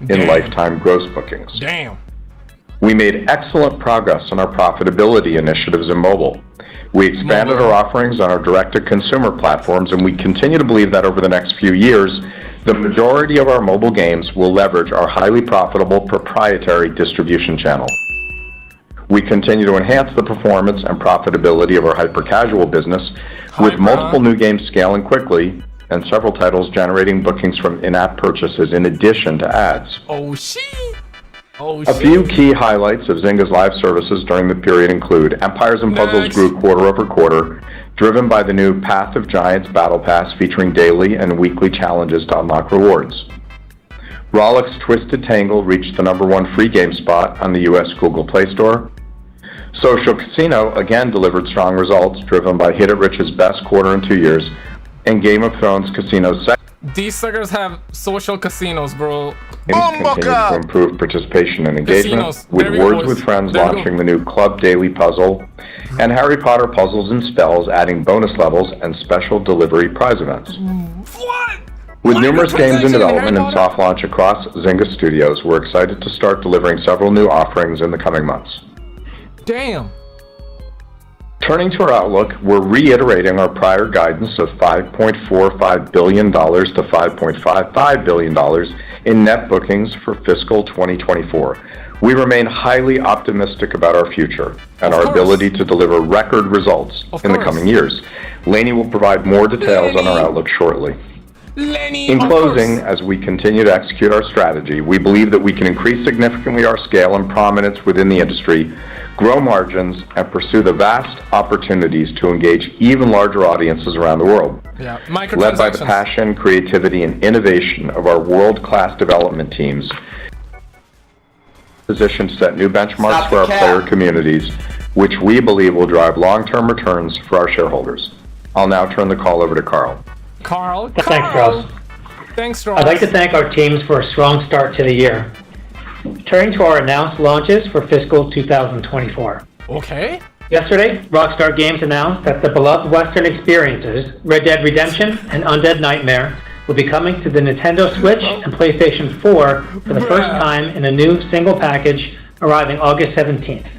in lifetime gross bookings. Damn. We made excellent progress on our profitability initiatives in mobile. We expanded our offerings on our direct-to-consumer platforms, and we continue to believe that over the next few years, the majority of our mobile games will leverage our highly profitable proprietary distribution channel. We continue to enhance the performance and profitability of our hyper-casual business, with multiple new games scaling quickly and several titles generating bookings from in-app purchases in addition to ads. A few key highlights of Zynga's live services during the period include Empires & Puzzles grew quarter over quarter, driven by the new Path of Giants Battle Pass featuring daily and weekly challenges to unlock rewards. Rollic's Twisted Tangle reached the #1 free game spot on the US Google Play Store. Social Casino again delivered strong results, driven by Hit It Rich's best quarter in 2 years, and Game of Thrones Casino's second. These suckers have social casinos, bro. Continue to improve participation and engagement, with Words with Friends launching the new Club Daily Puzzle, and Harry Potter Puzzles and Spells adding bonus levels and special delivery prize events. What? With numerous games in development and soft launch across Zynga Studios, we're excited to start delivering several new offerings in the coming months. Damn. Turning to our outlook, we're reiterating our prior guidance of $5.45 billion to $5.55 billion in net bookings for fiscal 2024. We remain highly optimistic about our future and our ability to deliver record results in the coming years. Laney will provide more details on our outlook shortly. In closing, as we continue to execute our strategy, we believe that we can increase significantly our scale and prominence within the industry, grow margins, and pursue the vast opportunities to engage even larger audiences around the world. Yeah, led by the passion, creativity, and innovation of our world-class development teams, positioned to set new benchmarks for our player communities, which we believe will drive long-term returns for our shareholders. I'll now turn the call over to Carl. Thanks, Charles. Thanks, Charles. I'd like to thank our teams for a strong start to the year. Turning to our announced launches for fiscal 2024. Okay. Yesterday, Rockstar Games announced that the beloved Western experiences, Red Dead Redemption and Undead Nightmare, will be coming to the Nintendo Switch and PlayStation 4 for the first time in a new single package arriving August 17th.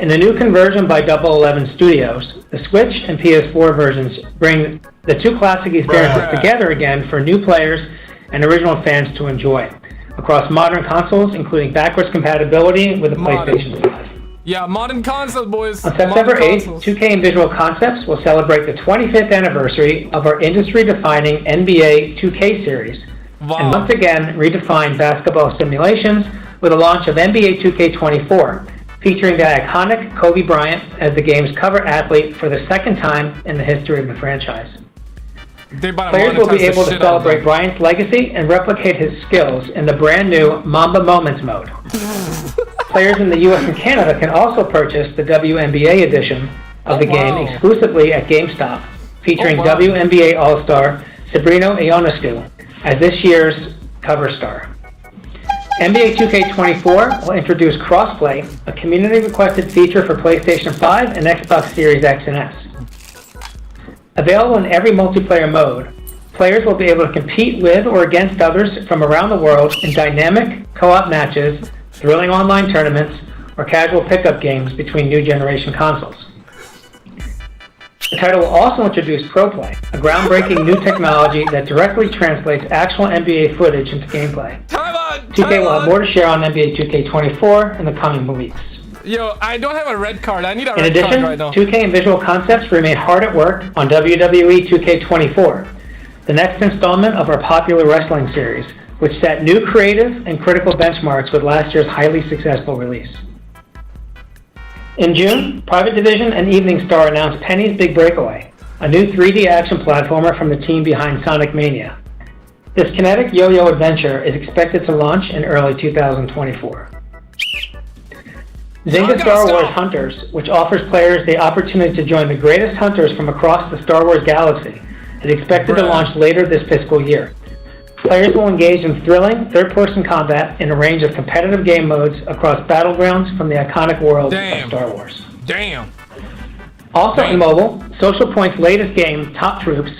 In a new conversion by Double 11 Studios, the Switch and PS4 versions bring the two classic experiences together again for new players and original fans to enjoy, across modern consoles, including backwards compatibility with the PlayStation 5. Yeah, modern consoles, boys. On September 8th, 2K and Visual Concepts will celebrate the 25th anniversary of our industry-defining NBA 2K series, and once again redefine basketball simulations with the launch of NBA 2K24, featuring the iconic Kobe Bryant as the game's cover athlete for the second time in the history of the franchise. Players will be able to celebrate Bryant's legacy and replicate his skills in the brand new Mamba Moments mode. Players in the US and Canada can also purchase the WNBA edition of the game exclusively at GameStop, featuring WNBA All-Star Sabrina Ionescu as this year's cover star. NBA 2K24 will introduce crossplay, a community-requested feature for PlayStation 5 and Xbox Series X and S. Available in every multiplayer mode, players will be able to compete with or against others from around the world in dynamic co-op matches, thrilling online tournaments, or casual pickup games between new generation consoles. The title will also introduce ProPlay, a groundbreaking new technology that directly translates actual NBA footage into gameplay. 2K will have more to share on NBA 2K24 in the coming weeks. Yo, I don't have a red card. I need a In red addition, card right now. 2K and Visual Concepts remain hard at work on WWE 2K24, the next installment of our popular wrestling series, which set new creative and critical benchmarks with last year's highly successful release. In June, Private Division and Evening Star announced Penny's Big Breakaway, a new 3D action platformer from the team behind Sonic Mania. This kinetic yo-yo adventure is expected to launch in early 2024. Zynga Star Wars Hunters, which offers players the opportunity to join the greatest hunters from across the Star Wars galaxy, is expected to launch later this fiscal year. Players will engage in thrilling, third-person combat in a range of competitive game modes across battlegrounds from the iconic world of Star Wars. Also in mobile, Social Point's latest game, Top Troops,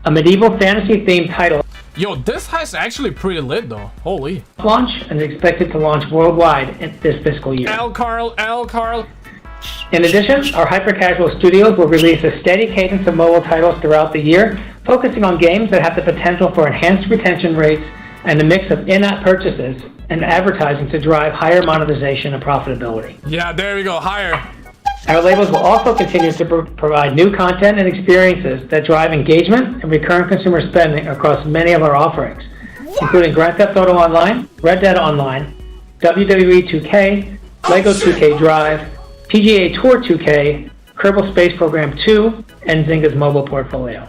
a medieval fantasy-themed title. Yo, this heist actually pretty lit though. Holy. Launch and is expected to launch worldwide in this fiscal year. L. Carl. In addition, our hyper-casual studios will release a steady cadence of mobile titles throughout the year, focusing on games that have the potential for enhanced retention rates and a mix of in-app purchases and advertising to drive higher monetization and profitability. Yeah, there we go, higher. Our labels will also continue to provide new content and experiences that drive engagement and recurrent consumer spending across many of our offerings, including Grand Theft Auto Online, Red Dead Online, WWE 2K, LEGO 2K Drive, PGA Tour 2K, Kerbal Space Program 2, and Zynga's mobile portfolio.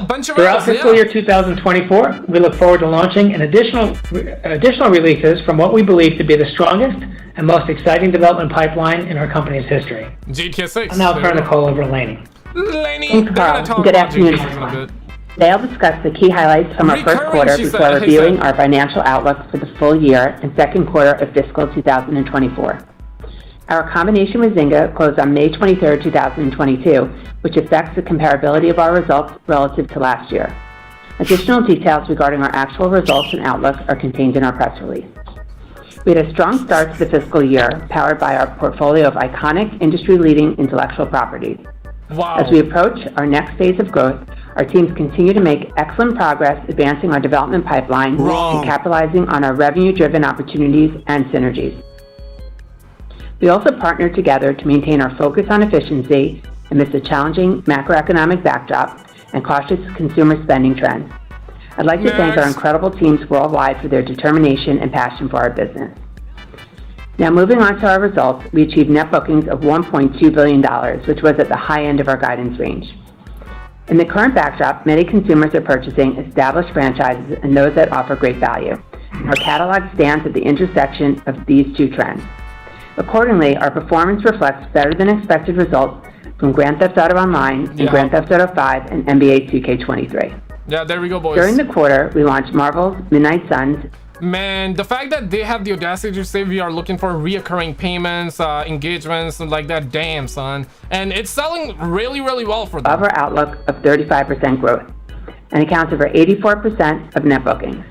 Bunch of Throughout fiscal year 2024, we look forward to launching an additional releases from what we believe to be the strongest and most exciting development pipeline in our company's history. GTA 6. I'll now turn the call over to Laney. Thanks, Carl. Good afternoon, everyone. Today I'll discuss the key highlights from our first quarter before reviewing our financial outlook for the full year and second quarter of fiscal 2024. Our combination with Zynga closed on May 23, 2022, which affects the comparability of our results relative to last year. Additional details regarding our actual results and outlook are contained in our press release. We had a strong start to the fiscal year, powered by our portfolio of iconic, industry-leading intellectual properties. Wow. As we approach our next phase of growth, our teams continue to make excellent progress advancing our development pipeline and capitalizing on our revenue-driven opportunities and synergies. We also partnered together to maintain our focus on efficiency amidst a challenging macroeconomic backdrop and cautious consumer spending trends. I'd like to thank our incredible teams worldwide for their determination and passion for our business. Now, moving on to our results, we achieved net bookings of $1.2 billion, which was at the high end of our guidance range. In the current backdrop, many consumers are purchasing established franchises and those that offer great value. Our catalog stands at the intersection of these two trends. Accordingly, our performance reflects better than expected results from Grand Theft Auto Online and Grand Theft Auto 5 and NBA 2K23. Yeah, there we go, boys. During the quarter, we launched Marvel's Midnight Suns. Man, the fact that they have the audacity to say we are looking for reoccurring payments, engagements, and like that, damn, son. And it's selling really, really well for them. Above our outlook of 35% growth and accounted for 84% of net bookings.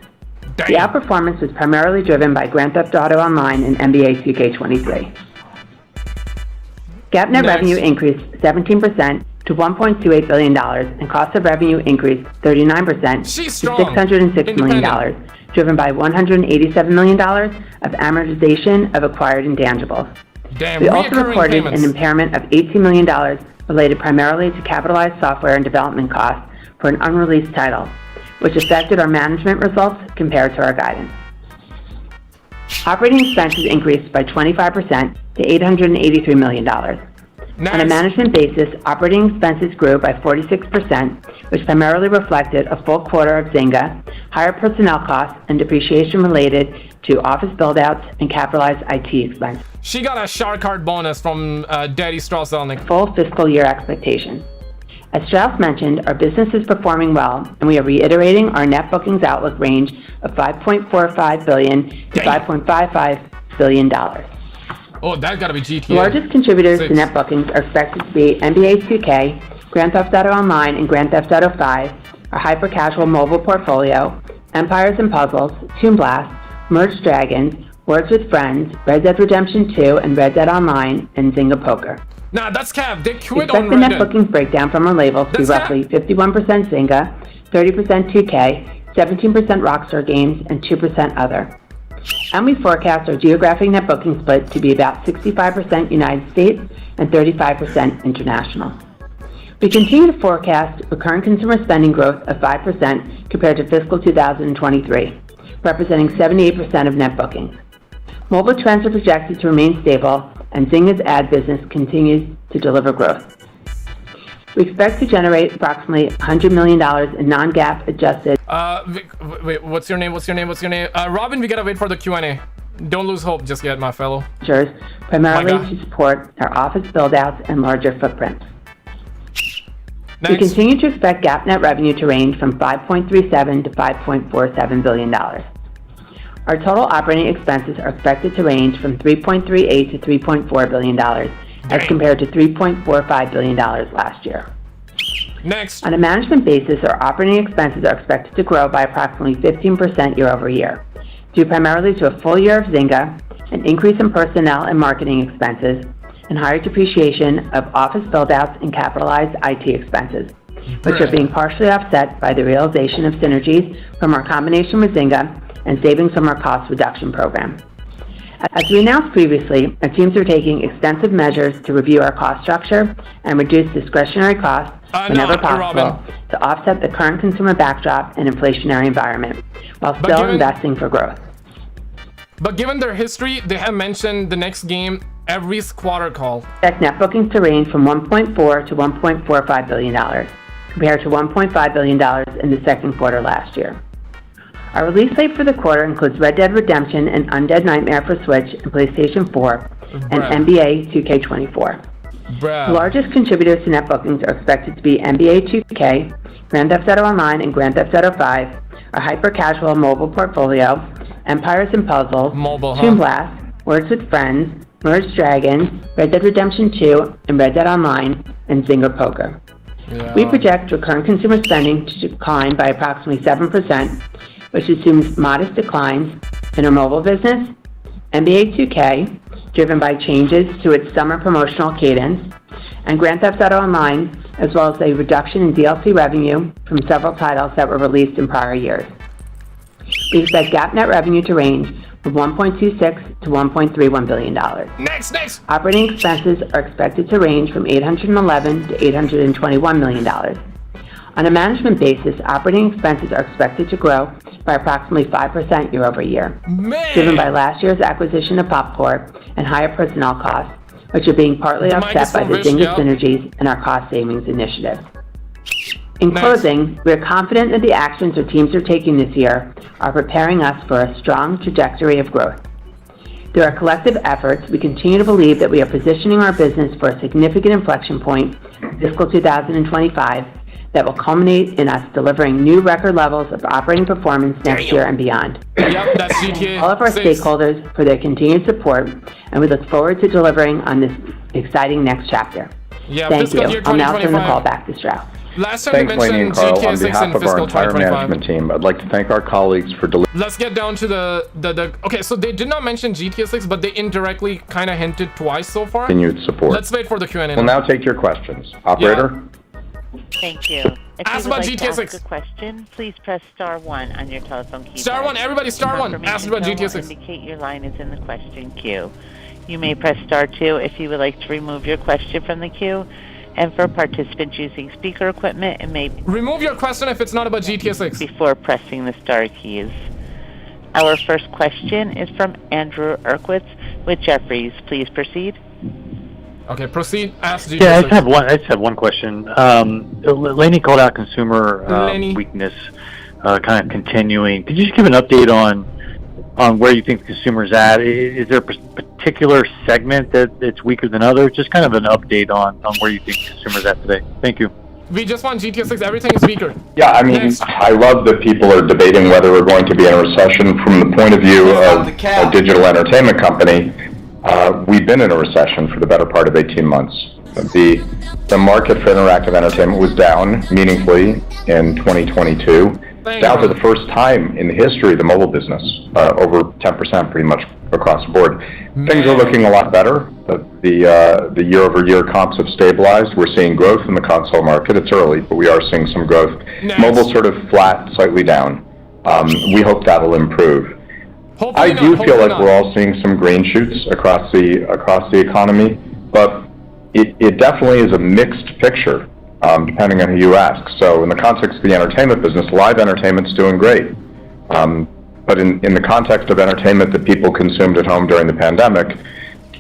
Damn. The outperformance was primarily driven by Grand Theft Auto Online and NBA 2K23. GAAP net revenue increased 17% to $1.28 billion, and cost of revenue increased 39% to $606 million, driven by $187 million of amortization of acquired intangibles. Damn, we also recorded an impairment of $18 million related primarily to capitalized software and development costs for an unreleased title, which affected our management results compared to our guidance. Operating expenses increased by 25% to $883 million. Nice. On a management basis, operating expenses grew by 46%, which primarily reflected a full quarter of Zynga, higher personnel costs, and depreciation related to office build-outs and capitalized IT expenses. She got a shark card bonus from Daddy Strauss-Zelnick. Full fiscal year expectations. As Strauss mentioned, our business is performing well, and we are reiterating our net bookings outlook range of $5.45 billion to $5.55 billion. Oh, that gotta be GTA. The largest contributors to net bookings are expected to be NBA 2K, Grand Theft Auto Online, and Grand Theft Auto 5, our hyper-casual mobile portfolio, Empires & Puzzles, Toon Blast, Merge Dragons, Words with Friends, Red Dead Redemption 2, and Red Dead Online, and Zynga Poker. Nah, that's cap. They quit on Red Dead. The net bookings breakdown from our labels to be roughly 51% Zynga, 30% 2K, 17% Rockstar Games, and 2% other. And we forecast our geographic net booking split to be about 65% United States and 35% international. We continue to forecast recurrent consumer spending growth of 5% compared to fiscal 2023, representing 78% of net bookings. Mobile trends are projected to remain stable, and Zynga's ad business continues to deliver growth. We expect to generate approximately $100 million in non-GAAP adjusted. Wait, what's your name? Robin, we gotta wait for the Q&A. Don't lose hope just yet, my fellow. Primarily to support our office build-outs and larger footprints. Next. We continue to expect GAAP net revenue to range from $5.37 to $5.47 billion. Our total operating expenses are expected to range from $3.38 to $3.4 billion, as compared to $3.45 billion last year. Next. On a management basis, our operating expenses are expected to grow by approximately 15% year over year, due primarily to a full year of Zynga, an increase in personnel and marketing expenses, and higher depreciation of office build-outs and capitalized IT expenses, which are being partially offset by the realization of synergies from our combination with Zynga and savings from our cost reduction program. As we announced previously, our teams are taking extensive measures to review our cost structure and reduce discretionary costs whenever possible to offset the current consumer backdrop and inflationary environment, while still investing for growth. But given their history, they have mentioned the next game every quarter call. Expect net bookings to range from $1.4 to $1.45 billion, compared to $1.5 billion in the second quarter last year. Our release date for the quarter includes Red Dead Redemption and Undead Nightmare for Switch and PlayStation 4, and NBA 2K24. The largest contributors to net bookings are expected to be NBA 2K, Grand Theft Auto Online, and Grand Theft Auto 5, our hyper-casual mobile portfolio, Empires & Puzzles, Toon Blast, Words with Friends, Merge Dragons, Red Dead Redemption 2, and Red Dead Online, and Zynga Poker. Yeah. We project recurrent consumer spending to decline by approximately 7%, which assumes modest declines in our mobile business, NBA 2K, driven by changes to its summer promotional cadence, and Grand Theft Auto Online, as well as a reduction in DLC revenue from several titles that were released in prior years. We expect GAAP net revenue to range from $1.26 to $1.31 billion. Next! Operating expenses are expected to range from $811 to $821 million. On a management basis, operating expenses are expected to grow by approximately 5% year over year, driven by last year's acquisition of PopCorp and higher personnel costs, which are being partly offset by the Zynga synergies and our cost savings initiatives. In closing, we are confident that the actions our teams are taking this year are preparing us for a strong trajectory of growth. Through our collective efforts, we continue to believe that we are positioning our business for a significant inflection point in fiscal 2025 that will culminate in us delivering new record levels of operating performance next year and beyond. Yep, that's GTA all of our 6. stakeholders for their continued support, and we look forward to delivering on this exciting next chapter. Yeah, Thank you. year I'll now turn the 2025. call back to Strauss. Last time Thanks, you Lainey and mentioned Carl. GTA On 6 behalf in of our fiscal entire 2025. management team, I'd like to thank our colleagues for delivering. Let's get down to the okay, so they did not mention GTA 6, but they indirectly kind of hinted twice so far. Continued support. Let's wait for the Q&A. We'll now take your questions. Operator? Thank you. If Ask you would about like GTA to ask 6. a question, please press star 1 on your telephone keypad. Star 1, everybody star 1. Ask about GTA 6. Indicate your line is in the question queue. You may press star 2 if you would like to remove your question from the queue. And for participants using speaker equipment, it may remove your question if it's not about GTA 6 before pressing the star keys. Our first question is from Andrew Urquhart with Jefferies. Please proceed. Okay, proceed. Ask GTA 6. Yeah, I just have one question. Lainey called out consumer weakness kind of continuing. Could you just give an update on where you think the consumer's at? Is there a particular segment that's weaker than others? Just kind of an update on where you think the consumer's at today. Thank you. We just want GTA 6. Everything is weaker. Yeah, I mean, I love that people are debating whether we're going to be in a recession from the point of view of a digital entertainment company. We've been in a recession for the better part of 18 months. The market for interactive entertainment was down meaningfully in 2022. Down for the first time in the history of the mobile business, over 10% pretty much across the board. Things are looking a lot better. The year-over-year comps have stabilized. We're seeing growth in the console market. It's early, but we are seeing some growth. Mobile sort of flat, slightly down. We hope that'll improve. I do feel like we're all seeing some green shoots across the economy, but it definitely is a mixed picture. Depending on who you ask. So in the context of the entertainment business, live entertainment's doing great. But in the context of entertainment that people consumed at home during the pandemic,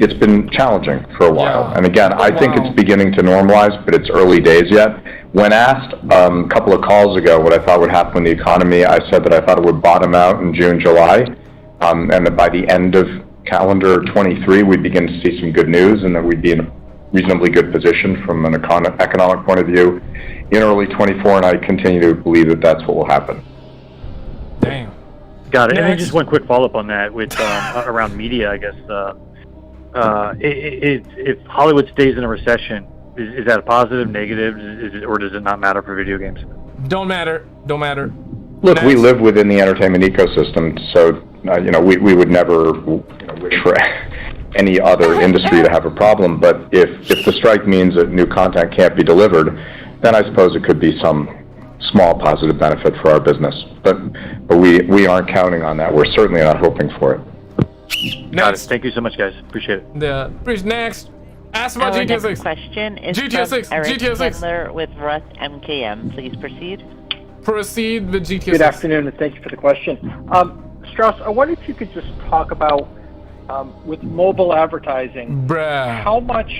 it's been challenging for a while. Yeah. And again, I think it's beginning to normalize, but it's early days yet. When asked a couple of calls ago what I thought would happen in the economy, I said that I thought it would bottom out in June, July, and that by the end of calendar 23, we'd begin to see some good news and that we'd be in a reasonably good position from an economic point of view in early 24, and I continue to believe that that's what will happen. Damn. Got it. And then just one quick follow-up on that with around media, I guess. If Hollywood stays in a recession, is that a positive, negative, or does it not matter for video games? Don't matter. Look, we live within the entertainment ecosystem, so we would never wish for any other industry to have a problem, but if the strike means that new content can't be delivered, then I suppose it could be some small positive benefit for our business. But we aren't counting on that. We're certainly not hoping for it. Got it. Thank you so much, guys. Appreciate it. Next. Ask about Our GTA next 6. question is GTA from 6. Eric GTA 6. Wendler with Ruth MKM. Please proceed. Proceed with GTA 6. Good afternoon, and thank you for the question. Strauss, I wonder if you could just talk about with mobile advertising, how much,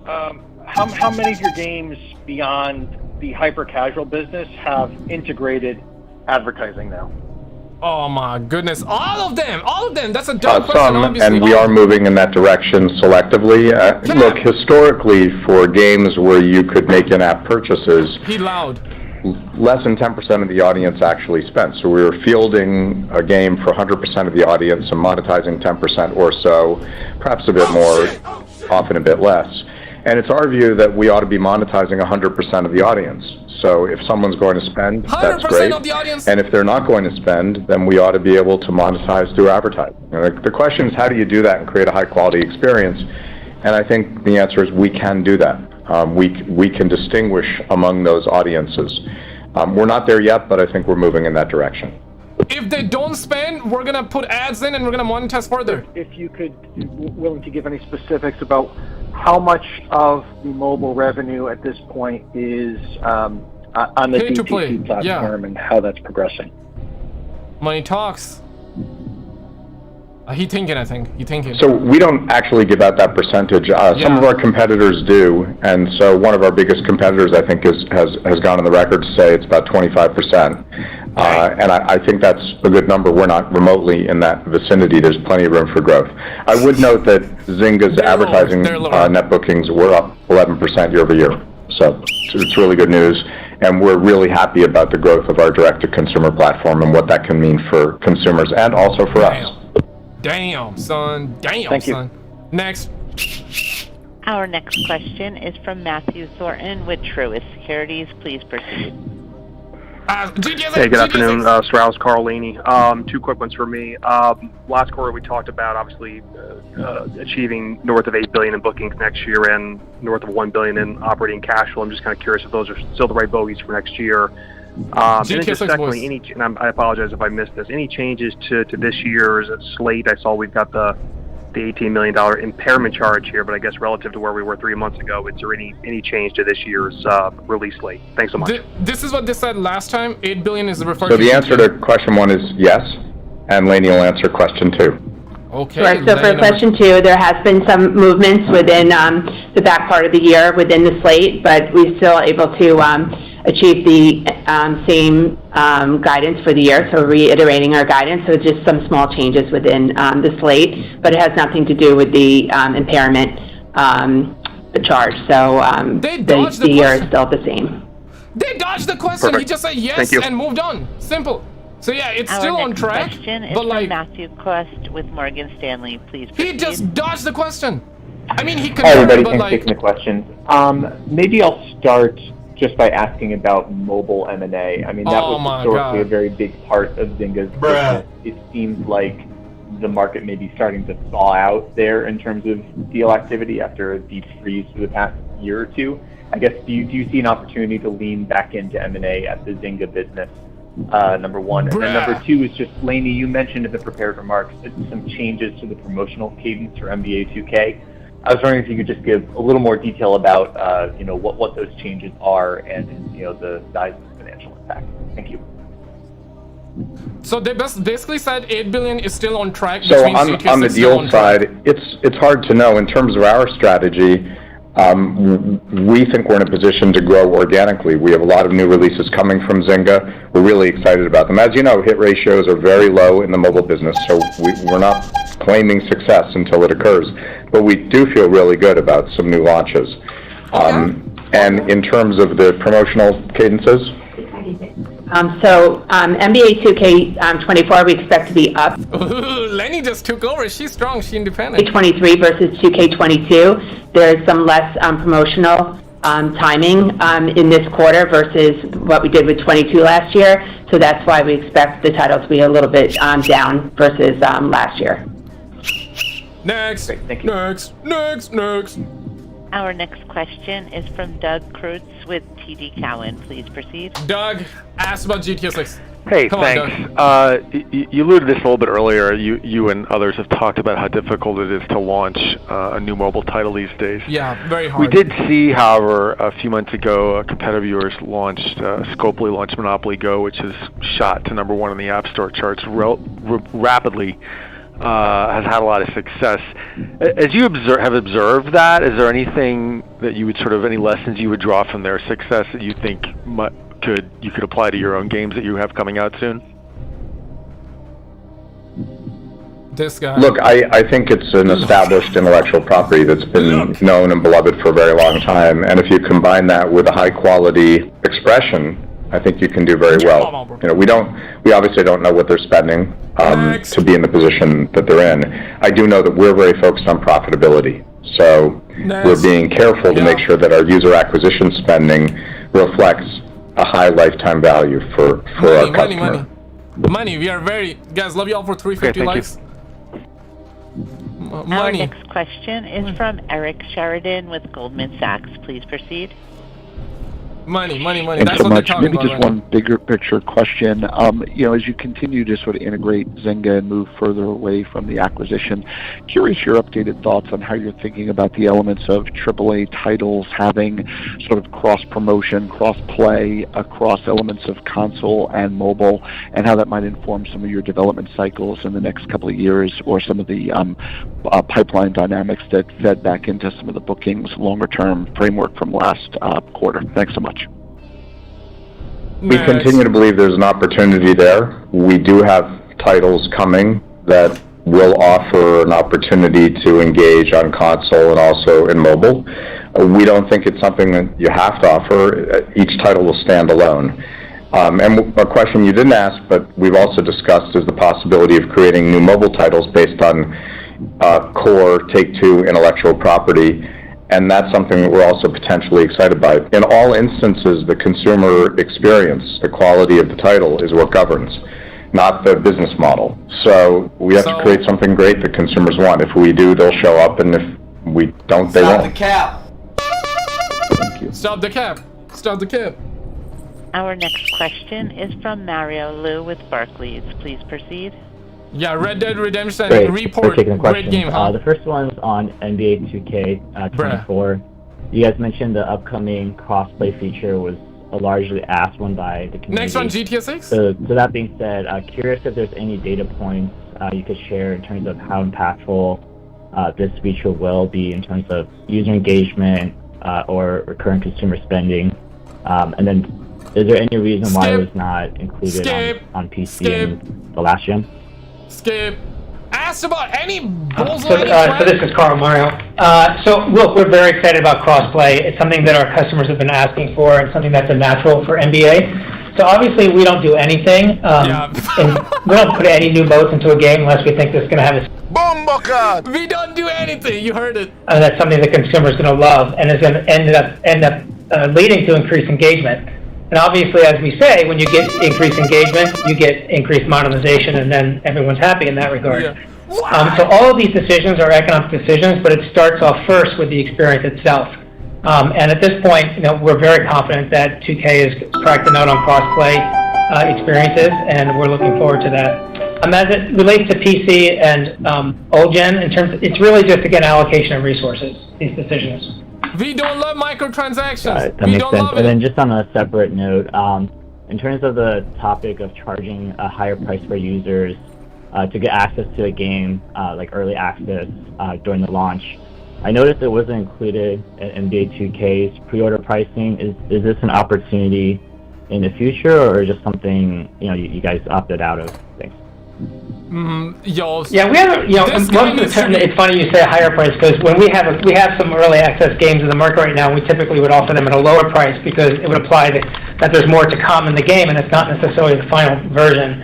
how many of your games beyond the hyper-casual business have integrated advertising now? Oh my goodness, all of them. That's a dumb question, Some, obviously. and we are moving in that direction selectively. Look, historically, for games where you could make in-app purchases, less than 10% of the audience actually spent. So we were fielding a game for 100% of the audience and monetizing 10% or so, perhaps a bit more, often a bit less. And it's our view that we ought to be monetizing 100% of the audience. So if someone's going to spend, that's great. Of the audience. And if they're not going to spend, then we ought to be able to monetize through advertising. And the question is, how do you do that and create a high-quality experience? And I think the answer is we can do that. We can distinguish among those audiences. We're not there yet, but I think we're moving in that direction. If they don't spend, we're gonna put ads in and we're gonna monetize further. If you could, willing to give any specifics about how much of the mobile revenue at this point is on the DTC platform and how that's progressing. Money talks. He thinking, I think. He thinking. So we don't actually give out that percentage. Some of our competitors do, and so one of our biggest competitors, I think, has gone on the record to say it's about 25%. And I think that's a good number. We're not remotely in that vicinity. There's plenty of room for growth. I would note that Zynga's advertising net bookings were up 11% year over year. So it's really good news. And we're really happy about the growth of our direct-to-consumer platform and what that can mean for consumers and also for us. Damn, son. Damn, Thank son. You. Next. Our next question is from Matthew Thornton with Truist Securities. Please proceed. Hey, good afternoon, Strauss, Carl Laney. Two quick ones for me. Last quarter we talked about obviously achieving north of $8 billion in bookings next year and north of $1 billion in operating cash flow. I'm just kind of curious if those are still the right bogeys for next year. And then just secondly, I apologize if I missed this, any changes to this year's slate? I saw we've got the $18 million impairment charge here, but I guess relative to where we were 3 months ago, is there any change to this year's release slate? Thanks so much. This is what they said last time. $8 billion is referred to. So the answer to question 1 is yes, and Laney will answer question 2. Okay. Sure. So for question 2, there has been some movements within the back part of the year within the slate, but we're still able to achieve the same guidance for the year, so reiterating our guidance. So just some small changes within the slate, but it has nothing to do with the impairment charge. So the year is still the same. They dodged the question. Perfect. He just said yes and moved on. Simple. So yeah, it's still on track. Question is but from Matthew Quest with Morgan Stanley. Please proceed. He just dodged the question. I mean, he could. Hi everybody, thanks for taking the question. Maybe I'll start just by asking about mobile M&A. I mean, that was historically a very big part of Zynga's business. It seems like the market may be starting to thaw out there in terms of deal activity after a deep freeze for the past year or two. I guess, do you see an opportunity to lean back into M&A at the Zynga business? Number 1. And then number 2 is just, Laney, you mentioned in the prepared remarks some changes to the promotional cadence for NBA 2K. I was wondering if you could just give a little more detail about, what those changes are and the size of the financial impact. Thank you. So they basically said $8 billion is still on track. So on the deal side, it's hard to know. In terms of our strategy, we think we're in a position to grow organically. We have a lot of new releases coming from Zynga. We're really excited about them. As you know, hit ratios are very low in the mobile business, so we're not claiming success until it occurs. But we do feel really good about some new launches. And in terms of the promotional cadences? NBA 2K24, we expect to be up. Lenny just took over. She's strong. She's independent. 23 versus 2K22. There's some less promotional timing in this quarter versus what we did with 22 last year. So that's why we expect the title to be a little bit down versus last year. Next. Great, thank you. Next. Our next question is from Doug Creutz with TD Cowen. Please proceed. Doug, ask about GTA 6. Hey, thanks. You alluded to this a little bit earlier. You and others have talked about how difficult it is to launch a new mobile title these days. Yeah, very hard. We did see, however, a few months ago, a competitor of yours Scopely launched Monopoly Go, which has shot to #1 on the App Store charts rapidly. Has had a lot of success. As you have observed that, is there anything that you would any lessons you would draw from their success that you think you could apply to your own games that you have coming out soon? This guy. Look, I think it's an established intellectual property that's been known and beloved for a very long time, and if you combine that with a high-quality expression, I think you can do very well. We obviously don't know what they're spending to be in the position that they're in. I do know that we're very focused on profitability. So We're being careful to make sure that our user acquisition spending reflects a high lifetime value for our customer. Money, we are very... Guys, love you all for 350 likes. Our next question is from Eric Sheridan with Goldman Sachs. Please proceed. Money. Thanks That's so what much. they're Maybe talking just about one bigger picture question. You know, as you continue to sort of integrate Zynga and move further away from the acquisition, curious your updated thoughts on how you're thinking about the elements of AAA titles having sort of cross-promotion, cross-play across elements of console and mobile, and how that might inform some of your development cycles in the next couple of years, or some of the pipeline dynamics that fed back into some of the bookings longer-term framework from last quarter. Thanks so much. We continue to believe there's an opportunity there. We do have titles coming that will offer an opportunity to engage on console and also in mobile. We don't think it's something that you have to offer. Each title will stand alone. And a question you didn't ask, but we've also discussed, is the possibility of creating new mobile titles based on core Take-Two intellectual property. And that's something that we're also potentially excited by. In all instances, the consumer experience, the quality of the title, is what governs, not the business model. So we have to create something great that consumers want. If we do, they'll show up, and if we don't, they won't. Stop the cap. Thank you. Stop the cap. Stop the cap. Our next question is from Mario Liu with Barclays. Please proceed. Yeah, Red Dead Redemption Report. Great game, huh? The first one's on NBA 2K24. You guys mentioned the upcoming crossplay feature was a largely asked one by the community. Next on GTA 6? So that being said, curious if there's any data points you could share in terms of how impactful this feature will be in terms of user engagement or recurrent consumer spending. And then, is there any reason why it was not included on PC in the last gen? Skip. Ask about any balls. So this is Carl Mario. So look, we're very excited about crossplay. It's something that our customers have been asking for, and something that's a natural for NBA. So obviously we don't do anything. And we don't put any new modes into a game unless we think it's going to have a... We don't do anything. You heard it. And that's something the consumer's going to love, and is going to end up leading to increased engagement. And obviously, as we say, when you get increased engagement, you get increased monetization, and then everyone's happy in that regard. So all of these decisions are economic decisions, but it starts off first with the experience itself. And at this point, you know, we're very confident that 2K is cracked the note on cross-play experiences, and we're looking forward to that. As it relates to PC and old gen, it's really just, again, allocation of resources, these decisions. We don't love microtransactions. That makes sense. And then just on a separate note, in terms of the topic of charging a higher price for users to get access to a game, like early access during the launch, I noticed it wasn't included in NBA 2K's pre-order pricing. Is this an opportunity in the future, or just something you guys opted out of? Thanks. Yeah, we have, most of the time, it's funny you say a higher price, because when we have some early access games in the market right now, we typically would offer them at a lower price, because it would apply that there's more to come in the game, and it's not necessarily the final version.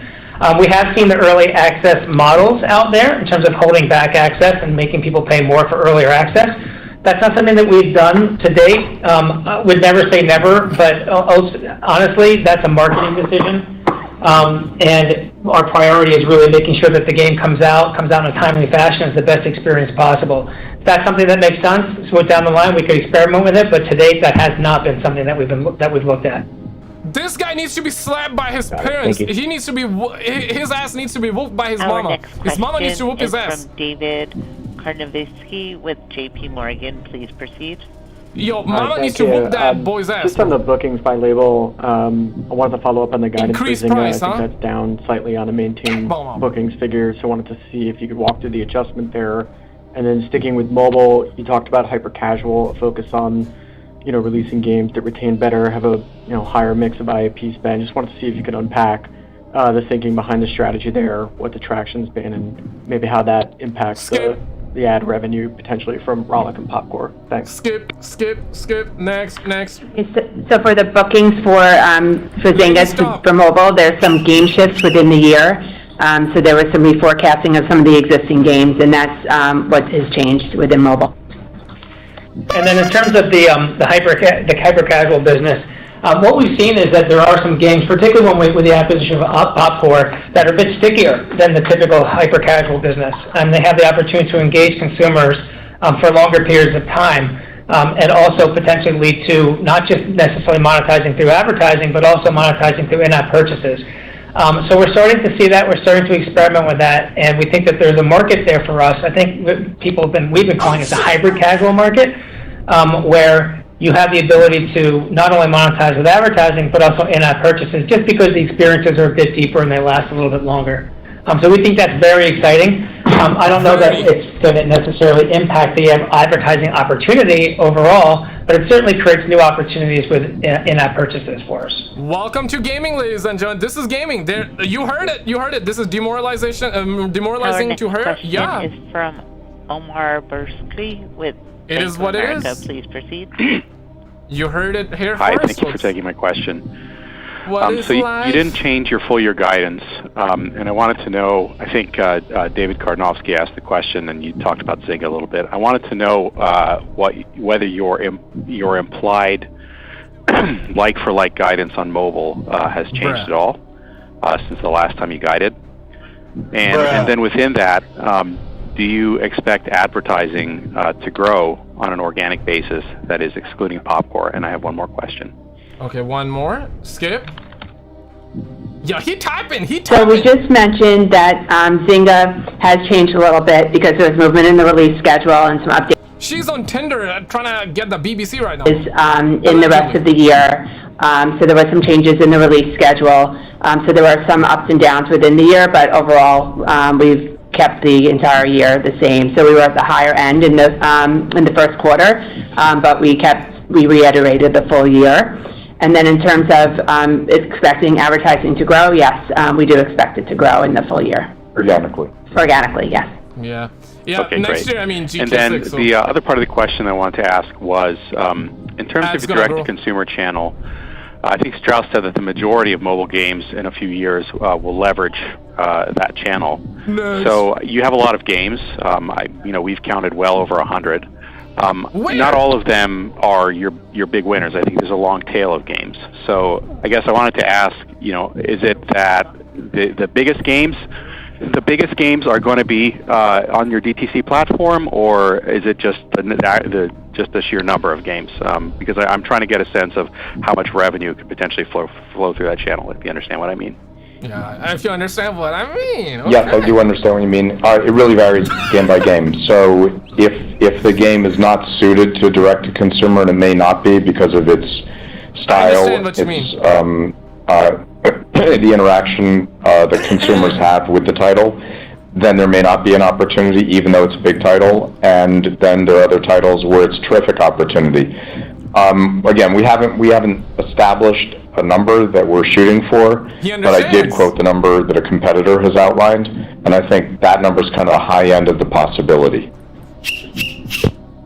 We have seen the early access models out there in terms of holding back access and making people pay more for earlier access. That's not something that we've done to date. We'd never say never, but honestly, that's a marketing decision. And our priority is really making sure that the game comes out in a timely fashion, as the best experience possible. If that's something that makes sense, so down the line we could experiment with it, but to date that has not been something that we've looked at. This guy needs to be slapped by his parents. He needs to be, his ass needs to be whooped by his mama. His mama needs to whoop his ass. From David Karnovsky with JP Morgan. Please proceed. Yo, mama needs to whoop that boy's ass. Just on the bookings by label, I wanted to follow up on the guidance for Zynga. Price, I think that's down slightly on a maintained bookings figure, so I wanted to see if you could walk through the adjustment there. And then sticking with mobile, you talked about hyper casual, a focus on releasing games that retain better, have a higher mix of IAP spend. Just wanted to see if you could unpack the thinking behind the strategy there, what the traction's been, and maybe how that impacts the ad revenue potentially from Rollic and Popcore. Thanks. Skip. Next. So for the bookings for Zynga for mobile, there's some game shifts within the year. So there was some reforecasting of some of the existing games, and that's what has changed within mobile. And then in terms of the hyper casual business, what we've seen is that there are some games, particularly with the acquisition of Popcore, that are a bit stickier than the typical hyper casual business, and they have the opportunity to engage consumers for longer periods of time, and also potentially lead to not just necessarily monetizing through advertising, but also monetizing through in-app purchases. So we're starting to see that. We're starting to experiment with that, and we think that there's a market there for us. I think we've been calling it the hybrid casual market, where you have the ability to not only monetize with advertising, but also in-app purchases, just because the experiences are a bit deeper and they last a little bit longer. So we think that's very exciting. I don't know that it's going to necessarily impact the advertising opportunity overall, but it certainly creates new opportunities with in-app purchases for us. Welcome to gaming, ladies and gentlemen. This is gaming. You heard it. You heard it. This is demoralizing to her. Question Yeah. is from Omar Bursky with It is what it is. Please proceed. You heard it here Hi, first. thank you for taking my question. What so you didn't change your full year guidance, and I wanted to know, I think David Karnofsky asked the question, and you talked about Zynga a little bit. I wanted to know whether your implied like-for-like guidance on mobile has changed at all since the last time you guided. And then within that, do you expect advertising to grow on an organic basis, that is excluding Popcore? And I have one more question. Okay, one more. Skip. Yeah, he typing. So we just mentioned that Zynga has changed a little bit because there's movement in the release schedule and some updates. She's on Tinder trying to get the BBC right now. In the rest of the year. So there were some changes in the release schedule. So there were some ups and downs within the year, but overall we've kept the entire year the same. So we were at the higher end in the first quarter, but we reiterated the full year. And then in terms of expecting advertising to grow, yes, we do expect it to grow in the full year. Organically. Organically, yes. Yeah. Yeah. Okay, next great. year, I mean, GTA and then 6, so the other part of the question I wanted to ask was, in terms of the direct-to-consumer channel, I think Strauss said that the majority of mobile games in a few years will leverage that channel. Nice. So you have a lot of games. We've counted well over 100. Not all of them are your big winners. I think there's a long tail of games. So I guess I wanted to ask, is it that the biggest games are going to be on your DTC platform, or is it just the sheer number of games? Because I'm trying to get a sense of how much revenue could potentially flow through that channel, if you understand what I mean. Yeah, if you understand what I mean. Okay. Yes, I do understand what you mean. It really varies game by game. So if the game is not suited to direct-to-consumer, and it may not be because of its style, the interaction that consumers have with the title, then there may not be an opportunity, even though it's a big title. And then there are other titles where it's terrific opportunity. Again, we haven't established a number that we're shooting for, but I did quote the number that a competitor has outlined, and I think that number is kind of the high end of the possibility.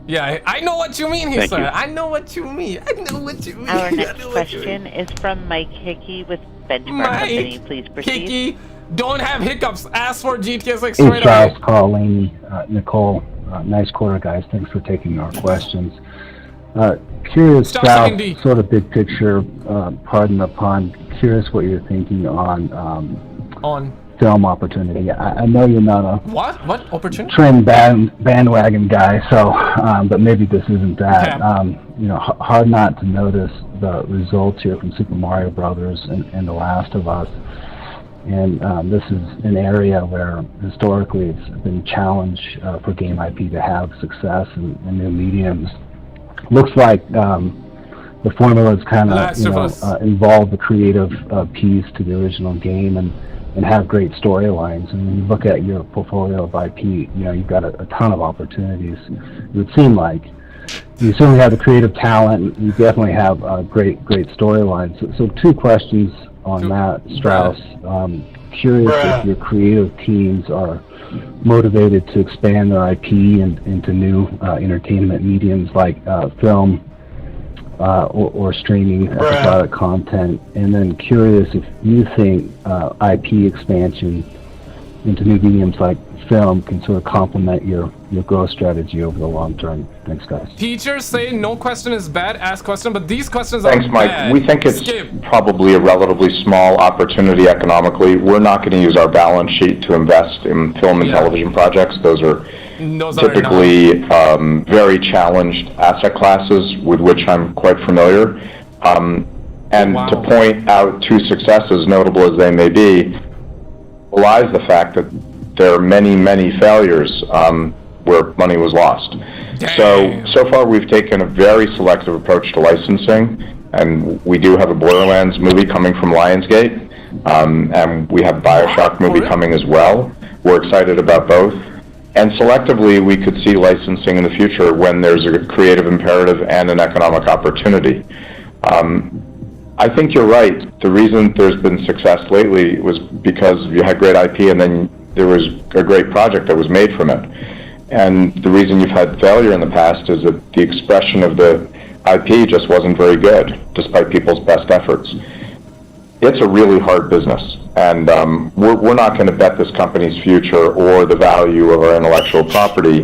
Yeah, I know what you mean, he said. I know what you mean. Our next question is from Mike Hickey with Benchmark Company. Please proceed. Hickey, don't have hiccups. Ask for GTA 6 Hey, straight Charles, away. Carl, Laney, Nicole. Nice quarter, guys. Thanks for taking our questions. Curious about sort of big picture, pardon the pun, curious what you're thinking on film opportunity. I know you're not a What opportunity? trend bandwagon guy, so but maybe this isn't that. Hard not to notice the results here from Super Mario Brothers and The Last of Us. And this is an area where historically it's been a challenge for game IP to have success in new mediums. Looks like the formula is kind of involve the creative piece to the original game and have great storylines. And when you look at your portfolio of IP, you've got a ton of opportunities. It would seem like you certainly have the creative talent. You definitely have great storylines. So two questions on that, Strauss. Curious if your creative teams are motivated to expand their IP into new entertainment mediums like film or streaming episodic content. And then curious if you think IP expansion into new mediums like film can sort of complement your growth strategy over the long term. Thanks, guys. Teachers say no question is bad, ask question, but these questions Thanks, are Mike. bad. We think it's probably a relatively small opportunity economically. We're not going to use our balance sheet to invest in film and television projects. Those are typically very challenged asset classes with which I'm quite familiar. To point out two successes, notable as they may be, belies the fact that there are many, many failures where money was lost. So far we've taken a very selective approach to licensing, and we do have a Borderlands movie coming from Lionsgate, and we have a Bioshock movie coming as well. We're excited about both. And selectively, we could see licensing in the future when there's a creative imperative and an economic opportunity. I think you're right. The reason there's been success lately was because you had great IP and then there was a great project that was made from it. And the reason you've had failure in the past is that the expression of the IP just wasn't very good, despite people's best efforts. It's a really hard business, and we're not going to bet this company's future or the value of our intellectual property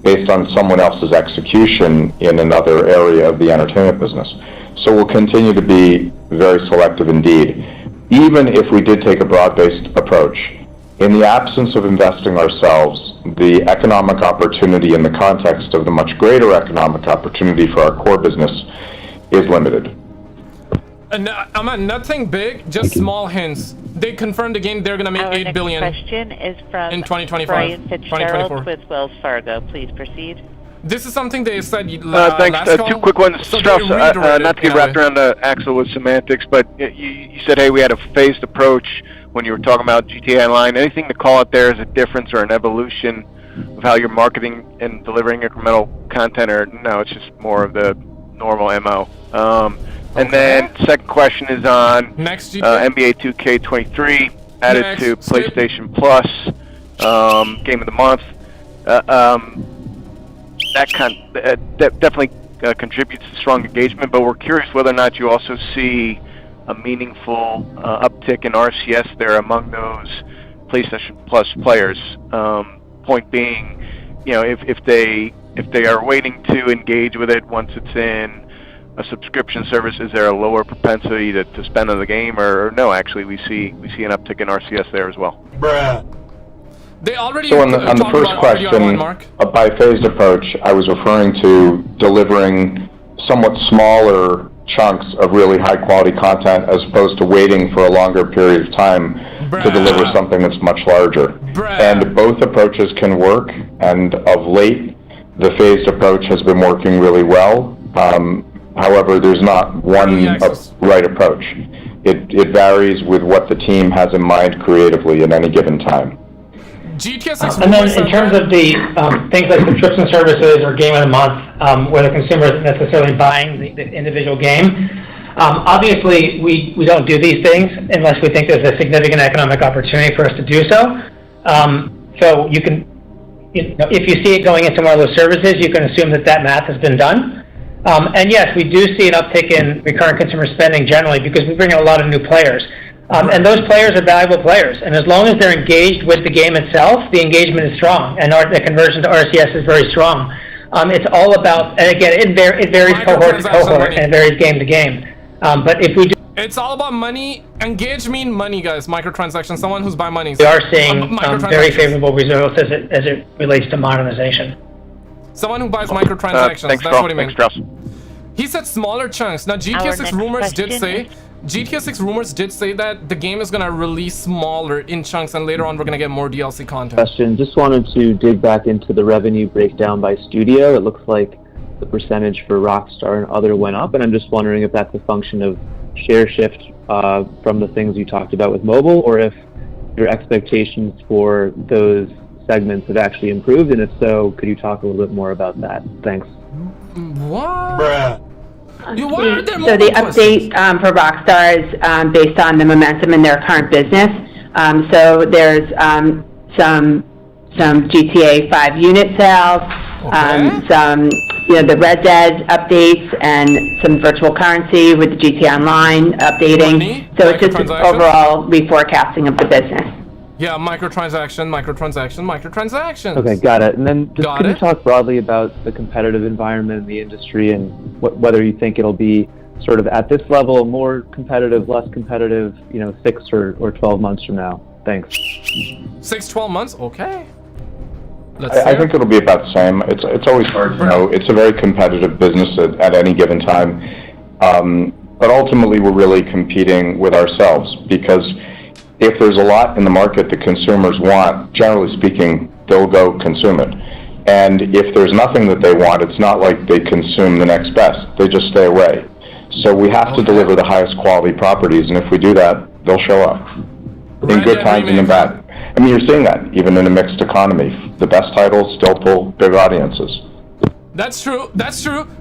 based on someone else's execution in another area of the entertainment business. So we'll continue to be very selective indeed. Even if we did take a broad-based approach, in the absence of investing ourselves, the economic opportunity in the context of the much greater economic opportunity for our core business is limited. I'm at nothing big, just small hints. They confirmed again they're going to make $8 billion question is from in 2025. Brian Fitzgerald 2024. with Wells Fargo. Please proceed. This is something they said Thanks. last call. Two quick ones. So Strauss, not to get wrapped around the axle with semantics, but you said, hey, we had a phased approach when you were talking about GTA Online. Anything to call out there as a difference or an evolution of how you're marketing and delivering incremental content, or no, it's just more of the normal MO? And then second question is on NBA 2K23 added to PlayStation Plus, Game of the Month. That definitely contributes to strong engagement, but we're curious whether or not you also see a meaningful uptick in RCS there among those PlayStation Plus players. Point being, if they are waiting to engage with it once it's in a subscription service, is there a lower propensity to spend on the game, or no? Actually, we see an uptick in RCS there as well. They already so on the first question, by phased approach, I was referring to delivering somewhat smaller chunks of really high quality content as opposed to waiting for a longer period of time to deliver something that's much larger. And both approaches can work, and of late, the phased approach has been working really well. However, there's not one right approach. It varies with what the team has in mind creatively at any given time. And then in terms of the things like subscription services or game of the month, where the consumer isn't necessarily buying the individual game, obviously we don't do these things unless we think there's a significant economic opportunity for us to do so. So you can, if you see it going into one of those services, you can assume that math has been done. And yes, we do see an uptick in recurrent consumer spending generally because we bring in a lot of new players. And those players are valuable players. And as long as they're engaged with the game itself, the engagement is strong. And the conversion to RCS is very strong. It's all about, and again, it varies cohort to cohort and it varies game to game. But if we do... It's all about money. Engage mean money, guys. Microtransactions. Someone who's buying money. We are seeing very favorable results as it relates to modernization. Someone who buys microtransactions. Thanks, that's what he meant. Strauss. He said smaller chunks. Now, GTA 6 rumors did say... GTA 6 rumors did say that the game is going to release smaller in chunks, and later on we're going to get more DLC content. Question. Just wanted to dig back into the revenue breakdown by studio. It looks like the percentage for Rockstar and other went up, and I'm just wondering if that's a function of share shift from the things you talked about with mobile, or if your expectations for those segments have actually improved, and if so, could you talk a little bit more about that? Thanks. What? Bruh. So the update for Rockstar is based on the momentum in their current business. So there's some GTA 5 unit sales, some the Red Dead updates, and some virtual currency with the GTA Online updating. So it's just an overall reforecasting of the business. Yeah, microtransactions. Okay, got it. And then just can you talk broadly about the competitive environment in the industry and whether you think it'll be sort of at this level, more competitive, less competitive, 6 or 12 months from now? Thanks. 6-12 months? Okay. I think it'll be about the same. It's always hard to know. It's a very competitive business at any given time. But ultimately, we're really competing with ourselves because if there's a lot in the market that consumers want, generally speaking, they'll go consume it. And if there's nothing that they want, it's not like they consume the next best. They just stay away. So we have to deliver the highest quality properties, and if we do that, they'll show up. In good times and in bad. I mean, you're seeing that, even in a mixed economy. The best titles still pull big audiences. That's true,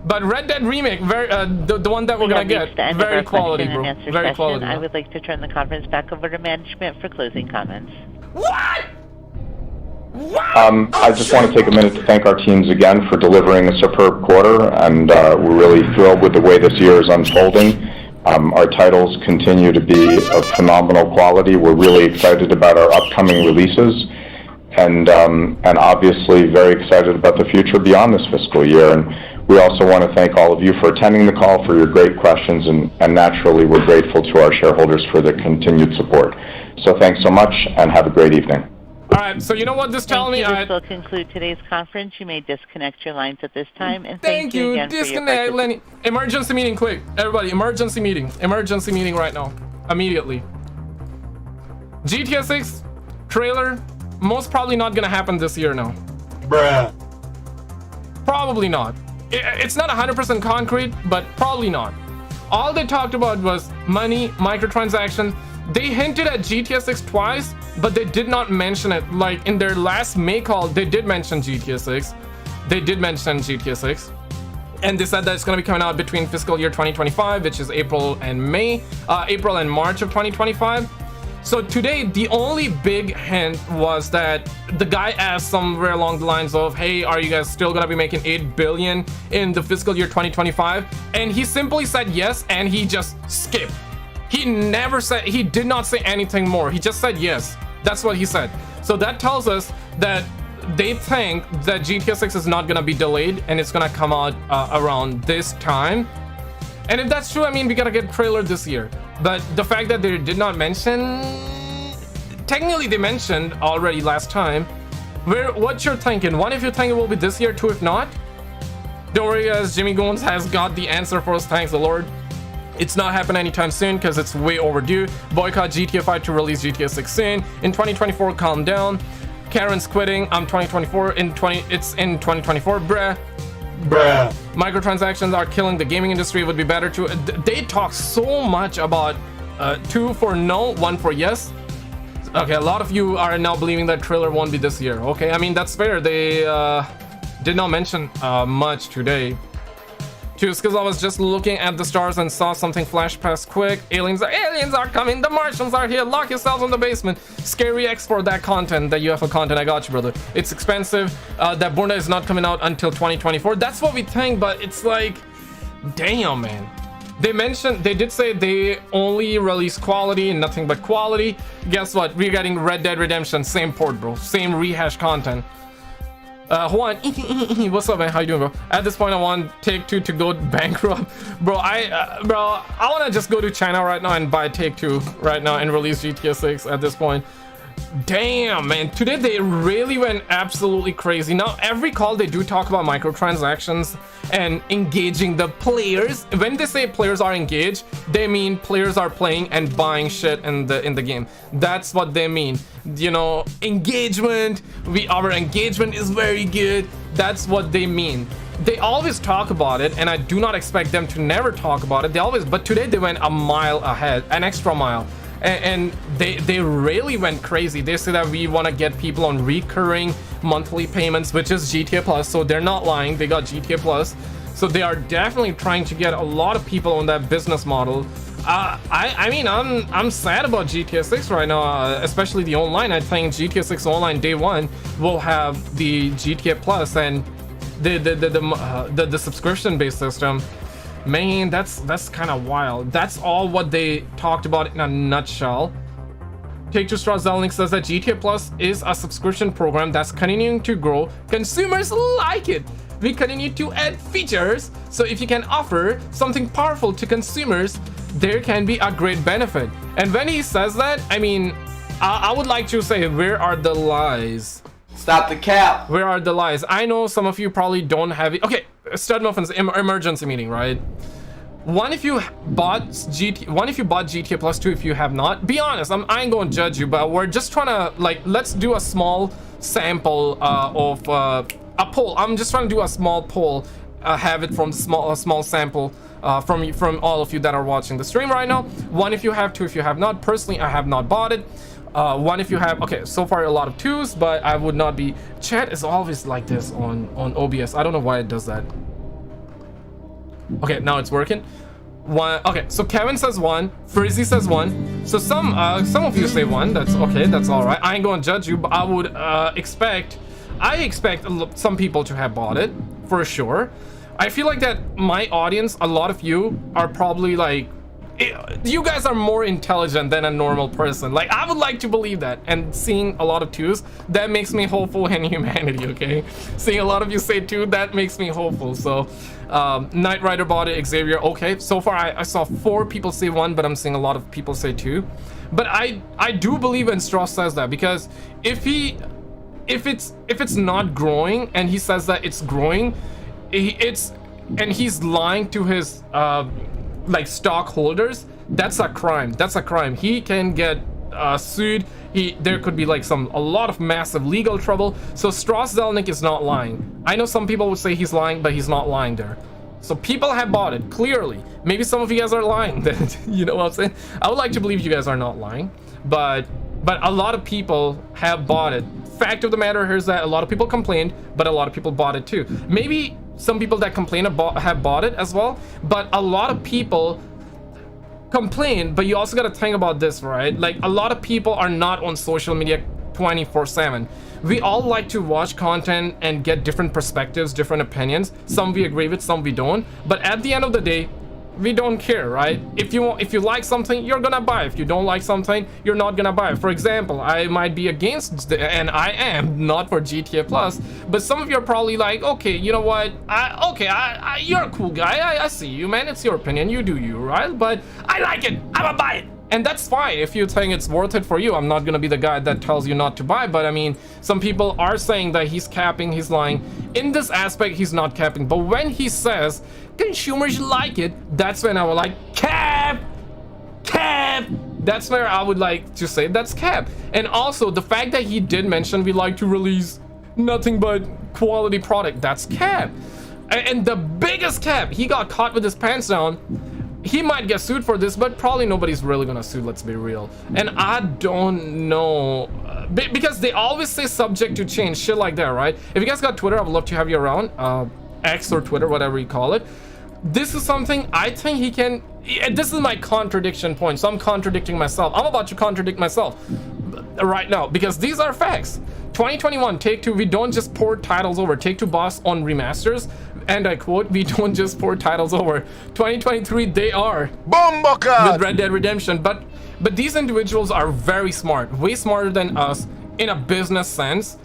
but Red Dead Remake, the one that we're gonna get, very quality, bro, very quality. I would like to turn the conference back over to management for closing comments. What? I just want to take a minute to thank our teams again for delivering a superb quarter, and we're really thrilled with the way this year is unfolding. Our titles continue to be of phenomenal quality. We're really excited about our upcoming releases, and obviously very excited about the future beyond this fiscal year. And we also want to thank all of you for attending the call, for your great questions, and naturally we're grateful to our shareholders for their continued support. So thanks so much, and have a great evening. All right, so you know what this tells me? This will conclude today's conference. You may disconnect your lines at this time, and thank you again disconnect, for your Lenny. Emergency meeting, quick. Everybody, emergency meeting right now. Immediately. GTA 6 trailer, most probably not gonna happen this year now. Bruh. Probably not. It's not 100% concrete, but probably not. All they talked about was money, microtransactions. They hinted at GTA 6 twice, but they did not mention it. Like in their last May call, they did mention GTA 6. And they said that it's going to be coming out between fiscal year 2025, which is April and March of 2025. So today, the only big hint was that the guy asked somewhere along the lines of, hey, are you guys still going to be making 8 billion in the fiscal year 2025? And he simply said yes, and he just skipped. He did not say anything more. He just said yes. That's what he said. So that tells us that they think that GTA 6 is not going to be delayed and it's going to come out around this time. And if that's true, I mean, we got to get a trailer this year. But the fact that they did not mention... Technically, they mentioned already last time. What you're thinking? One, if you think it will be this year, two, if not. Don't worry, guys. Jimmy Goons has got the answer for us. Thanks the Lord. It's not happening anytime soon because it's way overdue. Boycott GTA 5 to release GTA 6 soon. In 2024, calm down. Karen's quitting. 2024. It's in 2024. Bruh. Microtransactions are killing the gaming industry. It would be better to... They talk so much about 2 for no, 1 for yes. Okay, a lot of you are now believing that trailer won't be this year. Okay, I mean, that's fair. They did not mention much today. Because I was just looking at the stars and saw something flash past quick. Aliens are coming. The Martians are here. Lock yourselves in the basement. Scary X for that content, that UFO content. I got you, brother. It's expensive. That Bunda is not coming out until 2024. That's what we think, but it's like, damn, man. They did say they only release quality and nothing but quality. Guess what? We're getting Red Dead Redemption. Same port, bro. Same rehash content. Juan, what's up, man? How you doing, bro? At this point, I want Take-Two to go bankrupt, bro. I want to just go to China right now and buy Take-Two right now and release GTA 6 at this point. Damn, man. Today they really went absolutely crazy. Now every call they do talk about microtransactions and engaging the players. When they say players are engaged, they mean players are playing and buying shit in the game. That's what they mean. You know, engagement. Our engagement is very good. That's what they mean. They always talk about it, and I do not expect them to never talk about it. But today they went a mile ahead, an extra mile. And they really went crazy. They say that we want to get people on recurring monthly payments, which is GTA Plus. So they're not lying. They got GTA Plus. So they are definitely trying to get a lot of people on that business model. I mean, I'm sad about GTA 6 right now, especially the online. I think GTA 6 online day one will have the GTA Plus and the subscription-based system. Man, that's kind of wild. That's all what they talked about in a nutshell. Take-Two Strauss Zelnick says that GTA Plus is a subscription program that's continuing to grow. Consumers like it. We continue to add features, so if you can offer something powerful to consumers, there can be a great benefit. And when he says that, I mean, I would like to say, where are the lies? Stop the cap. Where are the lies? I know some of you probably don't have it. Okay, Stud Muffins, emergency meeting, right? One, if you bought GTA Plus, 2 if you have not. Be honest, I ain't gonna judge you, but we're just trying to, like, let's do a small sample of a poll. I'm just trying to do a small poll, have it from a small sample from all of you that are watching the stream right now. One, if you have, 2 if you have not. Personally, I have not bought it. 1 if you have. Okay, so far a lot of 2s, but I would not be. Chat is always like this on OBS. I don't know why it does that. Okay, now it's working. 1. Okay, so Kevin says 1, Frizzy says 1. So some of you say 1. That's okay, that's all right. I ain't gonna judge you, but I would expect some people to have bought it for sure. I feel like that my audience, a lot of you are probably like, you guys are more intelligent than a normal person. Like, I would like to believe that. And seeing a lot of 2s, that makes me hopeful in humanity, okay? Seeing a lot of you say 2, that makes me hopeful. So Knight Rider bought it, Xavier, okay. So far I saw 4 people say 1, but I'm seeing a lot of people say 2. But I do believe when Strauss says that, because if it's not growing and he says that it's growing, and he's lying to his like stockholders, that's a crime. That's a crime. He can get sued. There could be like a lot of massive legal trouble. So Strauss Zelnick is not lying. I know some people would say he's lying, but he's not lying there. So people have bought it, clearly. Maybe some of you guys are lying then. You know what I'm saying? I would like to believe you guys are not lying, but a lot of people have bought it. Fact of the matter here is that a lot of people complained, but a lot of people bought it too. Maybe some people that complain have bought it as well, but a lot of people complain. But you also got to think about this, right? Like, a lot of people are not on social media 24/7. We all like to watch content and get different perspectives, different opinions. Some we agree with, some we don't. But at the end of the day, we don't care, right? If you like something, you're gonna buy. If you don't like something, you're not gonna buy. For example, I might be against and I am not for GTA Plus, but some of you are probably like, okay, you know what, you're a cool guy, I see you, man, it's your opinion, you do you, right? But I like it, I'm gonna buy it. And that's fine if you think it's worth it for you. I'm not gonna be the guy that tells you not to buy, but I mean, some people are saying that he's capping, he's lying. In this aspect, he's not capping, but when he says consumers like it, that's when I would like, cap. That's where I would like to say that's cap. And also the fact that he did mention we like to release nothing but quality product, that's cap. And the biggest cap, he got caught with his pants down. He might get sued for this, but probably nobody's really gonna sue, let's be real. And I don't know, because they always say subject to change, shit like that, right? If you guys got Twitter, I would love to have you around, X or Twitter, whatever you call it. This is something I think he can, this is my contradiction point, so I'm contradicting myself. I'm about to contradict myself right now, because these are facts. 2021, Take-Two, we don't just port titles over. Take-Two boss on remasters, and I quote, we don't just port titles over. 2023, they are with Red Dead Redemption, but these individuals are very smart, way smarter than us in a business sense,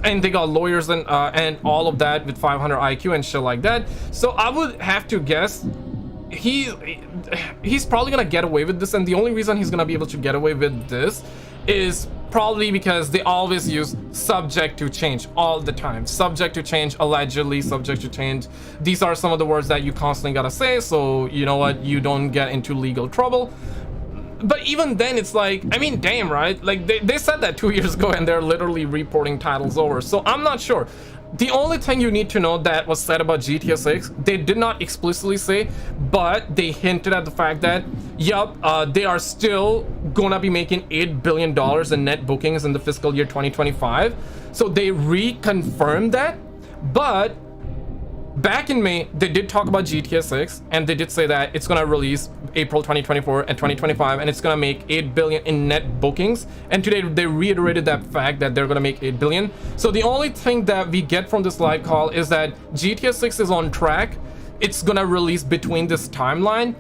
and they got lawyers and all of that with 500 IQ and shit like that. So I would have to guess he's probably gonna get away with this, and the only reason he's gonna be able to get away with this is probably because they always use subject to change all the time. Subject to change, allegedly, subject to change. These are some of the words that you constantly gotta say, so you know what, you don't get into legal trouble. But even then, it's like, I mean, damn, right? Like, they said that 2 years ago, and they're literally reporting titles over. So I'm not sure. The only thing you need to know that was said about GTA 6, they did not explicitly say, but they hinted at the fact that, yup, they are still gonna be making $8 billion in net bookings in the fiscal year 2025. So they reconfirmed that. But back in May, they did talk about GTA 6, and they did say that it's gonna release April 2024 and 2025, and it's gonna make 8 billion in net bookings. And today they reiterated that fact that they're gonna make 8 billion. So the only thing that we get from this live call is that GTA 6 is on track. It's gonna release between this timeline.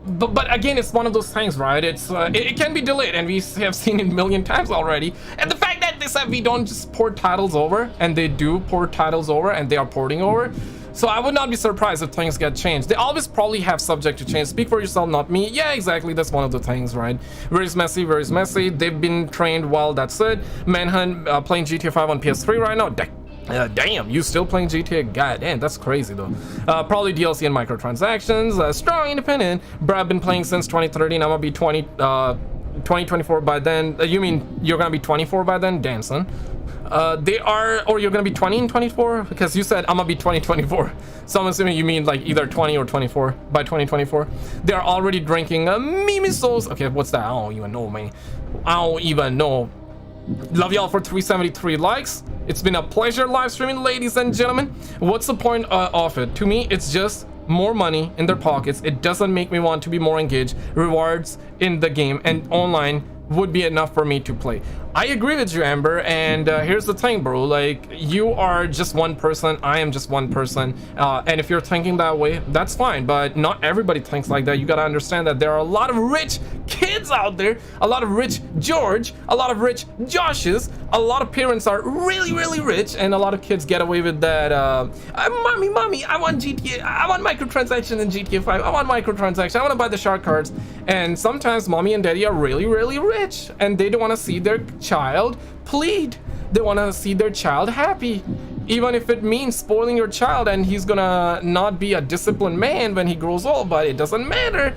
But again, it's one of those things, right? It can be delayed, and we have seen it a million times already. And the fact that they said we don't just port titles over, and they do port titles over, and they are porting over. So I would not be surprised if things get changed. They always probably have subject to change. Speak for yourself, not me. Yeah, exactly. That's one of the things, right? Where's Messi? Where's Messi? They've been trained well. That's it. Manhunt playing GTA 5 on PS3 right now. Damn, you still playing GTA? God damn, that's crazy though. Probably DLC and microtransactions. Strong independent. Bro, I've been playing since 2013. I'm gonna be 2024 by then. You mean you're gonna be 24 by then? Damn, son. They are, or you're gonna be 20 in 24? Because you said I'm gonna be 2024. So I'm assuming you mean like either 20 or 24 by 2024. They are already drinking Mimi Souls. Okay, what's that? I don't even know, man. I don't even know. Love y'all for 373 likes. It's been a pleasure live streaming, ladies and gentlemen. What's the point of it? To me, it's just more money in their pockets. It doesn't make me want to be more engaged. Rewards in the game and online would be enough for me to play. I agree with you, Amber, and here's the thing, bro. Like, you are just one person, I am just one person, and if you're thinking that way, that's fine, but not everybody thinks like that. You gotta understand that there are a lot of rich kids out there, a lot of rich George, a lot of rich Joshes, a lot of parents are really, really rich, and a lot of kids get away with that, mommy, I want GTA, I want microtransactions in GTA 5, I want microtransactions, I want to buy the shark cards, and sometimes mommy and daddy are really, really rich, and they don't want to see their child plead. They want to see their child happy, even if it means spoiling your child and he's gonna not be a disciplined man when he grows old. But it doesn't matter.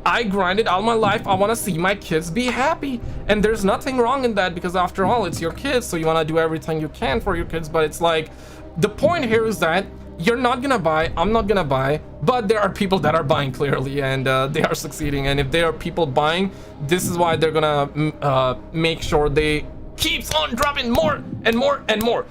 I grinded all my life. I want to see my kids be happy, and there's nothing wrong in that, because after all, it's your kids, so you want to do everything you can for your kids. But it's like, the point here is that you're not gonna buy, I'm not gonna buy, but there are people that are buying clearly, and they are succeeding. And if there are people buying, this is why they're gonna make sure they keeps on dropping more and more and more.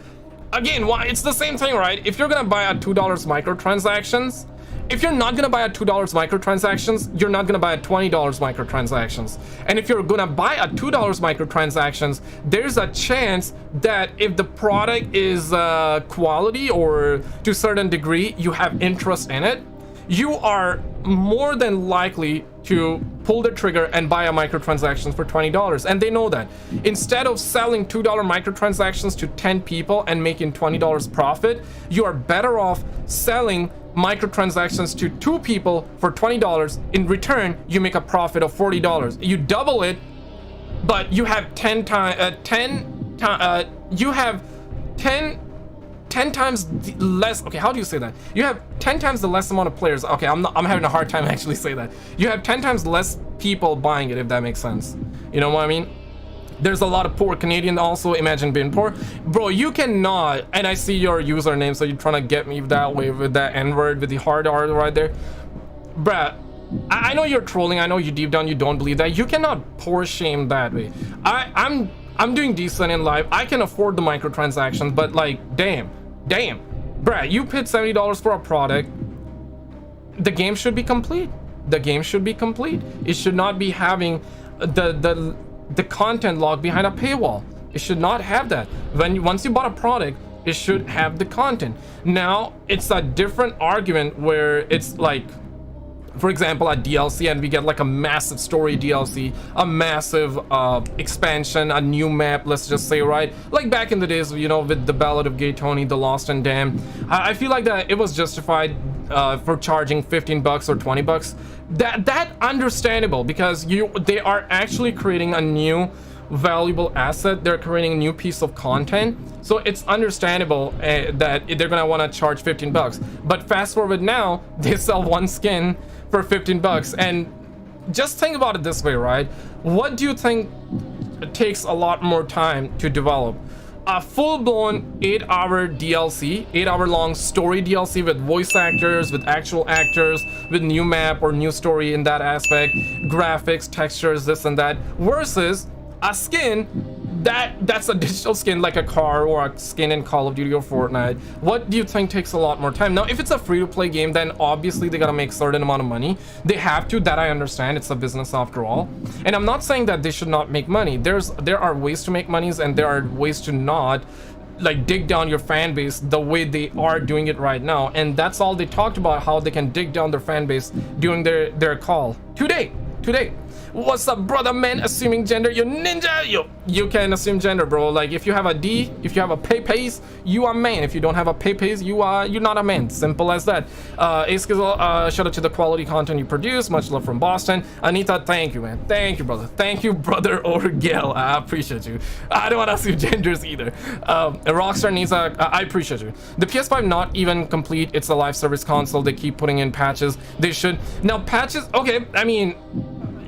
Again, why? It's the same thing, right? If you're gonna buy at $2 microtransactions, if you're not gonna buy at $2 microtransactions, you're not gonna buy at $20 microtransactions. And if you're gonna buy at $2 microtransactions, there's a chance that if the product is quality, or to a certain degree you have interest in it, you are more than likely to pull the trigger and buy a microtransactions for $20. And they know that. Instead of selling $2 microtransactions to 10 people and making $20 profit, you are better off selling microtransactions to 2 people for $20. In return, you make a profit of $40. You double it, but you have 10 times less. Okay, how do you say that? You have 10 times the less amount of players. Okay, I'm having a hard time actually say that. You have 10 times less people buying it, if that makes sense. You know what I mean? There's a lot of poor Canadians also. Imagine being poor. Bro, you cannot, and I see your username, so you're trying to get me that way with that N-word, with the hard R right there. Bruh, I know you're trolling. I know you deep down you don't believe that. You cannot poor shame that way. I'm doing decent in life. I can afford the microtransactions, but like, damn, bruh, you paid $70 for a product. The game should be complete. The game should be complete. It should not be having the content log behind a paywall. It should not have that. Once you bought a product, it should have the content. Now it's a different argument where it's like, for example, a DLC, and we get like a massive story DLC, a massive expansion, a new map, let's just say, right? Like back in the days, you know, with the Ballad of Gay Tony, The Lost and Damned. I feel like that it was justified for charging $15 or $20. That understandable, because they are actually creating a new valuable asset. They're creating a new piece of content, so it's understandable that they're gonna want to charge $15. But fast forward now, they sell one skin for $15. And just think about it this way, right? What do you think takes a lot more time to develop? A full-blown 8-hour DLC, 8-hour-long story DLC with voice actors, with actual actors, with new map or new story in that aspect, graphics, textures, this and that, versus a skin that's a digital skin, like a car or a skin in Call of Duty or Fortnite. What do you think takes a lot more time? Now, if it's a free-to-play game, then obviously they gotta make certain amount of money. They have to, that I understand. It's a business after all. And I'm not saying that they should not make money. There are ways to make monies, and there are ways to not. like dig down your fan base the way they are doing it right now. And that's all they talked about, how they can dig down their fan base during their call today. What's up, brother man? Assuming gender, you ninja. You can assume gender, bro. Like, if you have a D, if you have a PayPays, you are man. If you don't have a PayPays, you're not a man. Simple as that. SKizzle, shout out to the quality content you produce. Much love from Boston. Anita, thank you, man. Thank you, brother. Thank you, brother or gal. I appreciate you. I don't want to assume genders either. Rockstar needs I appreciate you. The PS5 not even complete. It's a live service console. They keep putting in patches. They should. Now, patches, okay, I mean,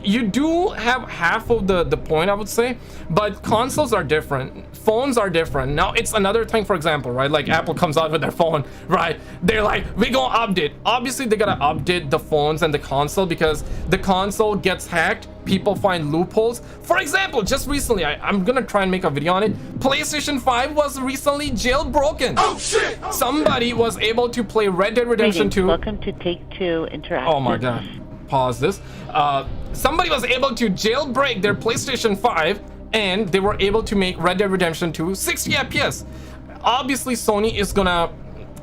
you do have half of the point, I would say, but consoles are different, phones are different. Now it's another thing, for example, right, like Apple comes out with their phone, right, they're like, we gonna update. Obviously they gotta update the phones and the console, because the console gets hacked, people find loopholes. For example, just recently, I'm gonna try and make a video on it, PlayStation 5 was recently jailbroken. Oh shit! Somebody was able to play Red Dead Redemption 2. Welcome to Take-Two Interactive. Oh my god, pause this. Somebody was able to jailbreak their PlayStation 5 and they were able to make Red Dead Redemption 2 60 FPS. Obviously Sony is gonna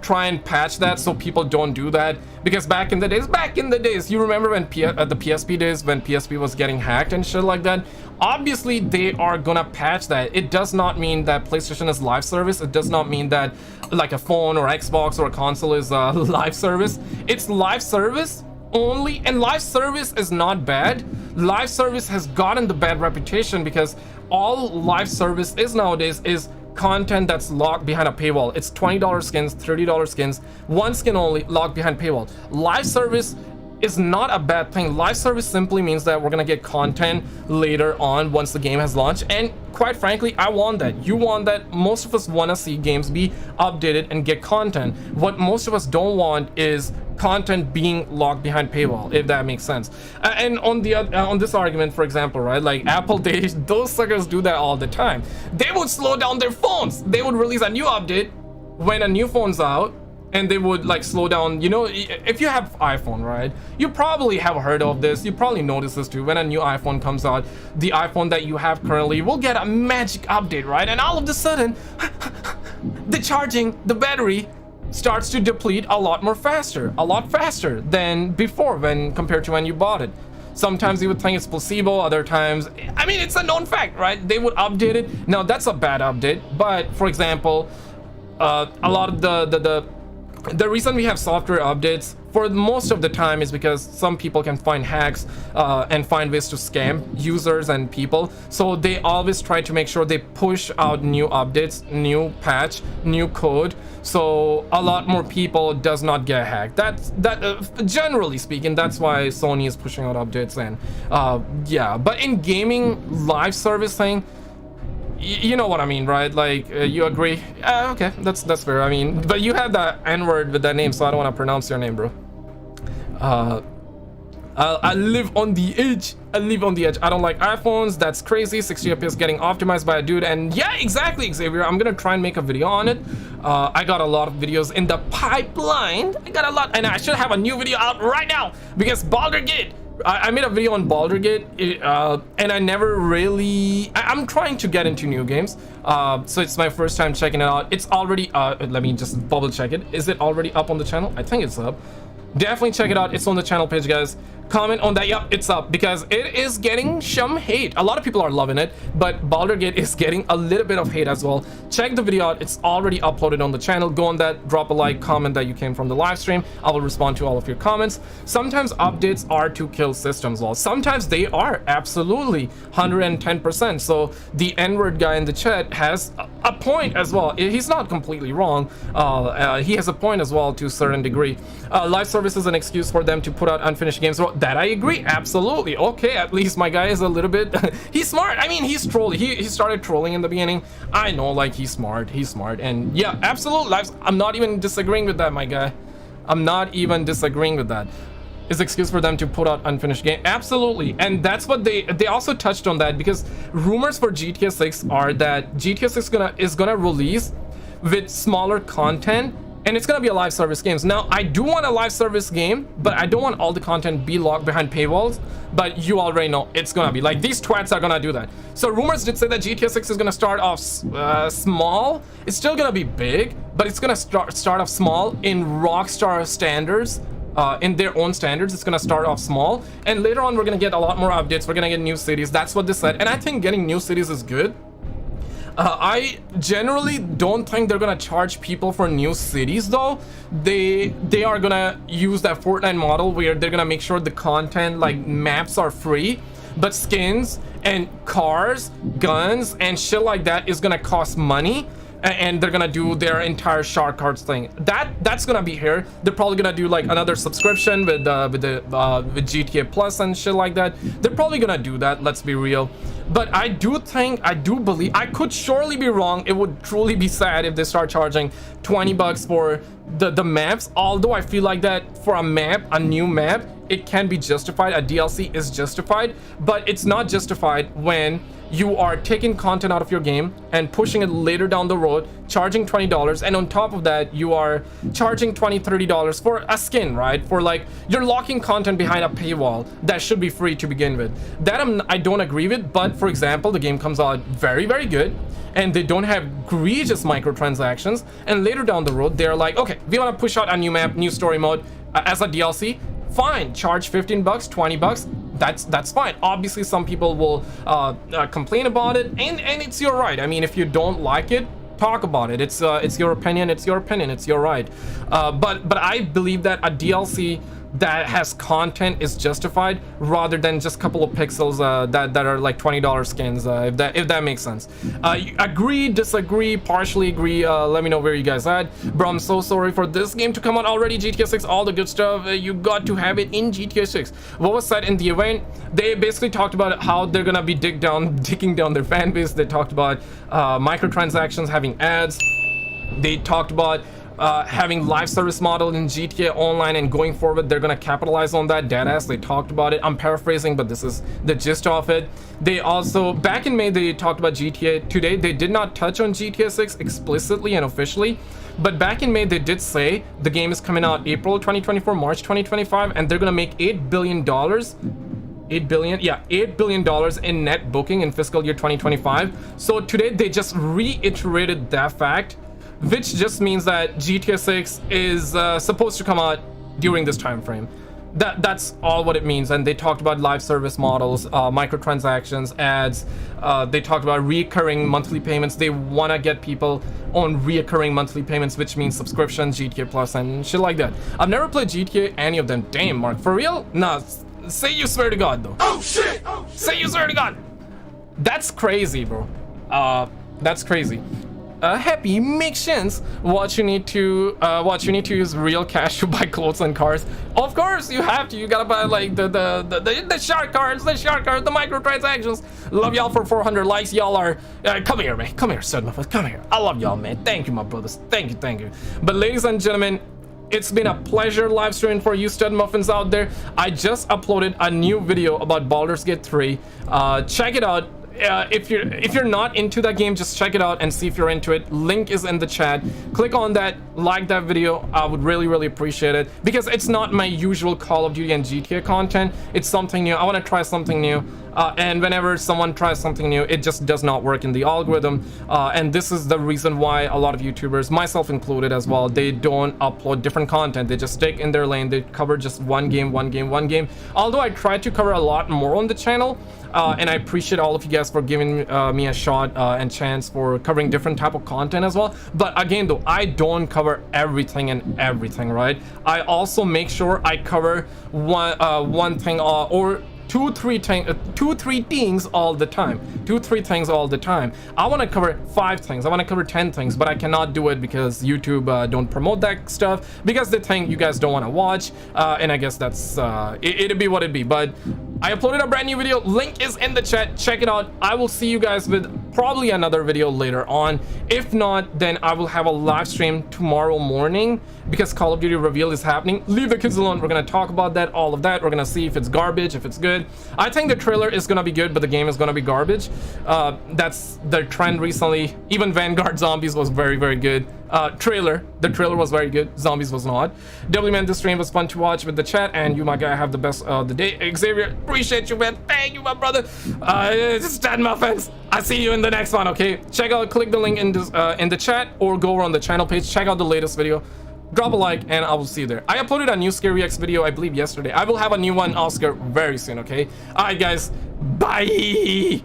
try and patch that so people don't do that, because back in the days, you remember when the PSP days, when PSP was getting hacked and shit like that. Obviously they are gonna patch that. It does not mean that PlayStation is live service. It does not mean that like a phone or Xbox or a console is live service. It's live service only, and live service is not bad. Live service has gotten the bad reputation because all live service is nowadays is content that's locked behind a paywall. It's $20 skins, $30 skins, one skin only, locked behind paywall. Live service is not a bad thing. Live service simply means that we're gonna get content later on once the game has launched, and quite frankly, I want that. You want that. Most of us want to see games be updated and get content. What most of us don't want is content being locked behind paywall, if that makes sense. And on the on this argument, for example, right, like Apple, those suckers do that all the time. They would slow down their phones. They would release a new update when a new phone's out, and they would like slow down. You know, if you have iPhone, right, you probably have heard of this. You probably noticed this too. When a new iPhone comes out, the iPhone that you have currently will get a magic update, right, and all of a sudden the battery starts to deplete a lot faster than before, when compared to when you bought it. Sometimes you would think it's placebo, other times, I mean, it's a known fact, right? They would update it. Now that's a bad update, but for example, a lot of the reason we have software updates for most of the time is because some people can find hacks and find ways to scam users and people. So they always try to make sure they push out new updates, new patch, new code, so a lot more people does not get hacked. Generally speaking, that's why Sony is pushing out updates. And yeah, but in gaming, live service thing, you know what I mean, right? Like, you agree? Okay, that's fair. I mean, but you have that N-word with that name, so I don't want to pronounce your name, bro. I live on the edge. I don't like iPhones. That's crazy. 60 FPS getting optimized by a dude. And yeah, exactly, Xavier. I'm gonna try and make a video on it. I got a lot of videos in the pipeline. I got a lot, and I should have a new video out right now because Baldur's Gate. I made a video on Baldur's Gate, and I never really... I'm trying to get into new games, so it's my first time checking it out. It's already... let me just double check it. Is it already up on the channel? I think it's up. Definitely check it out. It's on the channel page, guys. Comment on that. Yep, it's up, because it is getting some hate. A lot of people are loving it, but Baldur's Gate is getting a little bit of hate as well. Check the video out. It's already uploaded on the channel. Go on that, drop a like, comment that you came from the live stream. I will respond to all of your comments. Sometimes updates are to kill systems, well, sometimes they are absolutely 110%. So the N-word guy in the chat has a point as well. He's not completely wrong. He has a point as well to a certain degree. Live service is an excuse for them to put out unfinished games. Well, that I agree, absolutely. Okay, at least my guy is a little bit he's smart. I mean, he's trolling. He started trolling in the beginning. I know, like, he's smart, and yeah, absolutely. I'm not even disagreeing with that, my guy. I'm not even disagreeing with that. Is excuse for them to put out unfinished game, absolutely. And that's what they also touched on that, because rumors for GTA 6 are that GTA 6 is gonna release with smaller content and it's gonna be a live service games. Now I do want a live service game, but I don't want all the content be locked behind paywalls. But you already know it's gonna be like, these twats are gonna do that. So rumors did say that GTA 6 is gonna start off small. It's still gonna be big, but it's gonna start off small in Rockstar standards. In their own standards, it's gonna start off small, and later on we're gonna get a lot more updates. We're gonna get new cities. That's what they said, and I think getting new cities is good. I generally don't think they're gonna charge people for new cities though. They are gonna use that Fortnite model where they're gonna make sure the content, like maps, are free, but skins and cars, guns, and shit like that is gonna cost money. And they're gonna do their entire shark cards thing. That's gonna be here. They're probably gonna do like another subscription with GTA Plus and shit like that. They're probably gonna do that. Let's be real. But I do believe, I could surely be wrong. It would truly be sad if they start charging 20 bucks for the maps. Although I feel like that for a map, a new map, it can be justified. A DLC is justified, but it's not justified when you are taking content out of your game and pushing it later down the road, charging $20, and on top of that you are charging $20-$30 for a skin, right? For like, you're locking content behind a paywall that should be free to begin with. That I don't agree with. But for example, the game comes out very, very good and they don't have egregious microtransactions, and later down the road they're like, okay, we want to push out a new map, new story mode as a DLC. Fine, charge 15 bucks, 20 bucks. That's fine. Obviously some people will complain about it, and it's your right. I mean, if you don't like it, talk about it. It's your opinion, it's your right. But I believe that a DLC that has content is justified rather than just a couple of pixels that are like $20 skins, if that makes sense. Agree, disagree, partially agree. Let me know where you guys at. Bro, I'm so sorry for this game to come out already. GTA 6, all the good stuff, you got to have it in GTA 6. What was said in the event, they basically talked about how they're gonna be digging down their fan base. They talked about microtransactions, having ads. They talked about having live service model in GTA Online, and going forward they're gonna capitalize on that. Deadass, they talked about it. I'm paraphrasing, but this is the gist of it. They also, back in May, they talked about GTA. Today they did not touch on GTA 6 explicitly and officially, but back in May they did say the game is coming out April 2024, March 2025, and they're gonna make $8 billion $8 billion in net booking in fiscal year 2025. So today they just reiterated that fact, which just means that GTA 6 is supposed to come out during this time frame. That's all what it means. And they talked about live service models, microtransactions, ads. They talked about recurring monthly payments. They want to get people on reoccurring monthly payments, which means subscriptions, GTA Plus, and shit like that. I've never played GTA, any of them. Damn, Mark, for real? Nah, say you swear to God though. Oh shit! Say you swear to God. That's crazy, bro. That's crazy. Happy makes sense. What you need to use real cash to buy clothes and cars. Of course you have to. You gotta buy like the shark cards, the microtransactions. Love y'all for 400 likes. Y'all are come here, man. Come here, son. Come here. I love y'all, man. Thank you, my brothers. Thank you. But ladies and gentlemen, it's been a pleasure live streaming for you stud muffins out there. I just uploaded a new video about Baldur's Gate 3. Check it out. If you're not into that game, just check it out and see if you're into it. Link is in the chat. Click on that, like that video. I would really appreciate it, because it's not my usual Call of Duty and GTA content. It's something new. I want to try something new, and whenever someone tries something new, it just does not work in the algorithm, and this is the reason why a lot of YouTubers, myself included as well, they don't upload different content. They just stick in their lane. They cover just one game. Although I try to cover a lot more on the channel, and I appreciate all of you guys for giving me a shot and chance for covering different type of content as well. But again though, I don't cover everything, right? I also make sure I cover one thing or two, three things all the time. 2-3 things all the time. I want to cover 5 things. I want to cover 10 things, but I cannot do it because YouTube don't promote that stuff, because they think you guys don't want to watch, and I guess that's it'd be what it'd be. But I uploaded a brand new video. Link is in the chat. Check it out. I will see you guys with probably another video later on. If not, then I will have a live stream tomorrow morning, because Call of Duty reveal is happening. Leave the kids alone. We're gonna talk about that, all of that. We're gonna see if it's garbage, if it's good. I think the trailer is gonna be good, but the game is gonna be garbage. That's the trend recently. Even Vanguard Zombies was very good. trailer. The trailer was very good. Zombies was not. W-Man, this stream was fun to watch with the chat, and you, my guy, have the best of the day. Xavier, appreciate you, man. Thank you, my brother. Just 10 muffins. I see you in the next one, okay? Check out, click the link in this, in the chat, or go over on the channel page. Check out the latest video. Drop a like, and I will see you there. I uploaded a new Scary X video, I believe, yesterday. I will have a new one, Oscar, very soon, okay? Alright, guys. Bye!